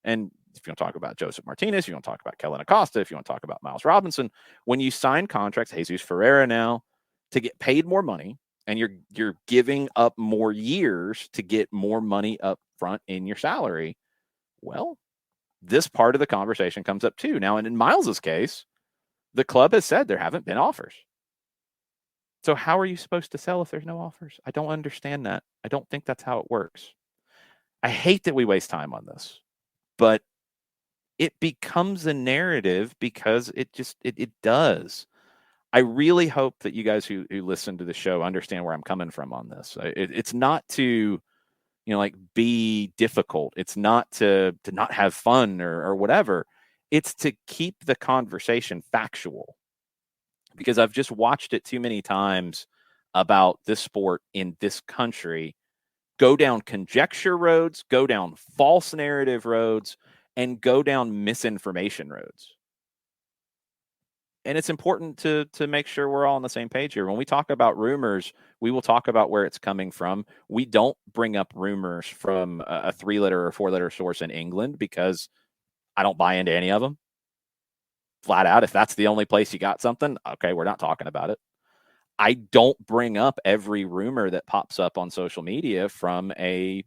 and if you want to talk about Joseph Martinez, if you want to talk about Kellen Acosta, if you want to talk about Miles Robinson, when you sign contracts, Jesus Ferreira now, to get paid more money, and you're giving up more years to get more money up front in your salary, well, this part of the conversation comes up too. Now, and in Miles's case, the club has said there haven't been offers. So how are you supposed to sell if there's no offers? I don't understand that. I don't think that's how it works. I hate that we waste time on this, but it becomes a narrative because it does. I really hope that you guys who listen to the show understand where I'm coming from on this. It's not to, be difficult. It's not to not have fun or whatever. It's to keep the conversation factual, because I've just watched it too many times about this sport in this country go down conjecture roads, go down false narrative roads, and go down misinformation roads. And it's important to make sure we're all on the same page here. When we talk about rumors, we will talk about where it's coming from. We don't bring up rumors from a 3-letter or 4-letter source in England because I don't buy into any of them. Flat out, if that's the only place you got something, okay, we're not talking about it. I don't bring up every rumor that pops up on social media from a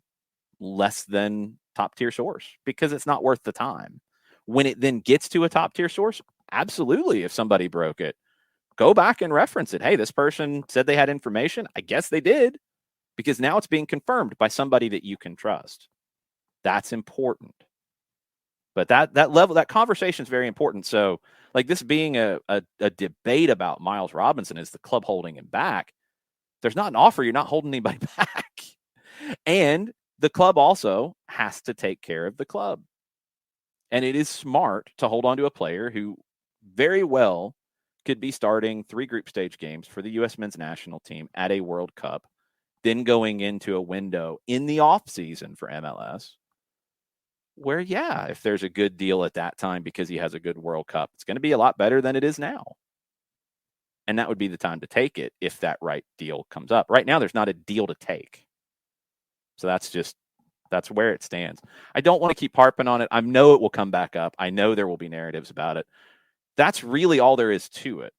less than top tier source because it's not worth the time. When it then gets to a top tier source, absolutely, if somebody broke it, go back and reference it. Hey, this person said they had information. I guess they did, because now it's being confirmed by somebody that you can trust. That's important. But that level, that conversation is very important. So, like this being a debate about Miles Robinson, is the club holding him back? There's not an offer. You're not holding anybody back. And the club also has to take care of the club. And it is smart to hold on to a player who very well could be starting 3 group stage games for the U.S. men's national team at a World Cup, then going into a window in the offseason for MLS where, yeah, if there's a good deal at that time because he has a good World Cup, it's going to be a lot better than it is now. And that would be the time to take it if that right deal comes up. Right now, there's not a deal to take. So that's where it stands. I don't want to keep harping on it. I know it will come back up. I know there will be narratives about it. That's really all there is to it,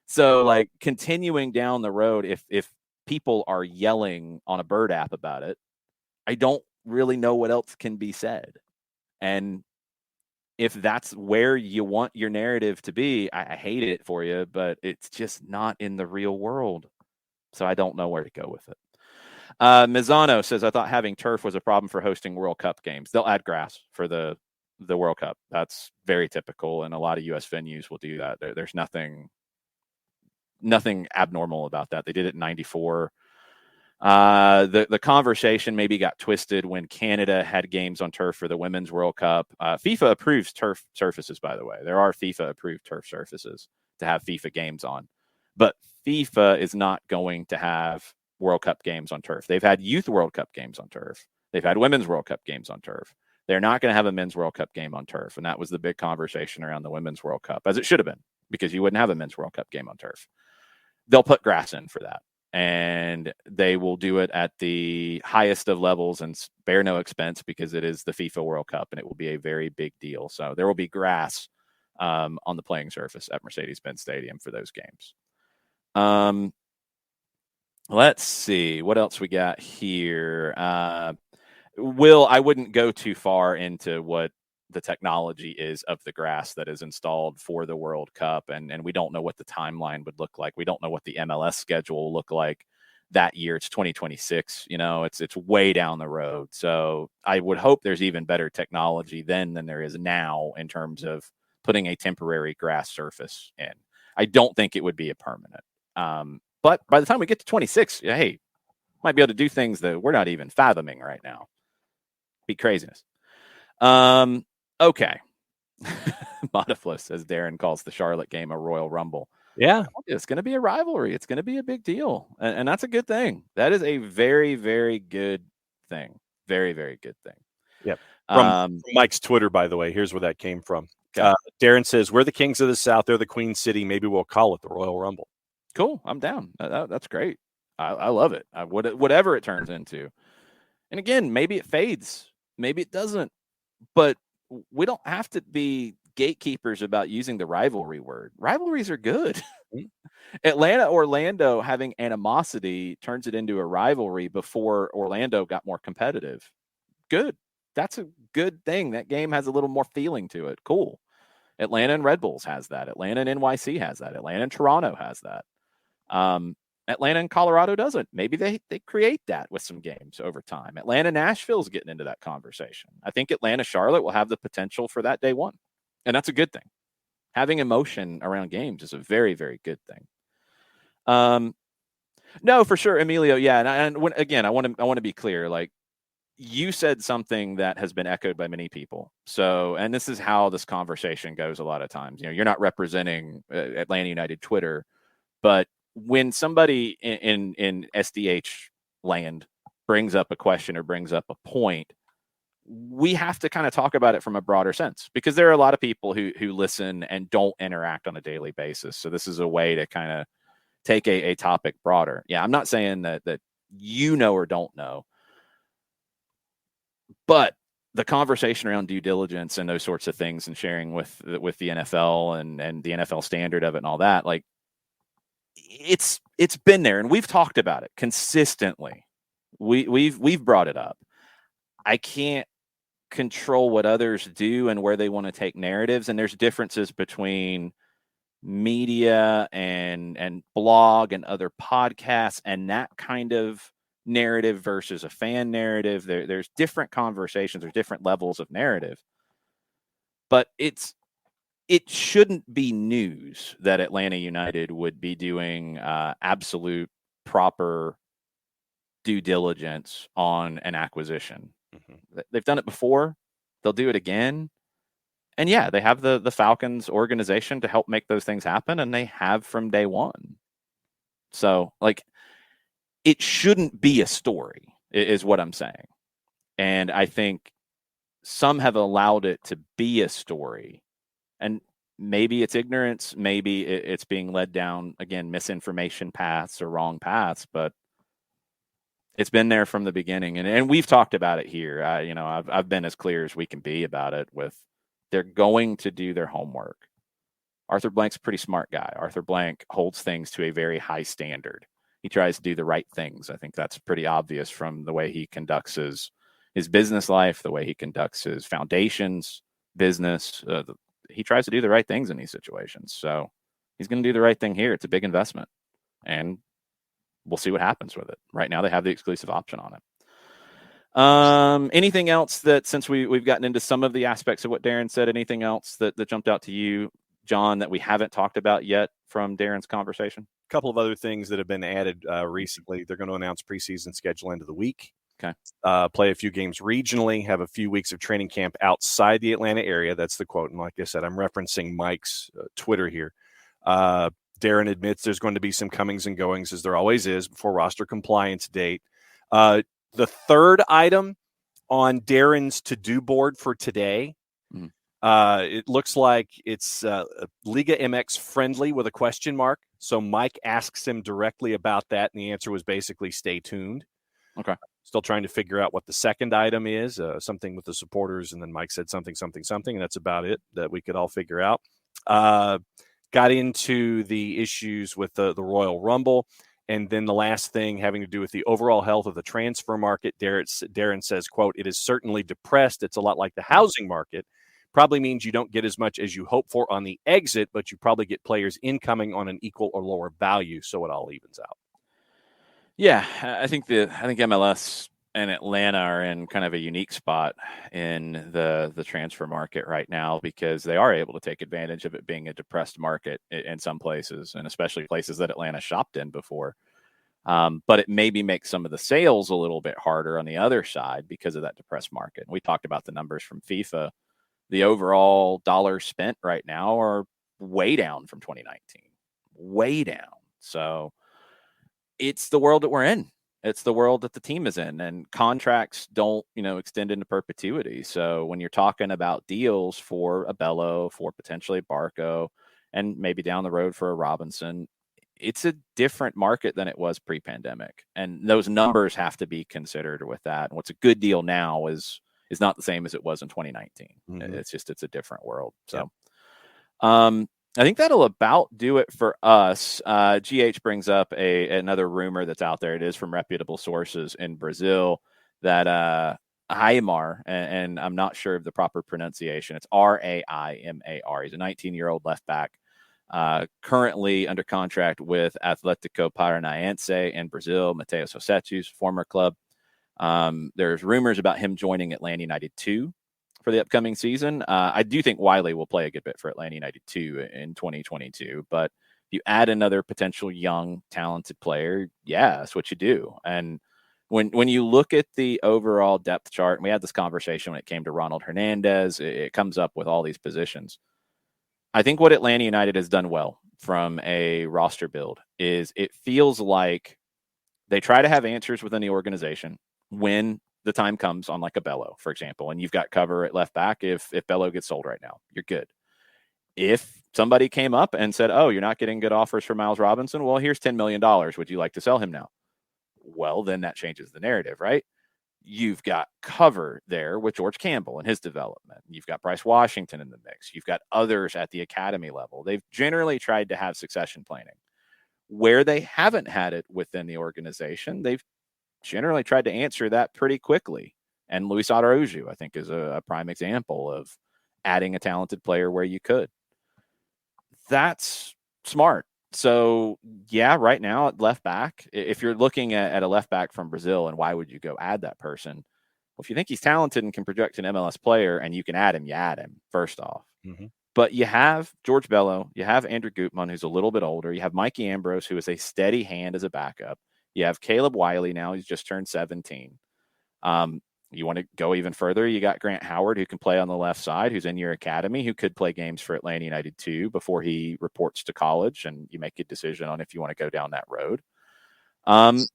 So like continuing down the road, if people are yelling on a Bird app about it, I don't really know what else can be said. And if that's where you want your narrative to be, I hate it for you, but it's just not in the real world. So I don't know where to go with it. Mizano says, I thought having turf was a problem for hosting World Cup games. They'll add grass for the World Cup. That's very typical, and a lot of U.S. venues will do that. There's nothing abnormal about that. They did it in 94. The conversation maybe got twisted when Canada had games on turf for the Women's World Cup. FIFA approves turf surfaces, by the way. There are FIFA-approved turf surfaces to have FIFA games on. But FIFA is not going to have World Cup games on turf. They've had Youth World Cup games on turf. They've had Women's World Cup games on turf. They're not going to have a Men's World Cup game on turf. And that was the big conversation around the Women's World Cup, as it should have been, because you wouldn't have a Men's World Cup game on turf. They'll put grass in for that. And they will do it at the highest of levels and spare no expense because it is the FIFA World Cup and it will be a very big deal. So there will be grass on the playing surface at Mercedes-Benz Stadium for those games. Let's see what else we got here. Will, I wouldn't go too far into what the technology is of the grass that is installed for the World Cup. And we don't know what the timeline would look like. We don't know what the MLS schedule will look like. that year. It's 2026. It's way down the road. So I would hope there's even better technology then than there is now in terms of putting a temporary grass surface in. I don't think it would be a permanent. But by the time we get to 26, hey, might be able to do things that we're not even fathoming right now. Be craziness. Okay. Modiflus, as Darren calls the Charlotte game, a Royal Rumble. Yeah. It's going to be a rivalry. It's going to be a big deal. And that's a good thing. That is a very, very good thing. Very, very good thing. Yep. From Mike's Twitter, by the way, here's where that came from. Okay. Darren says, we're the kings of the South. They're the Queen City. Maybe we'll call it the Royal Rumble. Cool. I'm down. That's great. I love it. Whatever it turns into. And again, maybe it fades. Maybe it doesn't. But we don't have to be gatekeepers about using the rivalry word. Rivalries are good. Atlanta, Orlando having animosity turns it into a rivalry before Orlando got more competitive. Good. That's a good thing. That game has a little more feeling to it. Cool. Atlanta and Red Bulls has that. Atlanta and NYC has that. Atlanta and Toronto has that. Atlanta and Colorado doesn't. Maybe they create that with some games over time. Atlanta, Nashville's getting into that conversation. I think Atlanta, Charlotte will have the potential for that day one. And that's a good thing. Having emotion around games is a very, very good thing. No, for sure, Emilio. Yeah. And I want to be clear. Like, you said something that has been echoed by many people. So, and this is how this conversation goes a lot of times. You're not representing Atlanta United Twitter, but when somebody in SDH land brings up a question or brings up a point, we have to kind of talk about it from a broader sense, because there are a lot of people who listen and don't interact on a daily basis. So this is a way to kind of take a topic broader. Yeah, I'm not saying that or don't know, but the conversation around due diligence and those sorts of things and sharing with the NFL and the NFL standard of it and all that, like, it's been there, and we've talked about it consistently. We've brought it up. I can't control what others do and where they want to take narratives, and there's differences between media and blog and other podcasts and that kind of narrative versus a fan narrative. There's different conversations, there's different levels of narrative, but it shouldn't be news that Atlanta United would be doing absolute proper due diligence on an acquisition. Mm-hmm. They've done it before. They'll do it again. And yeah, they have the Falcons organization to help make those things happen, and they have from day one. So, like, it shouldn't be a story, is what I'm saying. And I think some have allowed it to be a story. And maybe it's ignorance, maybe it's being led down, again, misinformation paths or wrong paths, but it's been there from the beginning. And we've talked about it here. I've been as clear as we can be about it. With they're going to do their homework. Arthur Blank's a pretty smart guy. Arthur Blank holds things to a very high standard. He tries to do the right things. I think that's pretty obvious from the way he conducts his business life, the way he conducts his foundations business. He tries to do the right things in these situations. So he's going to do the right thing here. It's a big investment, and we'll see what happens with it. Right now, they have the exclusive option on it. Anything else that, since we've gotten into some of the aspects of what Darren said, anything else that jumped out to you, John, that we haven't talked about yet from Darren's conversation? A couple of other things that have been added recently. They're going to announce preseason schedule end of the week. Okay. Play a few games regionally, have a few weeks of training camp outside the Atlanta area. That's the quote. And like I said, I'm referencing Mike's Twitter here. Darren admits there's going to be some comings and goings, as there always is, before roster compliance date. The third item on Darren's to-do board for today, it looks like it's Liga MX friendly with a question mark. So Mike asks him directly about that, and the answer was basically stay tuned. Okay. Still trying to figure out what the second item is, something with the supporters, and then Mike said something, and that's about it that we could all figure out. Got into the issues with the Royal Rumble, and then the last thing having to do with the overall health of the transfer market. Darren says, quote, "It is certainly depressed. It's a lot like the housing market. Probably means you don't get as much as you hope for on the exit, but you probably get players incoming on an equal or lower value, so it all evens out." Yeah, I think MLS and Atlanta are in kind of a unique spot in the transfer market right now because they are able to take advantage of it being a depressed market in some places, and especially places that Atlanta shopped in before. But it maybe makes some of the sales a little bit harder on the other side because of that depressed market. We talked about the numbers from FIFA. The overall dollars spent right now are way down from 2019, way down. So it's the world that we're in. It's the world that the team is in, and contracts don't, extend into perpetuity. So when you're talking about deals for a Bello, for potentially Barco, and maybe down the road for a Robinson, it's a different market than it was pre-pandemic, and those numbers have to be considered with that. And what's a good deal now is not the same as it was in 2019. Mhm. It's a different world. Yep. So, I think that'll about do it for us. GH brings up another rumor that's out there. It is from reputable sources in Brazil that Aimar, and I'm not sure of the proper pronunciation. It's Raimar. He's a 19-year-old left back, currently under contract with Atlético Paranaense in Brazil, Mateus Rossetti's former club. There's rumors about him joining Atlanta United 2 for the upcoming season. I do think Wiley will play a good bit for Atlanta United 2 in 2022, but if you add another potential young, talented player, yeah, that's what you do. And when you look at the overall depth chart, and we had this conversation when it came to Ronald Hernandez, it comes up with all these positions. I think what Atlanta United has done well from a roster build is it feels like they try to have answers within the organization when the time comes on like a Bello, for example, and you've got cover at left back. If Bello gets sold right now, you're good. If somebody came up and said, oh, you're not getting good offers for Miles Robinson, well, here's $10 million. Would you like to sell him now? Well, then that changes the narrative, right? You've got cover there with George Campbell and his development. You've got Bryce Washington in the mix. You've got others at the academy level. They've generally tried to have succession planning. Where they haven't had it within the organization, they've generally tried to answer that pretty quickly. And Luis Araujo, I think, is a prime example of adding a talented player where you could. That's smart. So, yeah, right now at left back, if you're looking at a left back from Brazil and why would you go add that person? Well, if you think he's talented and can project an MLS player and you can add him, you add him, first off. Mm-hmm. But you have George Bello, you have Andrew Gutman, who's a little bit older. You have Mikey Ambrose, who is a steady hand as a backup. You have Caleb Wiley now. He's just turned 17. You want to go even further, you got Grant Howard, who can play on the left side, who's in your academy, who could play games for Atlanta United 2 before he reports to college, and you make a decision on if you want to go down that road. And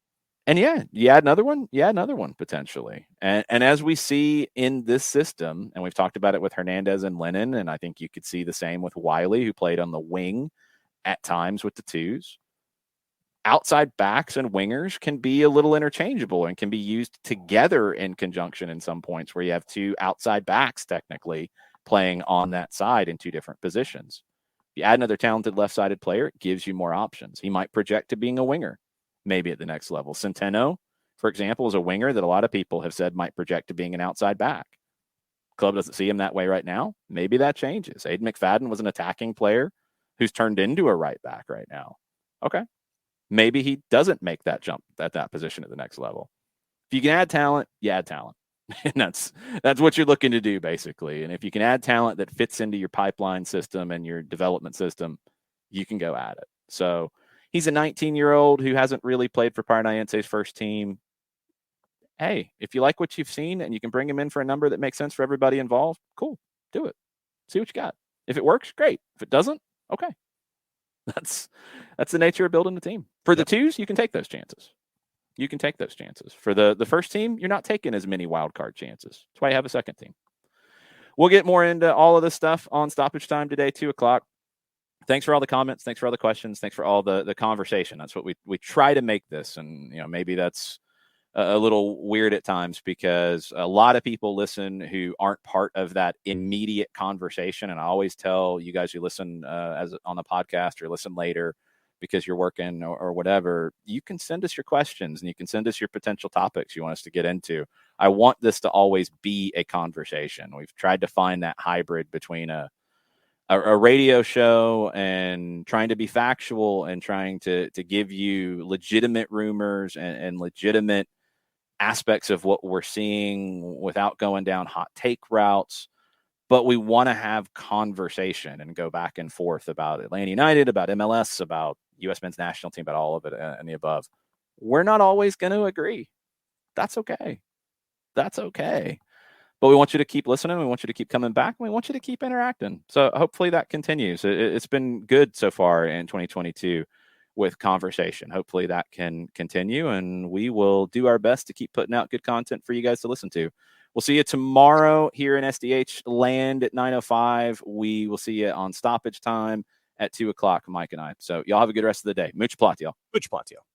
yeah, you add another one potentially. And as we see in this system, and we've talked about it with Hernandez and Lennon, and I think you could see the same with Wiley, who played on the wing at times with the twos. Outside backs and wingers can be a little interchangeable and can be used together in conjunction in some points where you have two outside backs technically playing on that side in two different positions. If you add another talented left-sided player, it gives you more options. He might project to being a winger, maybe at the next level. Centeno, for example, is a winger that a lot of people have said might project to being an outside back. Club doesn't see him that way right now. Maybe that changes. Aiden McFadden was an attacking player who's turned into a right back right now. Okay. Maybe he doesn't make that jump at that position at the next level. If you can add talent, you add talent. And that's what you're looking to do, basically. And if you can add talent that fits into your pipeline system and your development system, you can go at it. So he's a 19-year-old who hasn't really played for Paranaense's first team. Hey, if you like what you've seen and you can bring him in for a number that makes sense for everybody involved, cool, do it. See what you got. If it works, great. If it doesn't, okay. That's the nature of building the team. For the twos, you can take those chances. For the first team, you're not taking as many wild card chances. That's why you have a second team. We'll get more into all of this stuff on Stoppage Time today, 2:00. Thanks for all the comments. Thanks for all the questions. Thanks for all the conversation. That's what we try to make this. And, maybe that's a little weird at times because a lot of people listen who aren't part of that immediate conversation. And I always tell you guys who listen as on the podcast or listen later because you're working or whatever, you can send us your questions and you can send us your potential topics you want us to get into. I want this to always be a conversation. We've tried to find that hybrid between a a radio show and trying to be factual and trying to give you legitimate rumors and legitimate aspects of what we're seeing without going down hot take routes. But we want to have conversation and go back and forth about Atlanta United, about MLS, about U.S. men's national team, about all of it and the above. We're not always going to agree. That's okay. That's okay. But we want you to keep listening. We want you to keep coming back. We want you to keep interacting. So hopefully that continues. It's been good so far in 2022 with conversation. Hopefully that can continue, and we will do our best to keep putting out good content for you guys to listen to. We'll see you tomorrow here in SDH land at 9:05. We will see you on stoppage time at 2:00, Mike and I. So y'all have a good rest of the day. Much plot, y'all. Much plot, y'all.